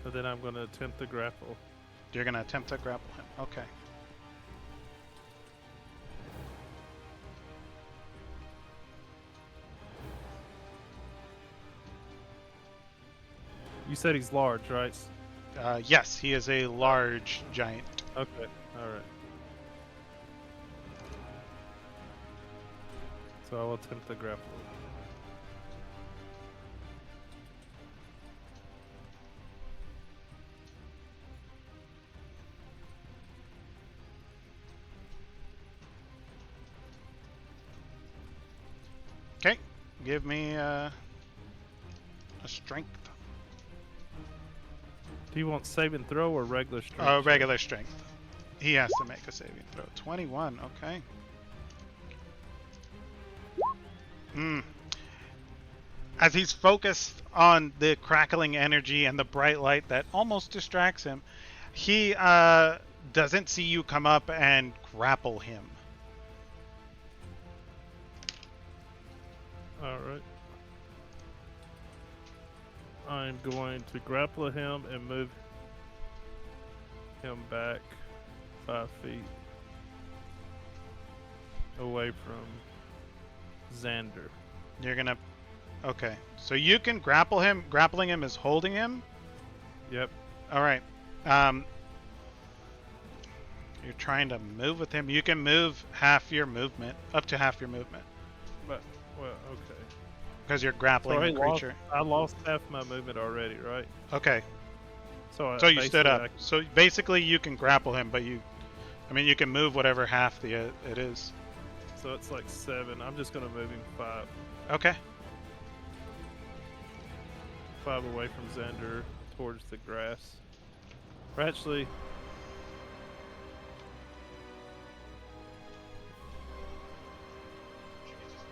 Speaker 5: and then I'm gonna attempt to grapple.
Speaker 3: You're gonna attempt to grapple him. Okay.
Speaker 5: You said he's large, right?
Speaker 3: Yes, he is a large giant.
Speaker 5: Okay. All right. So I will attempt to grapple.
Speaker 3: Okay. Give me a strength.
Speaker 5: Do you want save and throw or regular strength?
Speaker 3: Regular strength. He has to make a saving throw. 21. Okay. As he's focused on the crackling energy and the bright light that almost distracts him, he doesn't see you come up and grapple him.
Speaker 5: All right. I'm going to grapple him and move him back 5 feet away from Xander.
Speaker 3: You're gonna... Okay. So you can grapple him. Grappling him is holding him?
Speaker 5: Yep.
Speaker 3: Alright. You're trying to move with him. You can move half your movement. Up to half your movement.
Speaker 5: But, well, okay.
Speaker 3: Because you're grappling the creature.
Speaker 5: I lost half my movement already, right?
Speaker 3: Okay.
Speaker 5: So
Speaker 3: You stood up. So basically you can grapple him, but you can move whatever half it is.
Speaker 5: So it's like 7. I'm just gonna move him 5.
Speaker 3: Okay.
Speaker 5: 5 away from Xander towards the grass. Or actually,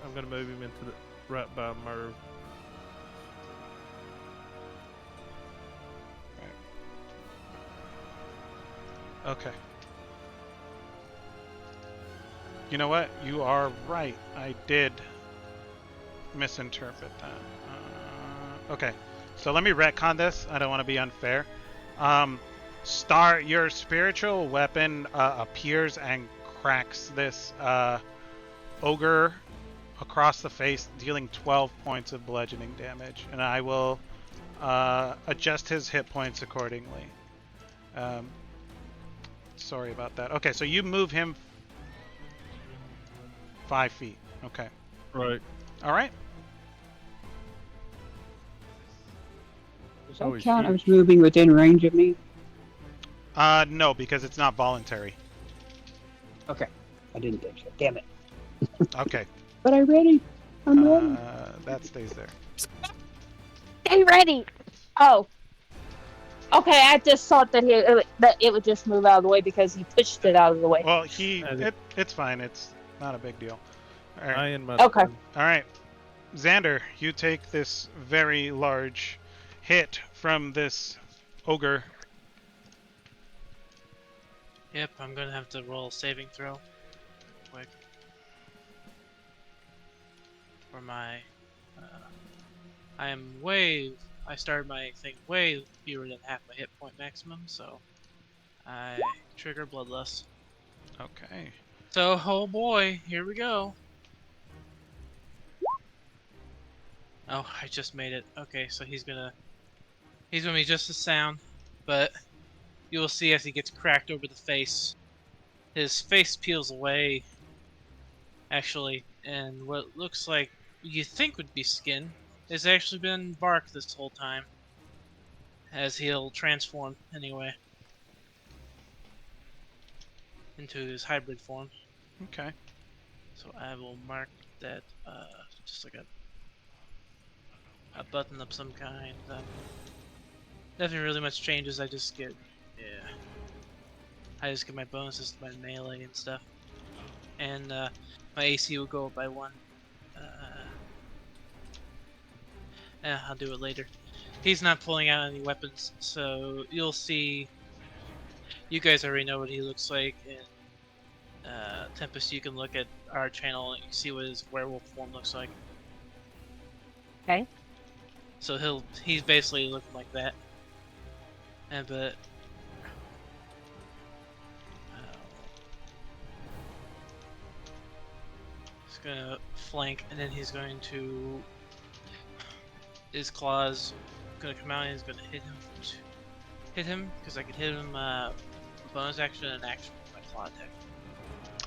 Speaker 5: I'm gonna move him into the right by Merv.
Speaker 3: Okay. You know what? You are right. I did misinterpret that. Okay. So let me retcon this. I don't want to be unfair. Your spiritual weapon appears and cracks this ogre across the face, dealing 12 points of bludgeoning damage. And I will adjust his hit points accordingly. Sorry about that. Okay, so you move him 5 feet. Okay.
Speaker 5: Right.
Speaker 3: All right.
Speaker 1: Does that
Speaker 5: Oh,
Speaker 1: count? I
Speaker 5: huge.
Speaker 1: was moving within range of me.
Speaker 3: No, because it's not voluntary.
Speaker 1: Okay. I didn't think so. Damn it.
Speaker 3: Okay.
Speaker 1: But I'm ready. I'm ready.
Speaker 3: That stays there.
Speaker 4: Stay ready. Oh, Okay, I just thought that it would just move out of the way because he pushed it out of the way.
Speaker 3: Well,
Speaker 5: And
Speaker 3: it's fine. It's not a big deal. All right.
Speaker 5: I end my
Speaker 4: Okay.
Speaker 5: turn.
Speaker 3: All right. Xander, you take this very large hit from this ogre.
Speaker 6: Yep, I'm gonna have to roll a saving throw. Quick. For my. I started my thing way fewer than half my hit point maximum, so I trigger Bloodlust.
Speaker 3: Okay.
Speaker 6: So, oh boy, here we go. Oh, I just made it. Okay, so he's gonna be just as sound, but you will see as he gets cracked over the face, his face peels away, actually, and what looks like you think would be skin has actually been bark this whole time, as he'll transform anyway into his hybrid form.
Speaker 3: Okay.
Speaker 6: So I will mark that just like a button of some kind. Nothing really much changes. I just get my bonuses to my melee and stuff, and my AC will go up by 1. I'll do it later. He's not pulling out any weapons, so you'll see. You guys already know what he looks like, and Tempest, you can look at our channel and you can see what his werewolf form looks like.
Speaker 4: Okay.
Speaker 6: So he's basically looking like that. But he's gonna flank, and then he's going to his claws gonna come out and he's gonna hit him because I could hit him bonus action and action with my claw attack.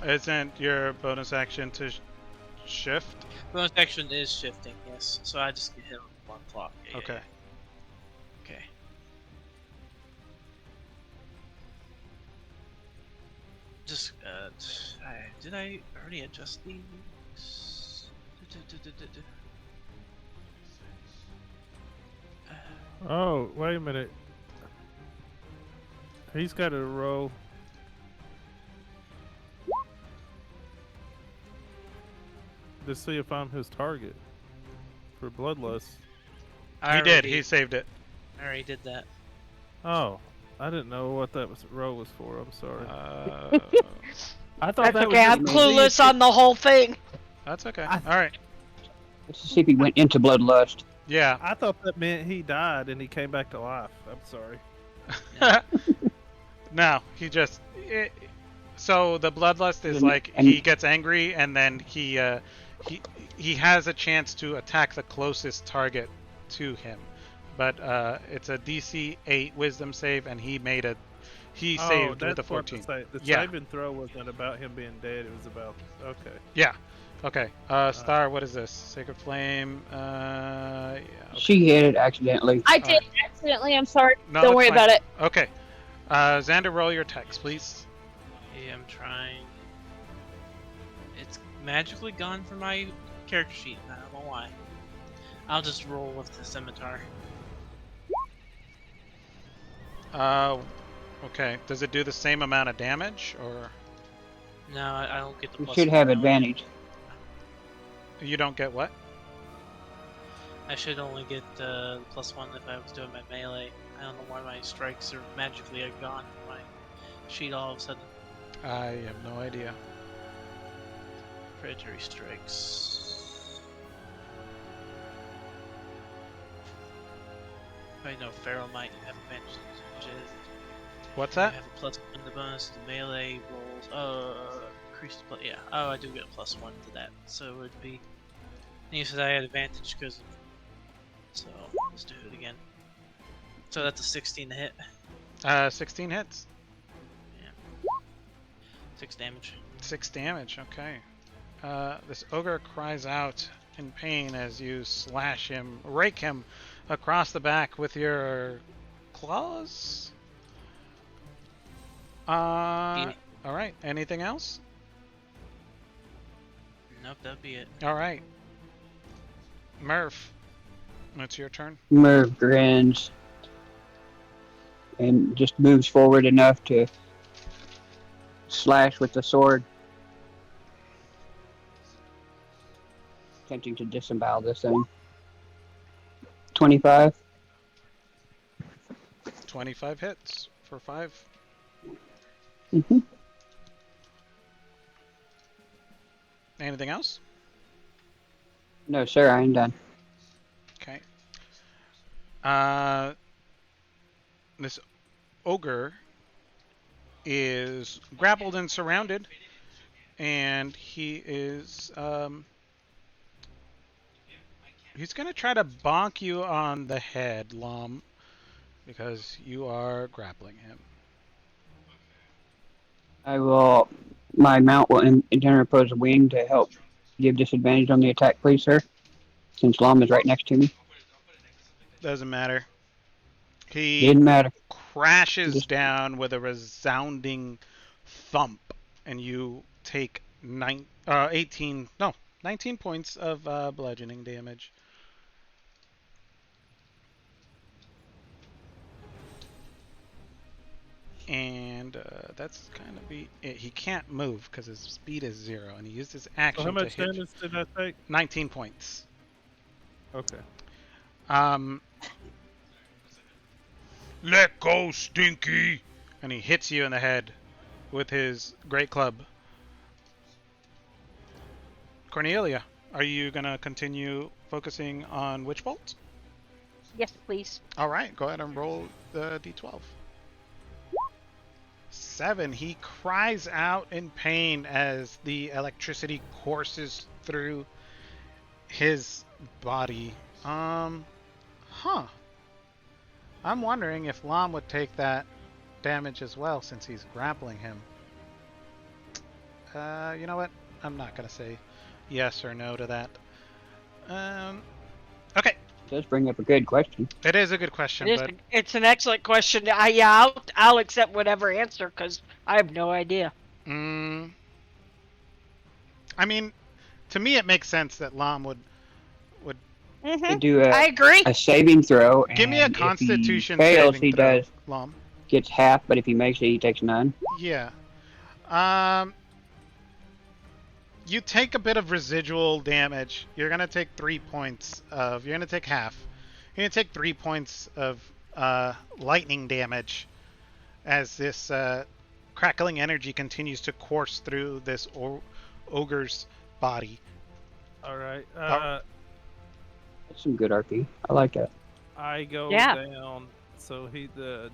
Speaker 3: Isn't your bonus action to shift?
Speaker 6: Bonus action is shifting, yes. So I just can hit him with 1 claw. Yeah,
Speaker 3: Okay.
Speaker 6: yeah. Okay. Just did I already adjust these?
Speaker 5: Oh, wait a minute. He's got to roll. To see if I'm his target for Bloodlust.
Speaker 3: He did. He saved it.
Speaker 6: I already did that.
Speaker 5: Oh, I didn't know what that roll was for. I'm sorry. I thought
Speaker 2: That's
Speaker 5: that
Speaker 2: okay.
Speaker 5: was
Speaker 2: I'm
Speaker 5: just
Speaker 2: clueless on the whole thing.
Speaker 3: That's okay.
Speaker 5: I-
Speaker 3: All right.
Speaker 1: Let's see if he went into bloodlust.
Speaker 3: Yeah.
Speaker 5: I thought that meant he died and he came back to life. I'm sorry.
Speaker 3: No, he just. So the bloodlust is
Speaker 1: And-
Speaker 3: like
Speaker 1: and-
Speaker 3: he gets angry and then he has a chance to attack the closest target to him, but it's a DC 8 Wisdom save and he saved with a 14.
Speaker 5: The
Speaker 3: Yeah.
Speaker 5: saving throw wasn't about him being dead. It was about
Speaker 3: Yeah. Okay. Star, what is this? Sacred Flame. Yeah. Okay.
Speaker 1: She hit it accidentally.
Speaker 4: I did accidentally. I'm sorry.
Speaker 3: No,
Speaker 4: Don't
Speaker 3: it's
Speaker 4: worry
Speaker 3: fine.
Speaker 4: about it.
Speaker 3: Okay. Xander, roll your attacks, please.
Speaker 6: Yeah, I'm trying. It's magically gone from my character sheet. I don't know why. I'll just roll with the scimitar.
Speaker 3: Okay. Does it do the same amount of damage, or
Speaker 6: No, I don't get the
Speaker 1: You
Speaker 6: plus
Speaker 1: should
Speaker 6: 1
Speaker 1: have
Speaker 6: bonus.
Speaker 1: advantage.
Speaker 3: you don't get what?
Speaker 6: I should only get +1 if I was doing my melee. I don't know why my strikes are magically gone from my sheet all of a sudden.
Speaker 3: I have no idea.
Speaker 6: Predatory strikes. I know Feral Might you have advantage.
Speaker 3: What's
Speaker 6: You
Speaker 3: that?
Speaker 6: have a +1 to bonus to melee rolls. Increased yeah. Oh, I do get a +1 to that. So it would be. And you said I had advantage because of. So let's do it again. So that's a 16 to hit.
Speaker 3: 16 hits.
Speaker 6: 6 damage.
Speaker 3: 6 damage, okay. This ogre cries out in pain as you slash him, rake him across the back with your claws. Alright, anything else?
Speaker 6: Nope, that'd be it.
Speaker 3: Alright. Murph, it's your turn.
Speaker 1: Merv grins. and just moves forward enough to slash with the sword, attempting to disembowel this thing. 25.
Speaker 3: 25 hits for 5.
Speaker 1: Mm-hmm.
Speaker 3: Anything else?
Speaker 1: No, sir, I ain't done.
Speaker 3: Okay. This ogre is grappled and surrounded, and he is he's gonna try to bonk you on the head, Lom, because you are grappling him.
Speaker 1: My mount will interpose a wing to help give disadvantage on the attack, please, sir, since Lom is right next to me.
Speaker 3: Doesn't matter. He
Speaker 1: Didn't matter.
Speaker 3: crashes
Speaker 1: Just
Speaker 3: down with a resounding thump, and you take 19 points of bludgeoning damage. And that's kind of it. He can't move because his speed is 0, and he used his
Speaker 5: So
Speaker 3: action
Speaker 5: how
Speaker 3: to
Speaker 5: much
Speaker 3: hit.
Speaker 5: damage did I take?
Speaker 3: 19 points.
Speaker 5: Okay.
Speaker 3: Let go, Stinky! And he hits you in the head with his great club. Cornelia, are you gonna continue focusing on Witch Bolt?
Speaker 2: Yes, please.
Speaker 3: All right, go ahead and roll the d12. 7. He cries out in pain as the electricity courses through his body. Huh. I'm wondering if Lom would take that damage as well since he's grappling him. You know what? I'm not gonna say yes or no to that. Okay.
Speaker 1: does bring up a good question.
Speaker 3: It is a good question, but
Speaker 2: It's an excellent question. I'll accept whatever answer because I have no idea.
Speaker 3: I mean, to me it makes sense that Lom would
Speaker 1: To do
Speaker 2: I agree.
Speaker 1: a saving throw, and
Speaker 3: give me a
Speaker 1: if he
Speaker 3: Constitution
Speaker 1: fails,
Speaker 3: saving
Speaker 1: he
Speaker 3: throw,
Speaker 1: does
Speaker 3: Lom.
Speaker 1: gets half, but if he makes it, he takes none.
Speaker 3: Yeah. You take a bit of residual damage. You're gonna take 3 points of. You're gonna take half. You're gonna take 3 points of lightning damage as this crackling energy continues to course through this ogre's body.
Speaker 5: All right.
Speaker 1: That's some good RP. I like that.
Speaker 5: I go
Speaker 2: Yeah.
Speaker 5: down, so the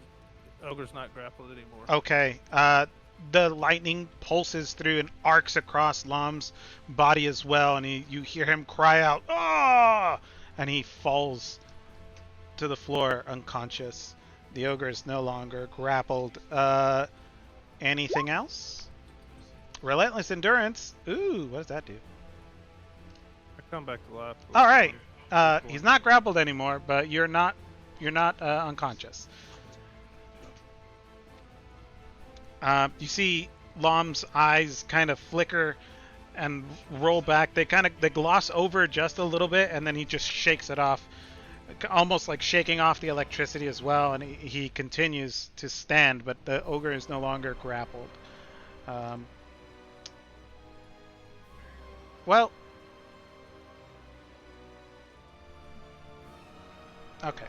Speaker 5: ogre's not grappled anymore.
Speaker 3: Okay. The lightning pulses through and arcs across Lom's body as well, and you hear him cry out, "Ah!" and he falls to the floor unconscious. The ogre is no longer grappled. Anything else? Relentless endurance. Ooh, what does that do?
Speaker 5: I come back to life.
Speaker 3: All right. He's not grappled anymore, but you're not unconscious. You see Lom's eyes kind of flicker and roll back. They gloss over just a little bit, and then he just shakes it off, almost like shaking off the electricity as well. And he continues to stand, but the ogre is no longer grappled. Well, okay.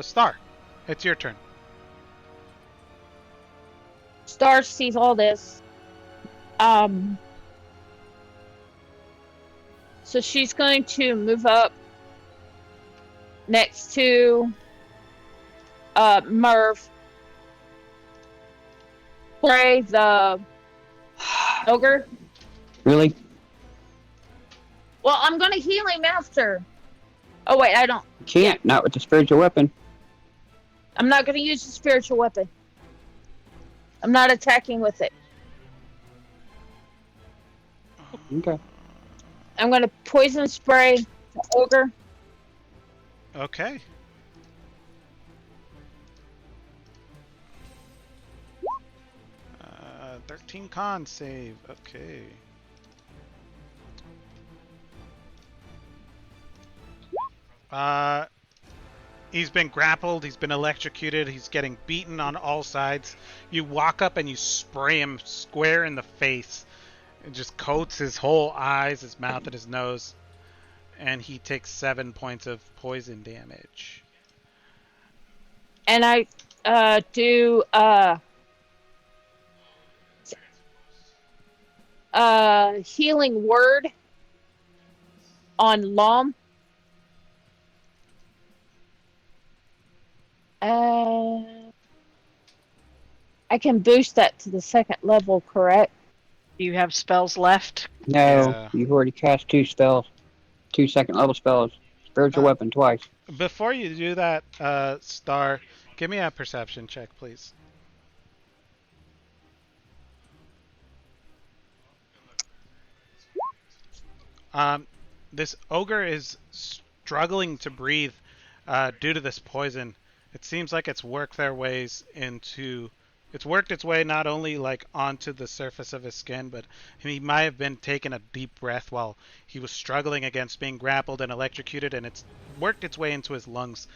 Speaker 3: Star, it's your turn.
Speaker 4: Star sees all this. So she's going to move up next to Merv. Spray the ogre.
Speaker 1: Really?
Speaker 4: Well, I'm gonna heal him after. Oh wait, I don't.
Speaker 1: Can't. Not with the spiritual weapon.
Speaker 4: I'm not gonna use the spiritual weapon. I'm not attacking with it.
Speaker 1: Okay.
Speaker 4: I'm gonna poison spray the ogre.
Speaker 3: Okay. 13 con save. Okay. He's been grappled, he's been electrocuted, he's getting beaten on all sides. You walk up and you spray him square in the face. It just coats his whole eyes, his mouth, and his nose. And he takes 7 points of poison damage.
Speaker 4: And I do healing word on Lom. I can boost that to the 2nd level, correct?
Speaker 2: Do you have spells left?
Speaker 1: No,
Speaker 3: Yeah.
Speaker 1: you've already cast 2 spells. 2 second-level spells. Spiritual weapon twice.
Speaker 3: Before you do that, Star, give me a perception check, please. This ogre is struggling to breathe due to this poison. It seems like it's worked its way not only like onto the surface of his skin, but he might have been taking a deep breath while he was struggling against being grappled and electrocuted, and it's worked its way into his lungs.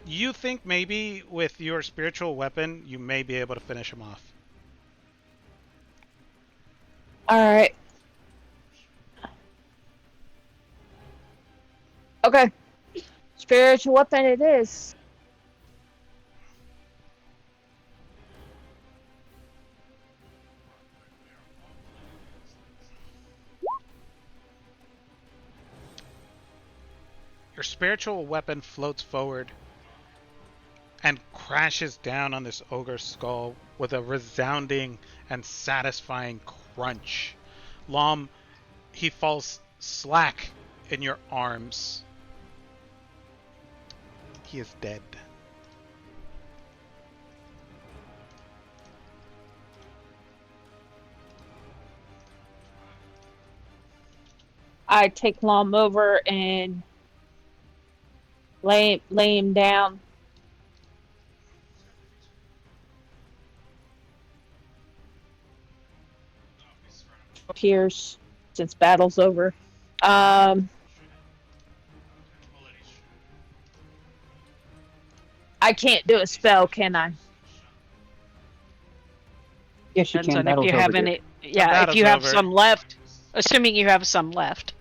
Speaker 3: You think maybe with your spiritual weapon, you may be able to finish him off.
Speaker 4: Alright. Okay. Spiritual weapon it is.
Speaker 3: Your spiritual weapon floats forward and crashes down on this ogre's skull with a resounding and satisfying crunch. Lom, he falls slack in your arms. He is dead.
Speaker 4: I take Lom over and lay him down. Tears, since battle's over. I can't do a spell, can I?
Speaker 1: Yes, you
Speaker 2: Depends
Speaker 1: can.
Speaker 2: on if
Speaker 1: Battle's
Speaker 2: you
Speaker 1: over,
Speaker 2: have
Speaker 1: dear.
Speaker 2: any. Yeah, if
Speaker 3: battle's
Speaker 2: you have
Speaker 3: over.
Speaker 2: some left. Assuming you have some left.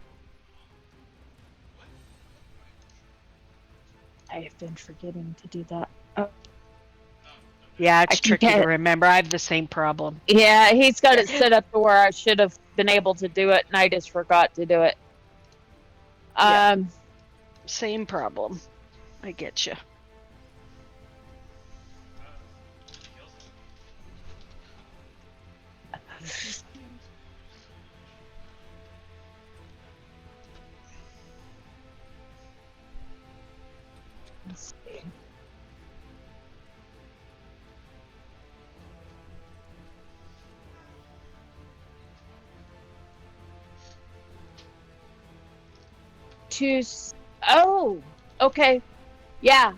Speaker 4: I have been forgetting to do that.
Speaker 2: Yeah,
Speaker 4: I
Speaker 2: it's
Speaker 4: can
Speaker 2: tricky
Speaker 4: get
Speaker 2: to
Speaker 4: it.
Speaker 2: remember. I have the same problem.
Speaker 4: Yeah, he's got it set up to where I should have been able to do it, and I just forgot to do it.
Speaker 2: Yeah. Same problem. I get you.
Speaker 4: Let's see. Oh, okay. Yeah.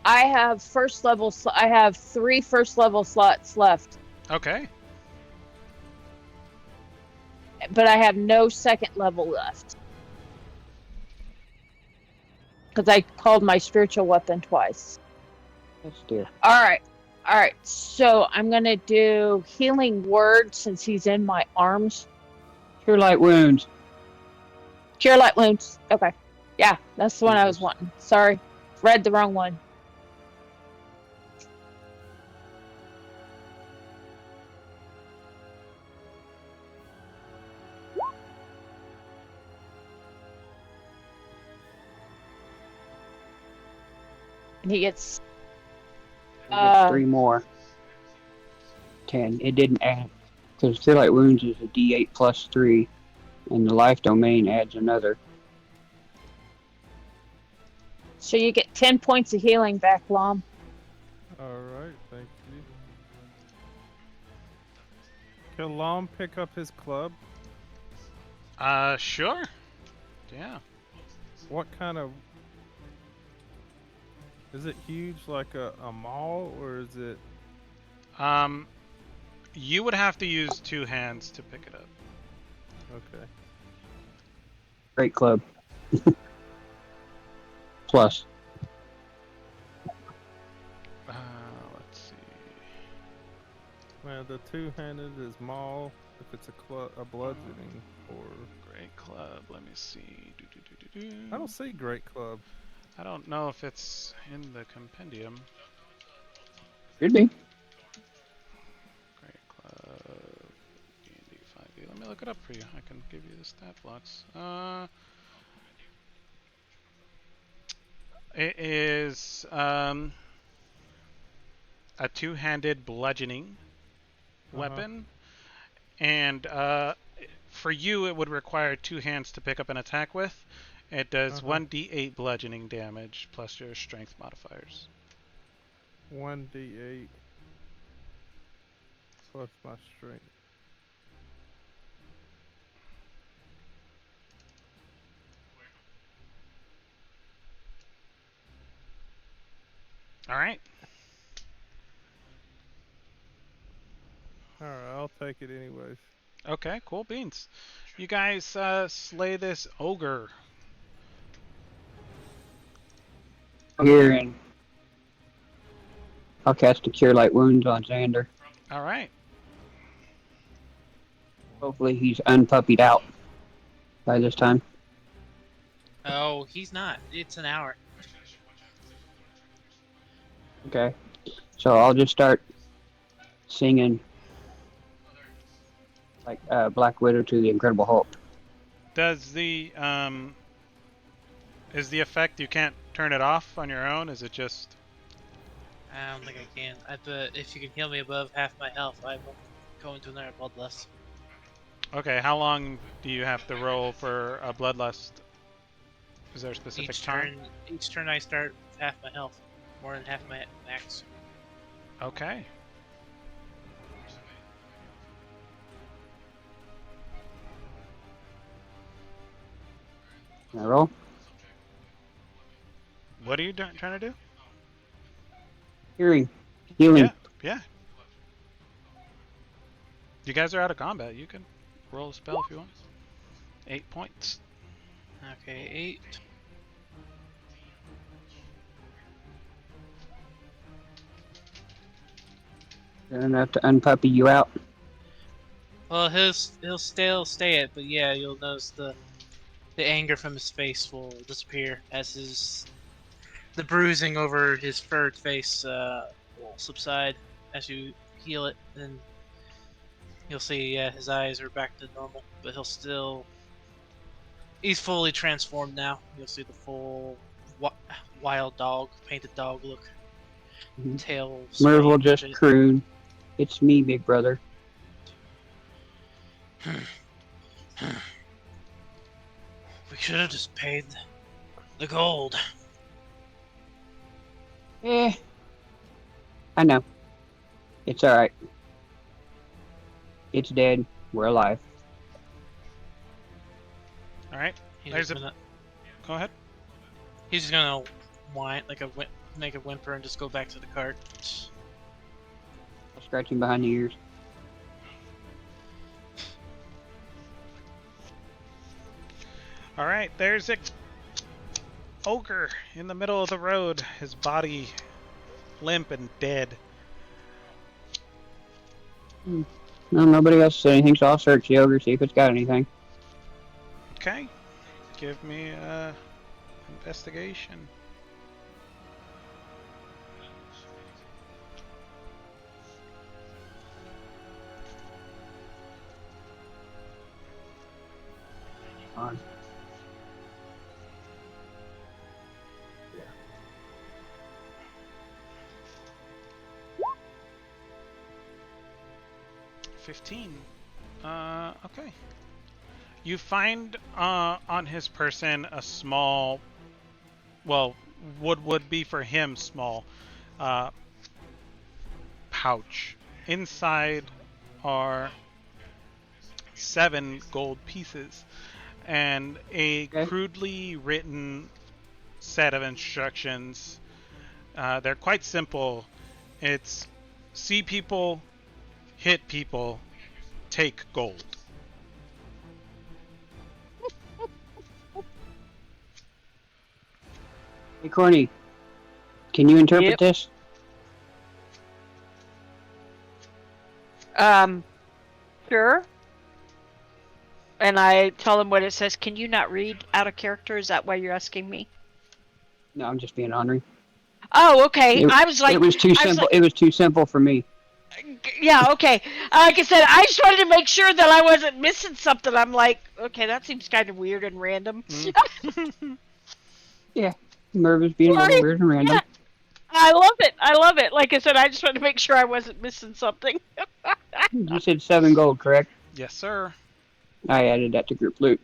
Speaker 4: I have first level. I have 3 first level slots left,
Speaker 3: Okay.
Speaker 4: but I have no second level left because I called my spiritual weapon twice.
Speaker 1: Yes, dear.
Speaker 4: All right. So I'm gonna do healing word since he's in my arms.
Speaker 1: Cure light wounds.
Speaker 4: Cure light wounds. Okay. Yeah, that's the one I was wanting. Sorry, read the wrong one. And he gets
Speaker 1: It gets 3 more. 10. It didn't add. Because Cure light wounds is a D8 plus 3. And the life domain adds another.
Speaker 4: so you get 10 points of healing back, Lom.
Speaker 5: Alright, thank you. Can Lom pick up his club?
Speaker 3: Sure. Yeah.
Speaker 5: What kind of... Is it huge like a maul, or is it...
Speaker 3: You would have to use 2 hands to pick it up.
Speaker 5: Okay.
Speaker 1: Great club. plus.
Speaker 3: Let's see.
Speaker 5: Well, the two-handed is maul if it's a bludgeoning, or
Speaker 3: Great club. Let me see.
Speaker 5: I don't see great club.
Speaker 3: I don't know if it's in the compendium.
Speaker 1: Should be.
Speaker 3: Great club. D&D 5e. Let me look it up for you. I can give you the stat blocks. It is a two-handed bludgeoning weapon, and for you it would require two hands to pick up an attack with. It does 1d8 bludgeoning damage plus your strength modifiers.
Speaker 5: 1d8 plus my strength.
Speaker 3: All right.
Speaker 5: Alright, I'll take it anyways.
Speaker 3: Okay, cool beans. You guys slay this ogre.
Speaker 1: Here, and I'll cast a Cure Light Wounds on Xander.
Speaker 3: All right.
Speaker 1: Hopefully he's unpuppied out by this time.
Speaker 6: Oh, he's not. It's an hour.
Speaker 1: Okay. So I'll just start singing like Black Widow to the Incredible Hulk.
Speaker 3: Does the is the effect you can't turn it off on your own? Is it just?
Speaker 6: I don't think I can. But if you can heal me above half my health, I will go into another bloodlust.
Speaker 3: Okay, how long do you have to roll for a bloodlust? Is there a specific time?
Speaker 6: Each turn I start with half my health, more than half my max.
Speaker 3: Okay.
Speaker 1: Can I roll?
Speaker 3: What are you trying to do?
Speaker 1: Healing.
Speaker 3: Yeah. You guys are out of combat. You can roll a spell if you want. 8 points.
Speaker 6: Okay, 8.
Speaker 1: Enough to unpuppy you out.
Speaker 6: Well, he'll still stay it, but yeah, you'll notice the anger from his face will disappear as the bruising over his furred face will subside as you heal it, and you'll see his eyes are back to normal, but he's fully transformed now. You'll see the full wild dog, painted dog look.
Speaker 1: Mhm.
Speaker 6: Tail.
Speaker 1: Merv will just
Speaker 6: shit.
Speaker 1: croon. It's me, big brother.
Speaker 6: We should have just paid the gold.
Speaker 1: Eh. I know. It's alright. It's dead. We're alive.
Speaker 3: All right.
Speaker 6: He's
Speaker 3: There's
Speaker 6: just
Speaker 3: a-
Speaker 6: gonna,
Speaker 3: Go ahead.
Speaker 6: he's just gonna whine like make a whimper and just go back to the cart.
Speaker 1: Scratching behind the ears.
Speaker 3: All right. There's a ogre in the middle of the road. His body limp and dead.
Speaker 1: No, nobody else said anything, so I'll search the ogre, see if it's got anything.
Speaker 3: Okay. Give me investigation.
Speaker 1: On.
Speaker 3: $15. Okay. You find on his person a small, well, would be for him small, pouch. Inside are 7 gold pieces and a
Speaker 1: Okay.
Speaker 3: crudely written set of instructions. They're quite simple. It's see people, hit people, take gold.
Speaker 1: Hey, Corny, can you interpret
Speaker 2: Yep.
Speaker 1: this?
Speaker 2: Sure. And I tell him what it says. Can you not read out of character? Is that why you're asking me?
Speaker 1: No, I'm just being ornery.
Speaker 2: Oh, okay.
Speaker 1: It,
Speaker 2: I was like,
Speaker 1: it was too
Speaker 2: I was
Speaker 1: simple.
Speaker 2: like,
Speaker 1: It was too simple for me.
Speaker 2: yeah, okay. Like I said, I just wanted to make sure that I wasn't missing something. I'm like, okay, that seems kind of weird and random.
Speaker 1: Merv is being a little
Speaker 2: Right.
Speaker 1: weird and random.
Speaker 2: Yeah. I love it. I love it. Like I said, I just wanted to make sure I wasn't missing something.
Speaker 1: You said 7 gold, correct?
Speaker 3: Yes, sir.
Speaker 1: I added that to group loot.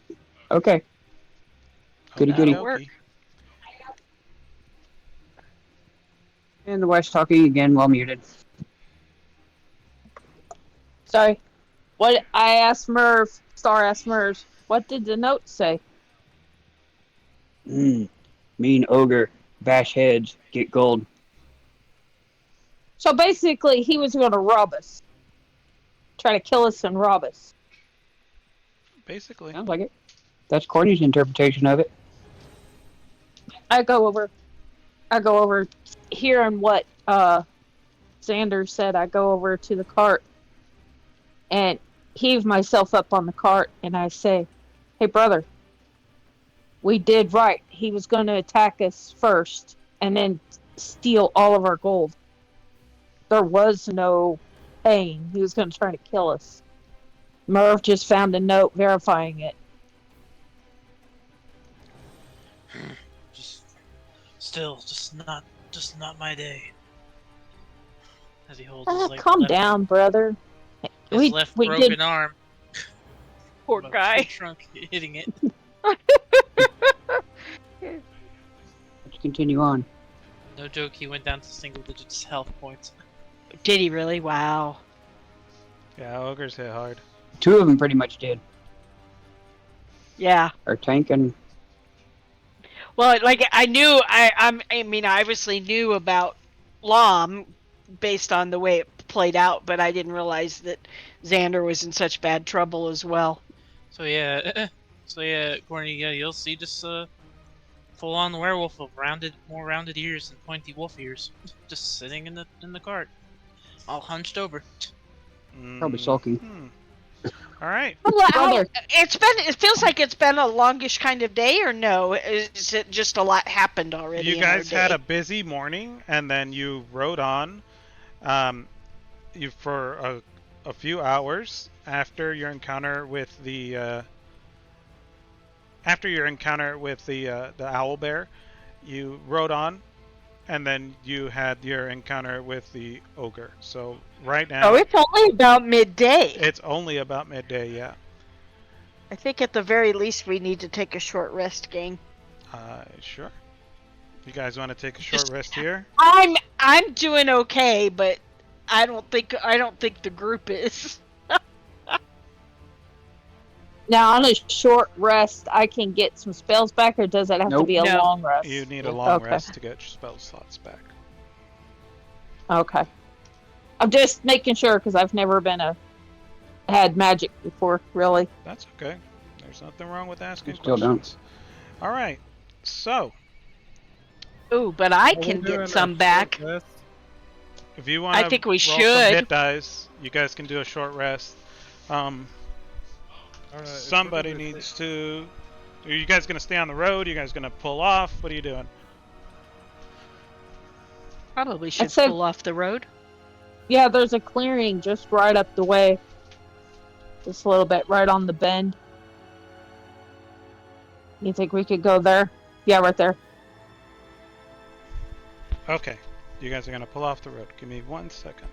Speaker 1: Okay. Goody goody.
Speaker 2: That'll work.
Speaker 1: And the wife's talking again while muted.
Speaker 4: Sorry. What I asked Merv, Star asked Merv, what did the note say?
Speaker 1: Mean ogre, bash heads, get gold.
Speaker 4: So basically, he was going to rob us. Try to kill us and rob us.
Speaker 3: Basically.
Speaker 1: Sounds like it. That's Corny's interpretation of it.
Speaker 4: I go over hearing what Xander said. I go over to the cart and heave myself up on the cart and I say, hey brother, we did right. He was going to attack us first and then steal all of our gold. There was no paying. He was going to try to kill us. Merv just found a note verifying it.
Speaker 6: Just not my day. As he holds his like
Speaker 4: Calm
Speaker 6: left,
Speaker 4: down, brother.
Speaker 6: his left
Speaker 4: we
Speaker 6: broken
Speaker 4: did.
Speaker 6: arm.
Speaker 2: Poor
Speaker 6: About
Speaker 2: guy.
Speaker 6: trunk hitting it.
Speaker 1: Let's continue on.
Speaker 6: No joke, he went down to single digits health points.
Speaker 2: Did he really? Wow.
Speaker 3: Yeah, ogres hit hard.
Speaker 1: 2 of them pretty much did.
Speaker 2: Yeah.
Speaker 1: Our tank and
Speaker 2: Well, like I knew, I mean, I obviously knew about Lom based on the way it played out, but I didn't realize that Xander was in such bad trouble as well.
Speaker 6: So yeah, Corny, yeah, you'll see just full-on werewolf of more rounded ears and pointy wolf ears, just sitting in the cart, all hunched over.
Speaker 1: probably sulking.
Speaker 3: All right.
Speaker 2: It feels like it's been a longish kind of day, or no? Is it just a lot happened already?
Speaker 3: You guys had a busy morning, and then you rode on. You for a few hours after your encounter with the owl bear, you rode on, and then you had your encounter with the ogre. So right now,
Speaker 2: Oh, it's only about midday.
Speaker 3: it's only about midday. Yeah.
Speaker 2: I think at the very least we need to take a short rest, gang.
Speaker 3: Sure. You guys want to take a short rest here?
Speaker 2: I'm doing okay, but I don't think the group is.
Speaker 4: Now, on a short rest, I can get some spells back, or does it have to
Speaker 1: Nope.
Speaker 4: be a
Speaker 2: No.
Speaker 4: long rest?
Speaker 3: You need a long
Speaker 4: Okay.
Speaker 3: rest to get your spell slots back.
Speaker 4: Okay. I'm just making sure because I've never had magic before, really.
Speaker 3: That's okay. There's nothing wrong with asking
Speaker 1: Still don't.
Speaker 3: questions. All right. So,
Speaker 2: Ooh, but I
Speaker 5: Are we
Speaker 2: can
Speaker 5: doing
Speaker 2: get
Speaker 5: a
Speaker 2: some
Speaker 5: short
Speaker 2: back.
Speaker 5: rest?
Speaker 3: if you want
Speaker 2: I
Speaker 3: to
Speaker 2: think we
Speaker 3: roll some
Speaker 2: should.
Speaker 3: hit dice, you guys can do a short rest.
Speaker 5: All right, it's
Speaker 3: Somebody
Speaker 5: probably-
Speaker 3: needs to. Are you guys gonna stay on the road? Are you guys gonna pull off? What are you doing?
Speaker 2: Probably should
Speaker 4: said-
Speaker 2: pull off the road.
Speaker 4: Yeah, there's a clearing just right up the way. Just a little bit, right on the bend. You think we could go there? Yeah, right there.
Speaker 3: Okay. You guys are gonna pull off the road. Give me 1 second.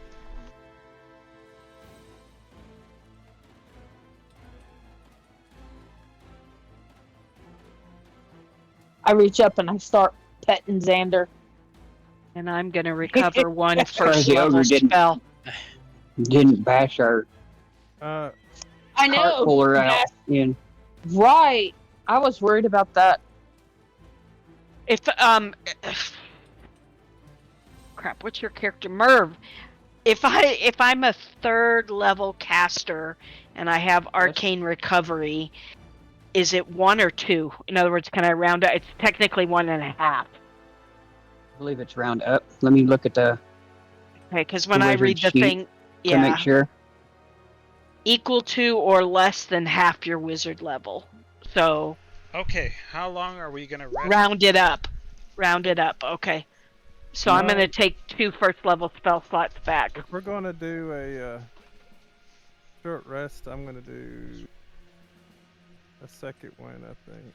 Speaker 4: I reach up and I start petting Xander.
Speaker 2: And I'm gonna recover one
Speaker 1: Sorry,
Speaker 2: first
Speaker 1: the ogre
Speaker 2: level
Speaker 1: didn't.
Speaker 2: spell.
Speaker 1: Didn't bash our
Speaker 5: Uh,
Speaker 4: I
Speaker 1: cart puller out in.
Speaker 4: Right. I was worried about that.
Speaker 2: If crap, what's your character, Merv? If I'm a 3rd level caster and I have arcane recovery, is it 1 or 2? In other words, can I round up? It's technically 1.5.
Speaker 1: I believe it's round up. Let me look at the
Speaker 2: Okay, because when I
Speaker 1: wizard
Speaker 2: read the
Speaker 1: sheet
Speaker 2: thing,
Speaker 1: to make
Speaker 2: yeah,
Speaker 1: sure.
Speaker 2: equal to or less than half your wizard level. So
Speaker 3: Okay, how long are we gonna rest?
Speaker 2: round it up. Round it up. Okay. So I'm going to take 2 first level spell slots back.
Speaker 5: If we're gonna do a short rest, I'm gonna do a second one, I think.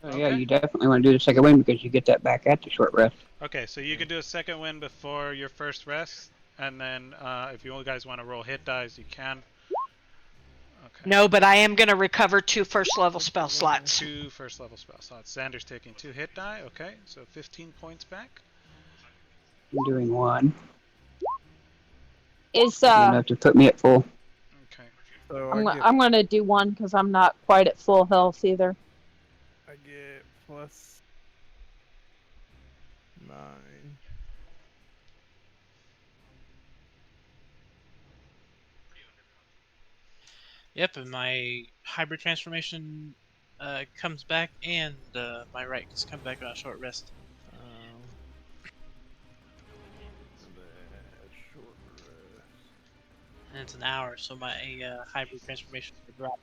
Speaker 1: Oh, yeah,
Speaker 3: Okay.
Speaker 1: you definitely want to do the second win because you get that back at the short rest.
Speaker 3: Okay, so you can do a second win before your first rest, and then if you guys want to roll hit dice, you can. Okay.
Speaker 2: No, but I am going to recover 2 first level spell slots.
Speaker 3: 2 first level spell slots. Xander's taking 2 hit die. Okay, so 15 points back.
Speaker 1: I'm doing one.
Speaker 4: Is
Speaker 1: Enough to put me at full.
Speaker 3: Okay.
Speaker 5: So
Speaker 4: I'm gonna do one because I'm not quite at full health either.
Speaker 5: I get plus 9.
Speaker 6: Yep, and my hybrid transformation comes back, and my right has come back on a short rest.
Speaker 5: Short rest.
Speaker 6: And it's an hour, so my hybrid transformation will drop.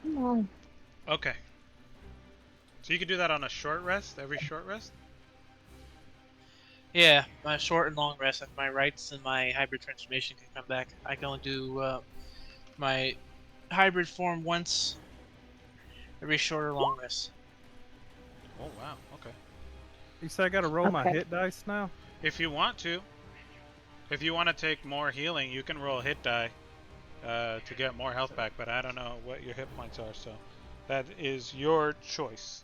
Speaker 4: Come on.
Speaker 3: Okay. So you can do that on a short rest, every short rest?
Speaker 6: Yeah, my short and long rest, my rights and my hybrid transformation can come back. I can only do my hybrid form once every short or long rest.
Speaker 3: Oh, wow. Okay.
Speaker 5: You say I gotta roll my
Speaker 4: Okay.
Speaker 5: hit dice now?
Speaker 3: If you want to. If you want to take more healing, you can roll hit die to get more health back, but I don't know what your hit points are, so that is your choice.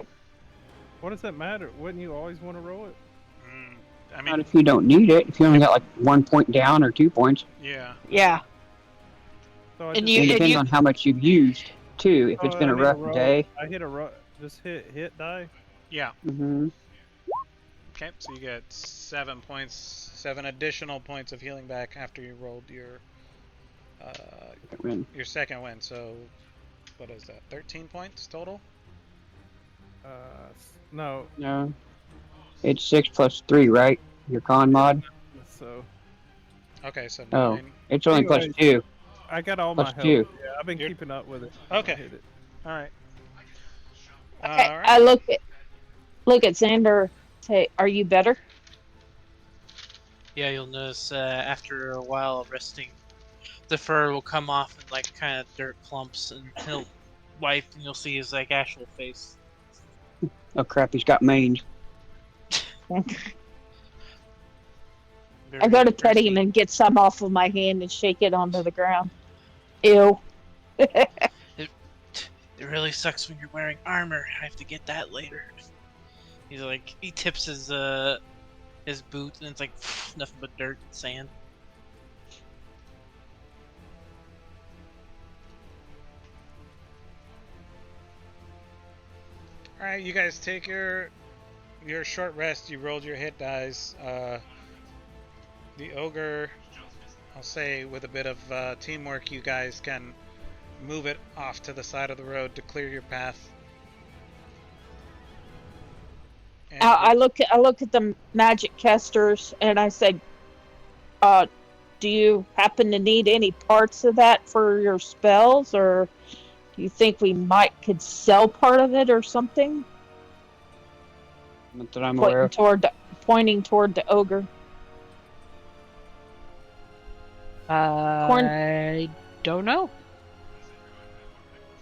Speaker 5: What does that matter? Wouldn't you always want to roll it?
Speaker 3: I
Speaker 1: Not
Speaker 3: mean,
Speaker 1: if you don't need it. If you only got like 1 point down or 2 points.
Speaker 3: yeah.
Speaker 2: Yeah.
Speaker 5: So I
Speaker 2: And
Speaker 5: just
Speaker 2: you-
Speaker 1: It
Speaker 5: hit-
Speaker 1: depends on how much you've used, too. If it's been a
Speaker 5: I need
Speaker 1: rough
Speaker 5: roll-
Speaker 1: day.
Speaker 5: I hit just hit die.
Speaker 3: Yeah.
Speaker 1: Mm-hmm.
Speaker 3: Okay, so you get 7 points, 7 additional points of healing back after you rolled your second win. So, what is that? 13 points total?
Speaker 5: No.
Speaker 1: No. It's 6 plus 3, right? Your con mod?
Speaker 5: So
Speaker 3: Okay, so 9.
Speaker 1: Oh, it's only plus
Speaker 5: Anyways,
Speaker 1: 2.
Speaker 5: I got all
Speaker 1: Plus
Speaker 5: my health.
Speaker 1: 2.
Speaker 5: Yeah, I've been
Speaker 3: You're-
Speaker 5: keeping up with it.
Speaker 3: Okay.
Speaker 5: I hit it.
Speaker 3: All right.
Speaker 4: Okay,
Speaker 3: All right.
Speaker 4: I look at Xander. Say, are you better?
Speaker 6: Yeah, you'll notice after a while of resting, the fur will come off in like kind of dirt clumps, and he'll wipe, and you'll see his like actual face.
Speaker 1: Oh crap, he's got mange.
Speaker 6: Very,
Speaker 4: I go to
Speaker 6: very
Speaker 4: pet him
Speaker 6: thirsty.
Speaker 4: and get some off of my hand and shake it onto the ground. Ew.
Speaker 6: It really sucks when you're wearing armor. I have to get that later. He's like, he tips his boot, and it's like nothing but dirt and sand.
Speaker 3: All right, you guys take your short rest. You rolled your hit dice. The ogre, I'll say, with a bit of teamwork, you guys can move it off to the side of the road to clear your path. And
Speaker 4: I look at the magic casters and I say, do you happen to need any parts of that for your spells, or do you think we could sell part of it or something?
Speaker 1: Not that I'm aware of.
Speaker 4: Pointing toward the ogre.
Speaker 2: I don't know.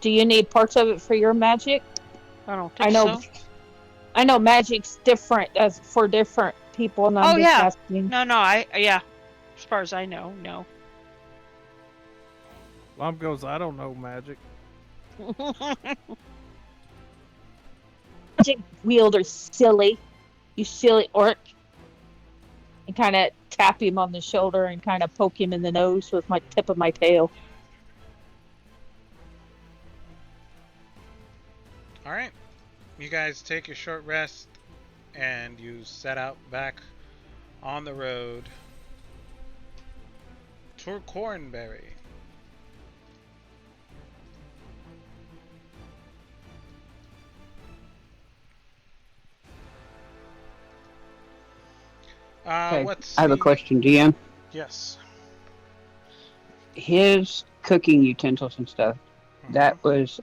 Speaker 4: Do you need parts of it for your magic?
Speaker 2: I don't think so.
Speaker 4: I know magic's different for different people, and I'm just asking.
Speaker 2: No, yeah. As far as I know, no.
Speaker 5: Lum goes, I don't know magic.
Speaker 4: Magic wielder, silly. You silly orc. And kind of tap him on the shoulder and kind of poke him in the nose with my tip of my tail.
Speaker 3: all right, you guys take your short rest, and you set out back on the road toward Cornberry.
Speaker 1: Okay,
Speaker 3: What's
Speaker 1: I have a
Speaker 3: the...
Speaker 1: question, DM.
Speaker 3: Yes.
Speaker 1: His cooking utensils and stuff, that was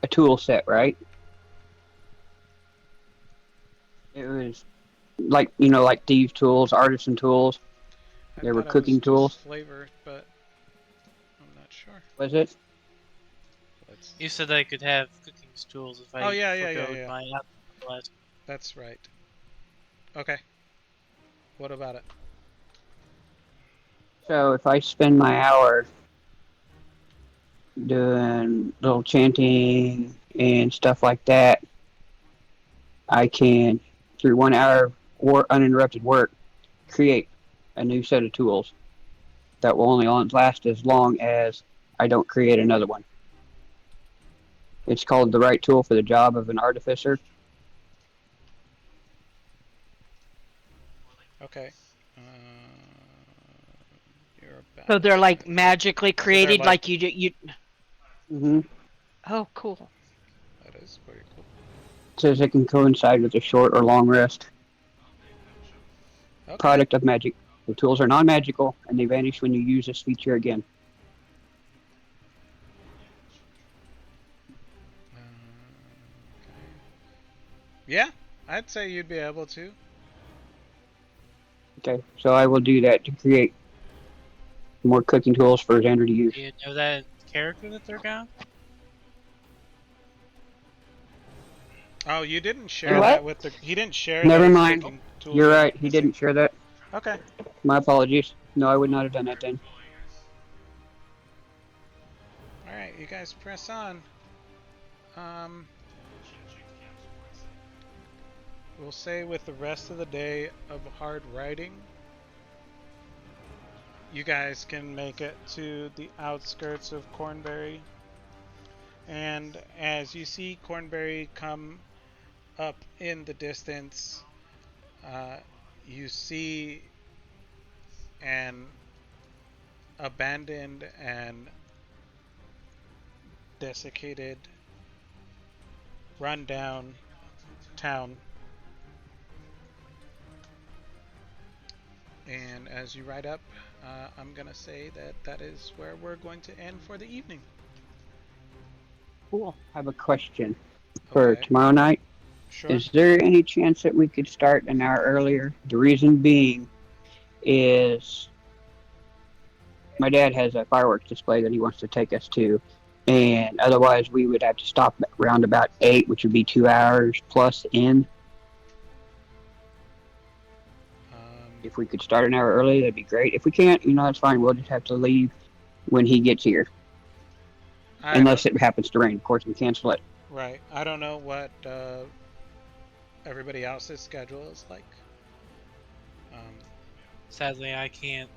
Speaker 1: a tool set, right? It was like, like thieves tools, artisan tools.
Speaker 3: I
Speaker 1: They were
Speaker 3: thought it was
Speaker 1: cooking
Speaker 3: just
Speaker 1: tools.
Speaker 3: flavor, but I'm not sure.
Speaker 1: Was it?
Speaker 3: Let's...
Speaker 6: You said I could have cooking tools if
Speaker 3: Oh,
Speaker 6: I
Speaker 3: yeah.
Speaker 6: forgoed my last.
Speaker 3: That's right. Okay. What about it?
Speaker 1: So if I spend my hour doing little chanting and stuff like that, I can, through 1 hour or uninterrupted work, create a new set of tools that will only last as long as I don't create another one. It's called the right tool for the job of an artificer.
Speaker 3: Okay. You're about...
Speaker 2: So they're like magically
Speaker 3: So they're
Speaker 2: created,
Speaker 3: like...
Speaker 2: like you.
Speaker 1: Mm-hmm.
Speaker 2: Oh, cool.
Speaker 3: That is pretty cool.
Speaker 1: It says it can coincide with a short or long rest.
Speaker 3: Okay.
Speaker 1: Product of magic. The tools are non-magical, and they vanish when you use this feature again.
Speaker 3: Okay. Yeah, I'd say you'd be able to.
Speaker 1: Okay, so I will do that to create more cooking tools for Xander to use.
Speaker 6: Do you know that character that they're got?
Speaker 3: Oh, you didn't share
Speaker 4: What?
Speaker 3: that with the... He didn't share
Speaker 1: Never
Speaker 3: that
Speaker 1: mind.
Speaker 3: cooking tools
Speaker 1: You're
Speaker 3: were
Speaker 1: right. He
Speaker 3: missing.
Speaker 1: didn't share that.
Speaker 3: Okay.
Speaker 1: My apologies. No, I would not have done that then.
Speaker 3: Alright, you guys press on. We'll say with the rest of the day of hard riding, you guys can make it to the outskirts of Cornberry. And as you see Cornberry come up in the distance, you see an abandoned and desiccated, run-down town. And as you ride up, I'm gonna say that that is where we're going to end for the evening.
Speaker 1: Cool. I have a question for
Speaker 3: Okay.
Speaker 1: tomorrow night.
Speaker 3: Sure.
Speaker 1: Is there any chance that we could start an hour earlier? The reason being is my dad has a fireworks display that he wants to take us to, and otherwise we would have to stop around about 8, which would be 2 hours plus in. If we could start an hour early, that'd be great. If we can't, that's fine. We'll just have to leave when he gets here. Unless it happens to rain. Of course, we cancel it.
Speaker 3: Right. I don't know what everybody else's schedule is like.
Speaker 6: Sadly, I can't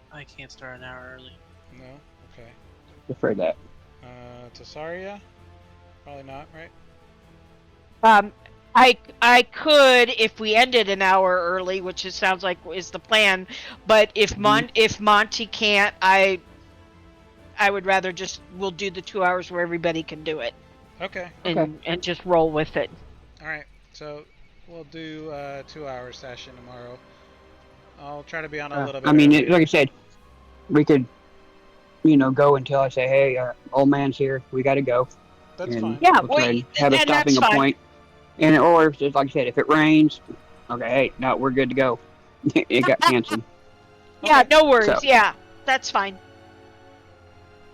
Speaker 6: start an hour early.
Speaker 3: No? Okay.
Speaker 1: Prefer that.
Speaker 3: Tasaria? Probably not, right?
Speaker 2: I could if we ended an hour early, which it sounds like is the plan. But if Monty can't, I would rather we'll do the 2 hours where everybody can do it.
Speaker 3: Okay.
Speaker 2: And just roll with it.
Speaker 3: All right. So we'll do a 2-hour session tomorrow. I'll try to be on a little bit.
Speaker 1: I mean,
Speaker 3: earlier.
Speaker 1: like I said, we could, go until I say, "Hey, old man's here. We got to go."
Speaker 3: That's
Speaker 1: and
Speaker 3: fine.
Speaker 2: Yeah,
Speaker 1: we'll try and have a
Speaker 2: and
Speaker 1: stopping
Speaker 2: that's fine.
Speaker 1: point. And or if, just like I said, if it rains, okay, hey, no, we're good to go. It got canceled.
Speaker 2: Yeah,
Speaker 3: Okay.
Speaker 2: no worries.
Speaker 1: So-
Speaker 2: Yeah, that's fine.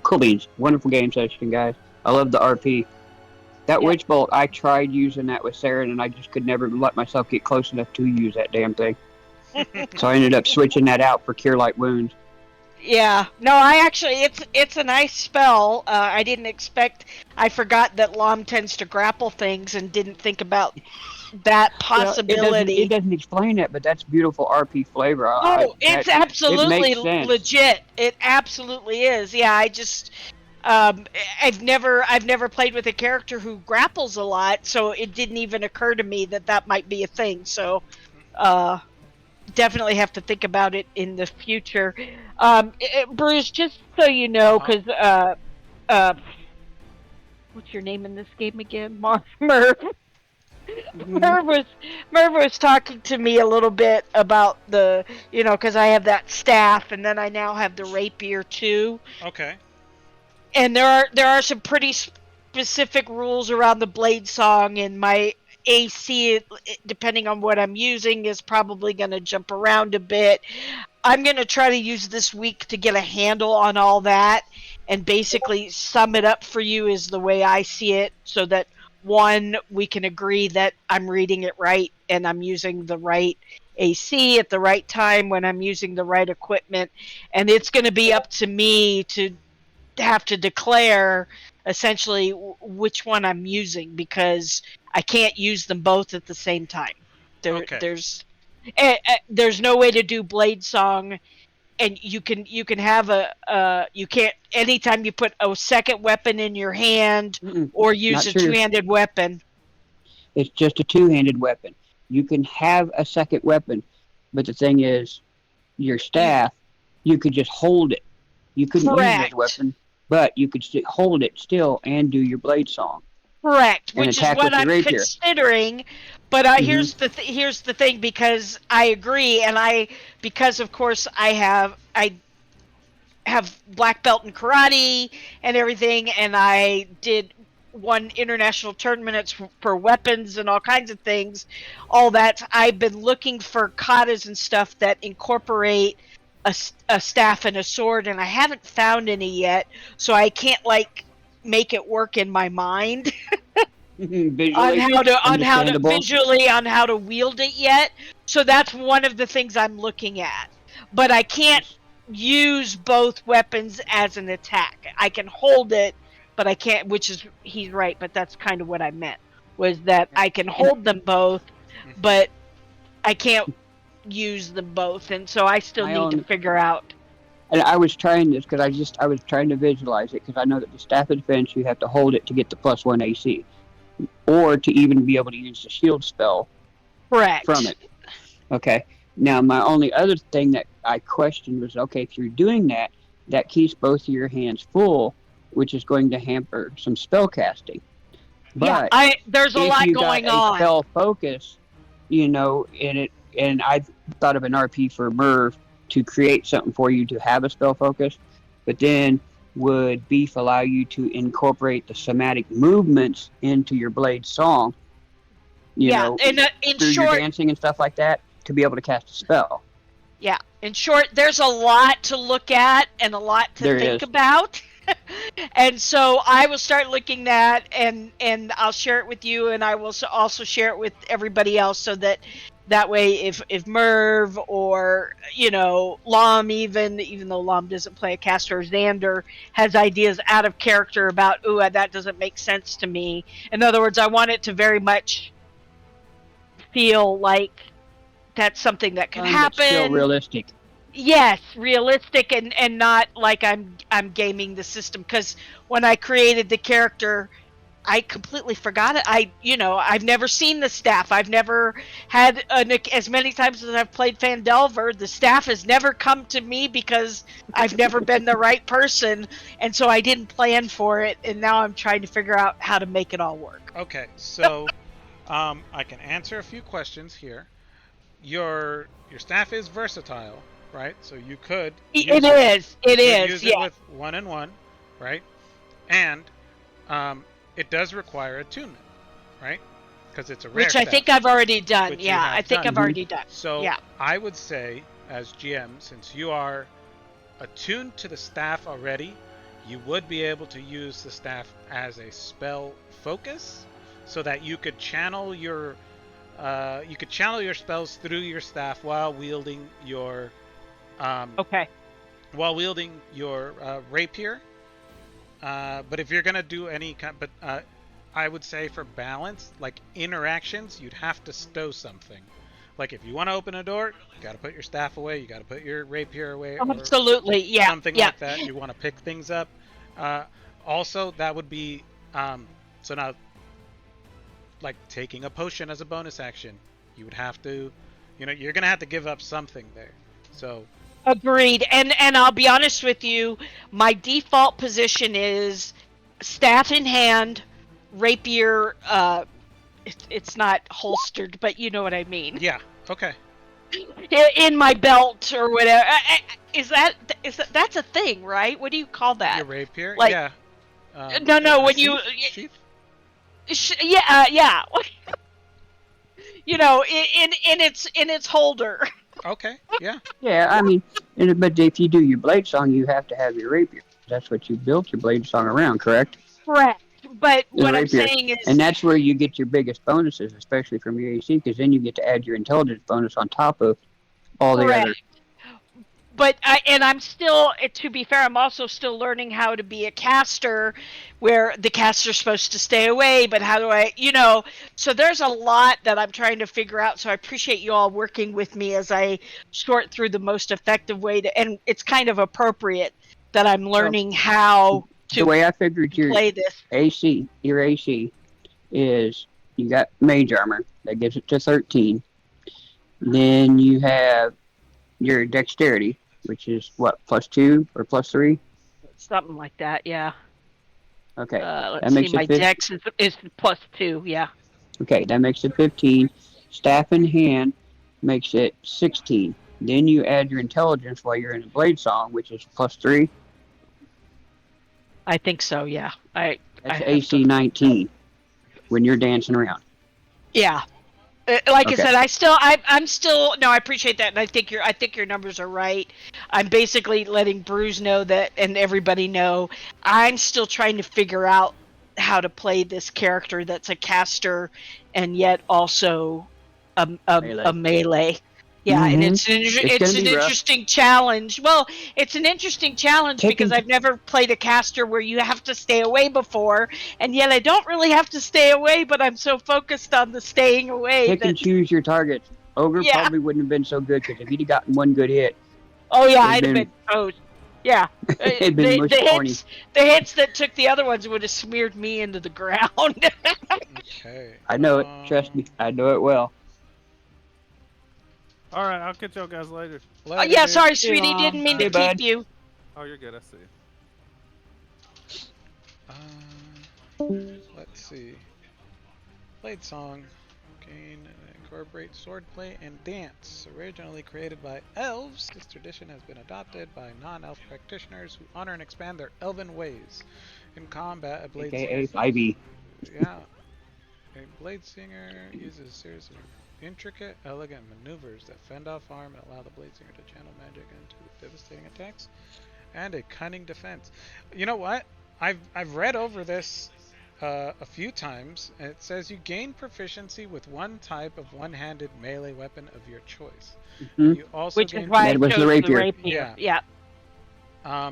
Speaker 1: Cool beans. Wonderful game session, guys. I love the RP. That
Speaker 2: Yeah.
Speaker 1: Witch Bolt, I tried using that with Saren, and I just could never let myself get close enough to use that damn thing. So I ended up switching that out for Cure Light Wounds.
Speaker 2: Yeah, no, I actually, it's a nice spell. I didn't expect. I forgot that Lom tends to grapple things and didn't think about that possibility.
Speaker 1: Well, it doesn't explain it, but that's beautiful RP flavor.
Speaker 2: It's
Speaker 1: it
Speaker 2: absolutely
Speaker 1: makes sense.
Speaker 2: legit. It absolutely is. Yeah, I just I've never played with a character who grapples a lot, so it didn't even occur to me that might be a thing. So definitely have to think about it in the future. Bruce, just so you know, because what's your name in this game again? Murph. Merv was talking to me a little bit about the, because I have that staff, and then I now have the rapier too.
Speaker 3: Okay.
Speaker 2: And there are some pretty specific rules around the blade song, and my AC, depending on what I'm using, is probably going to jump around a bit. I'm going to try to use this week to get a handle on all that and basically sum it up for you is the way I see it, so that one, we can agree that I'm reading it right and I'm using the right AC at the right time when I'm using the right equipment. And it's going to be up to me to have to declare essentially which one I'm using, because I can't use them both at the same time.
Speaker 3: Okay.
Speaker 2: There's no way to do blade song, and you can have you can't, anytime you put a second weapon in your hand or use
Speaker 1: Not
Speaker 2: a
Speaker 1: true.
Speaker 2: two-handed weapon.
Speaker 1: It's just a two-handed weapon. You can have a second weapon, but the thing is, your staff, you could just hold it. You couldn't use it as a
Speaker 2: Correct.
Speaker 1: weapon, but you could hold it still and do your blade song
Speaker 2: Correct,
Speaker 1: and
Speaker 2: which is
Speaker 1: attack
Speaker 2: what
Speaker 1: with your
Speaker 2: I'm
Speaker 1: rapier.
Speaker 2: considering. But
Speaker 1: Hmm.
Speaker 2: here's the thing, because I agree, and because of course I have black belt in karate and everything, and I won international tournaments for weapons and all kinds of things. All that, I've been looking for katas and stuff that incorporate a staff and a sword, and I haven't found any yet, so I can't make it work in my mind on
Speaker 1: Visually,
Speaker 2: how to
Speaker 1: understandable.
Speaker 2: visually on how to wield it yet. So that's one of the things I'm looking at. But I can't use both weapons as an attack. I can hold it, but I can't, which is, he's right, but that's kind of what I meant, was that I can
Speaker 1: And
Speaker 2: hold them both,
Speaker 3: Hmm.
Speaker 2: but I can't use them both, and so I still
Speaker 1: my
Speaker 2: need to
Speaker 1: own,
Speaker 2: figure out.
Speaker 1: and I was trying this because I was trying to visualize it because I know that the staff of defense you have to hold it to get the +1 AC, or to even be able to use the shield spell from
Speaker 2: Correct.
Speaker 1: it. Okay. Now, my only other thing that I questioned was, okay, if you're doing that, that keeps both of your hands full, which is going to hamper some spell casting.
Speaker 2: Yeah,
Speaker 1: But
Speaker 2: there's a
Speaker 1: if
Speaker 2: lot
Speaker 1: you got
Speaker 2: going
Speaker 1: a
Speaker 2: on.
Speaker 1: spell focus, in it, and I thought of an RP for Merv to create something for you to have a spell focus, but then would Beef allow you to incorporate the somatic movements into your blade song, you
Speaker 2: Yeah,
Speaker 1: know,
Speaker 2: and in
Speaker 1: through your
Speaker 2: short,
Speaker 1: dancing and stuff like that to be able to cast a spell.
Speaker 2: yeah, in short, there's a lot to look at and a lot to
Speaker 1: There
Speaker 2: think
Speaker 1: is.
Speaker 2: about. And so I will start looking at, and I'll share it with you, and I will also share it with everybody else, so that way, if Merv or Lom, even though Lom doesn't play a caster, or Xander has ideas out of character about, ooh, that doesn't make sense to me. In other words, I want it to very much feel like that's something that could
Speaker 1: Fun, but still
Speaker 2: happen.
Speaker 1: realistic.
Speaker 2: Yes, realistic, and not like I'm gaming the system, because when I created the character, I completely forgot it. I've never seen the staff. I've never had as many times as I've played Fandelver, the staff has never come to me because I've never been the right person, and so I didn't plan for it, and now I'm trying to figure out how to make it all work.
Speaker 3: Okay, so I can answer a few questions here. Your staff is versatile, right? So you could
Speaker 2: It
Speaker 3: use it.
Speaker 2: is.
Speaker 3: You
Speaker 2: It
Speaker 3: could
Speaker 2: is.
Speaker 3: use it
Speaker 2: Yeah.
Speaker 3: with 1 and 1, right? And it does require attunement, right? Because it's a rare
Speaker 2: Which I
Speaker 3: staff,
Speaker 2: think I've already done.
Speaker 3: which you
Speaker 2: Yeah, I
Speaker 3: have
Speaker 2: think
Speaker 3: done.
Speaker 2: I've
Speaker 1: Hmm.
Speaker 2: already done.
Speaker 3: So
Speaker 2: Yeah.
Speaker 3: I would say, as GM, since you are attuned to the staff already, you would be able to use the staff as a spell focus, so that you could channel your spells through your staff
Speaker 2: Okay.
Speaker 3: while wielding your rapier. But if you're gonna do any kind, I would say for balance, like interactions, you'd have to stow something. Like if you want to open a door, you got to put your staff away, you got to put your rapier away, or
Speaker 2: Absolutely. Yeah.
Speaker 3: something
Speaker 2: Yeah.
Speaker 3: like that. You want to pick things up. Uh, Also, that would be so now, like taking a potion as a bonus action, you would have to, you're gonna have to give up something there. So
Speaker 2: Agreed. And I'll be honest with you, my default position is staff in hand, rapier it's not holstered, but you know what I mean.
Speaker 3: Yeah. Okay.
Speaker 2: In my belt or whatever. Is that that's a thing, right? What do you call that?
Speaker 3: Your rapier.
Speaker 2: Like,
Speaker 3: Yeah.
Speaker 2: no,
Speaker 3: A
Speaker 2: when you
Speaker 3: sheath?
Speaker 2: yeah, you know, in its holder.
Speaker 3: Okay. Yeah.
Speaker 1: Yeah, I mean, but if you do your blade song, you have to have your rapier. That's what you built your blade song around, correct?
Speaker 2: Correct. But
Speaker 1: The
Speaker 2: what I'm
Speaker 1: rapier.
Speaker 2: saying
Speaker 1: And
Speaker 2: is
Speaker 1: that's where you get your biggest bonuses, especially from your AC, because then you get to add your intelligence bonus on top of all the
Speaker 2: correct.
Speaker 1: other.
Speaker 2: But I'm still, to be fair, I'm also still learning how to be a caster, where the caster's supposed to stay away. But how do I, So there's a lot that I'm trying to figure out. So I appreciate you all working with me as I sort through the most effective way to, and it's kind of appropriate that I'm
Speaker 1: Well,
Speaker 2: learning how
Speaker 1: the
Speaker 2: to
Speaker 1: way I figured
Speaker 2: play this.
Speaker 1: your AC is you got mage armor that gives it to 13. Then you have your dexterity, which is what, +2 or +3?
Speaker 2: Something like that, yeah.
Speaker 1: Okay, that
Speaker 2: Let's see,
Speaker 1: makes it
Speaker 2: my
Speaker 1: 15.
Speaker 2: dex is +2, yeah.
Speaker 1: Okay, that makes it 15. Staff in hand makes it 16. Then you add your intelligence while you're in a blade song, which is +3.
Speaker 2: I think so, yeah. I
Speaker 1: That's
Speaker 2: have
Speaker 1: AC
Speaker 2: to.
Speaker 1: 19 when you're dancing around.
Speaker 2: Yeah. Like I
Speaker 1: Okay.
Speaker 2: said, I'm still no. I appreciate that, and I think your numbers are right. I'm basically letting Bruce know that, and everybody know, I'm still trying to figure out how to play this character that's a caster, and yet also a
Speaker 1: Melee.
Speaker 2: melee. Yeah, and
Speaker 1: Mm-hmm. It's
Speaker 2: it's
Speaker 1: gonna
Speaker 2: an
Speaker 1: be rough.
Speaker 2: interesting challenge. Well, it's an interesting challenge because
Speaker 1: Taking
Speaker 2: I've never played a caster where you have to stay away before, and yet I don't really have to stay away, but I'm so focused on the staying away
Speaker 1: pick and
Speaker 2: that
Speaker 1: choose your targets. Ogre
Speaker 2: yeah.
Speaker 1: probably wouldn't have been so good because if he'd have gotten one good hit,
Speaker 2: Oh yeah,
Speaker 1: it'd
Speaker 2: I'd have
Speaker 1: been
Speaker 2: been toast. Yeah.
Speaker 1: it'd been mush corny.
Speaker 2: The hits that took the other ones would have smeared me into the ground.
Speaker 3: Okay.
Speaker 1: I know it. Trust me, I know it well.
Speaker 5: All right, I'll catch y'all guys later.
Speaker 3: Later,
Speaker 2: Yeah,
Speaker 3: dude.
Speaker 2: sorry,
Speaker 1: Hey,
Speaker 2: sweetie,
Speaker 1: Mom.
Speaker 2: didn't mean to
Speaker 1: Hey,
Speaker 2: keep
Speaker 1: bud.
Speaker 2: you.
Speaker 5: Oh, you're good. I see.
Speaker 3: Let's see. Blade song. Gain and incorporate swordplay and dance. Originally created by elves, this tradition has been adopted by non-elf practitioners who honor and expand their elven ways. In combat, a blade
Speaker 1: AKA
Speaker 3: singer.
Speaker 1: 5e.
Speaker 3: Yeah. A blade singer uses a series of intricate, elegant maneuvers that fend off harm and allow the blade singer to channel magic into devastating attacks. And a cunning defense. You know what? I've read over this a few times, and it says you gain proficiency with one type of one-handed melee weapon of your choice.
Speaker 1: Mm-hmm.
Speaker 3: You also
Speaker 2: Which
Speaker 3: gain
Speaker 2: is why I
Speaker 1: That was the
Speaker 2: chose the
Speaker 1: rapier.
Speaker 2: rapier.
Speaker 3: Yeah.
Speaker 2: Yeah.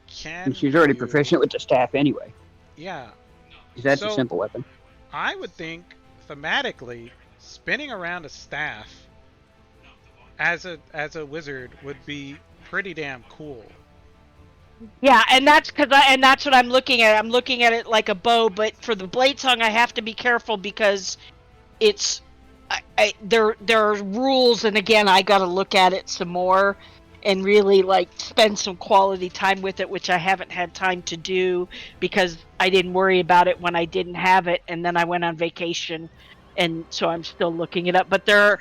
Speaker 3: Can
Speaker 1: And she's already
Speaker 3: you-
Speaker 1: proficient with the staff anyway,
Speaker 3: Yeah.
Speaker 1: because that's
Speaker 3: So-
Speaker 1: a simple weapon.
Speaker 3: I would think thematically spinning around a staff as a wizard would be pretty damn cool.
Speaker 2: Yeah, and that's that's what I'm looking at. I'm looking at it like a bow, but for the blade song, I have to be careful because it's there are rules, and again, I got to look at it some more and really like spend some quality time with it, which I haven't had time to do because I didn't worry about it when I didn't have it, and then I went on vacation, and so I'm still looking it up. But there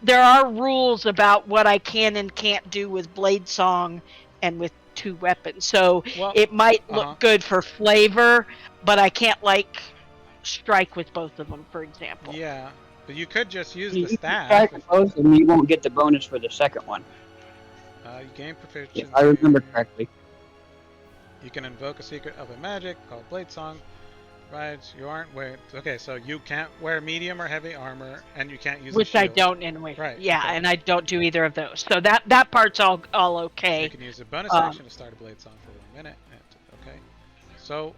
Speaker 2: are rules about what I can and can't do with blade song and with two weapons. So
Speaker 3: Well,
Speaker 2: it might look good for flavor, but I can't like strike with both of them, for example.
Speaker 3: yeah, but you could just use
Speaker 1: You
Speaker 3: the
Speaker 1: can
Speaker 3: staff.
Speaker 1: strike with both, and you won't get the bonus for the second one,
Speaker 3: You gain proficiency.
Speaker 1: if I remember correctly.
Speaker 3: You can invoke a secret elven magic called Blade Song. Provides you aren't wearing. Okay, so you can't wear medium or heavy armor, and you can't use.
Speaker 2: Which
Speaker 3: a
Speaker 2: I
Speaker 3: shield.
Speaker 2: don't anyway.
Speaker 3: Right.
Speaker 2: Yeah,
Speaker 3: okay.
Speaker 2: and I don't do either of those. So that part's all
Speaker 3: You
Speaker 2: okay.
Speaker 3: can use a bonus action to start a blade song for 1 minute. Okay. So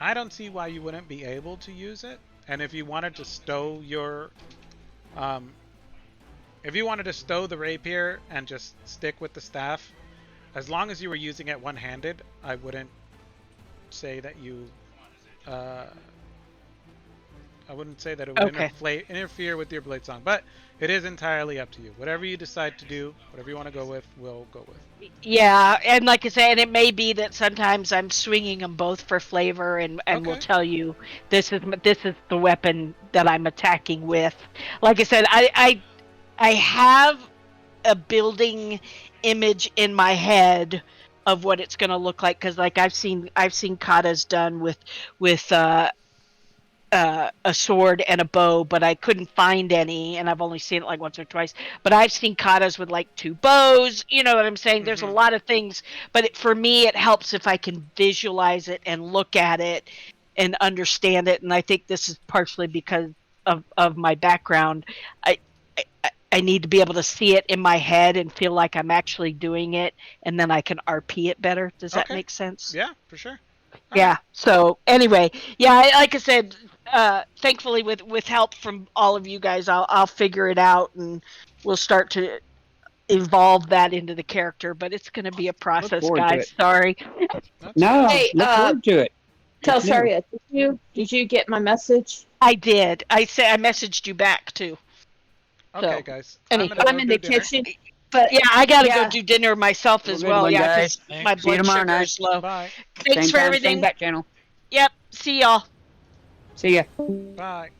Speaker 3: I don't see why you wouldn't be able to use it. And if you wanted to stow your if you wanted to stow the rapier and just stick with the staff, as long as you were using it one-handed, I wouldn't say that you I wouldn't say that it would
Speaker 2: Okay.
Speaker 3: interfere with your blade song, but it is entirely up to you. Whatever you decide to do, whatever you want to go with, we'll go with.
Speaker 2: Yeah, and like I said, it may be that sometimes I'm swinging them both for flavor, and will
Speaker 3: Okay.
Speaker 2: tell you this is the weapon that I'm attacking with. Like I said, I have a building image in my head of what it's going to look like, because like I've seen katas done with a sword and a bow, but I couldn't find any, and I've only seen it like once or twice. But I've seen katas with like 2 bows. You know what I'm saying? There's a
Speaker 3: Mhm.
Speaker 2: lot of things, but for me, it helps if I can visualize it and look at it and understand it. And I think this is partially because of my background. I, I need to be able to see it in my head and feel like I'm actually doing it, and then I can RP it better. Does that
Speaker 3: Okay.
Speaker 2: make sense?
Speaker 3: Yeah, for sure. All right.
Speaker 2: Yeah. So anyway, yeah, like I said, thankfully with help from all of you guys, I'll figure it out, and we'll start to evolve that into the character. But it's going to be a
Speaker 1: Look
Speaker 2: process,
Speaker 1: forward to
Speaker 2: guys.
Speaker 1: it.
Speaker 2: Sorry.
Speaker 3: That's fine.
Speaker 1: No,
Speaker 4: Hey,
Speaker 1: look forward to it. It's new.
Speaker 4: Telsaria, did you get my message?
Speaker 2: I did. I messaged you back too.
Speaker 3: Okay,
Speaker 2: So
Speaker 3: guys. I'm gonna
Speaker 2: anyhow,
Speaker 3: go
Speaker 4: I'm in
Speaker 3: do
Speaker 4: the
Speaker 3: dinner.
Speaker 4: kitchen, but
Speaker 2: yeah, I got to go
Speaker 4: yeah,
Speaker 2: do dinner myself
Speaker 1: Have a
Speaker 2: as
Speaker 1: good
Speaker 2: well.
Speaker 1: one,
Speaker 2: Yeah,
Speaker 1: guys.
Speaker 2: because my
Speaker 1: See you
Speaker 2: blood
Speaker 1: tomorrow
Speaker 2: sugar
Speaker 1: night.
Speaker 2: is low.
Speaker 3: Bye.
Speaker 2: Thanks
Speaker 1: Same
Speaker 2: for
Speaker 1: time, same
Speaker 2: everything.
Speaker 1: bat channel.
Speaker 2: Yep. See y'all.
Speaker 1: See ya.
Speaker 3: Bye.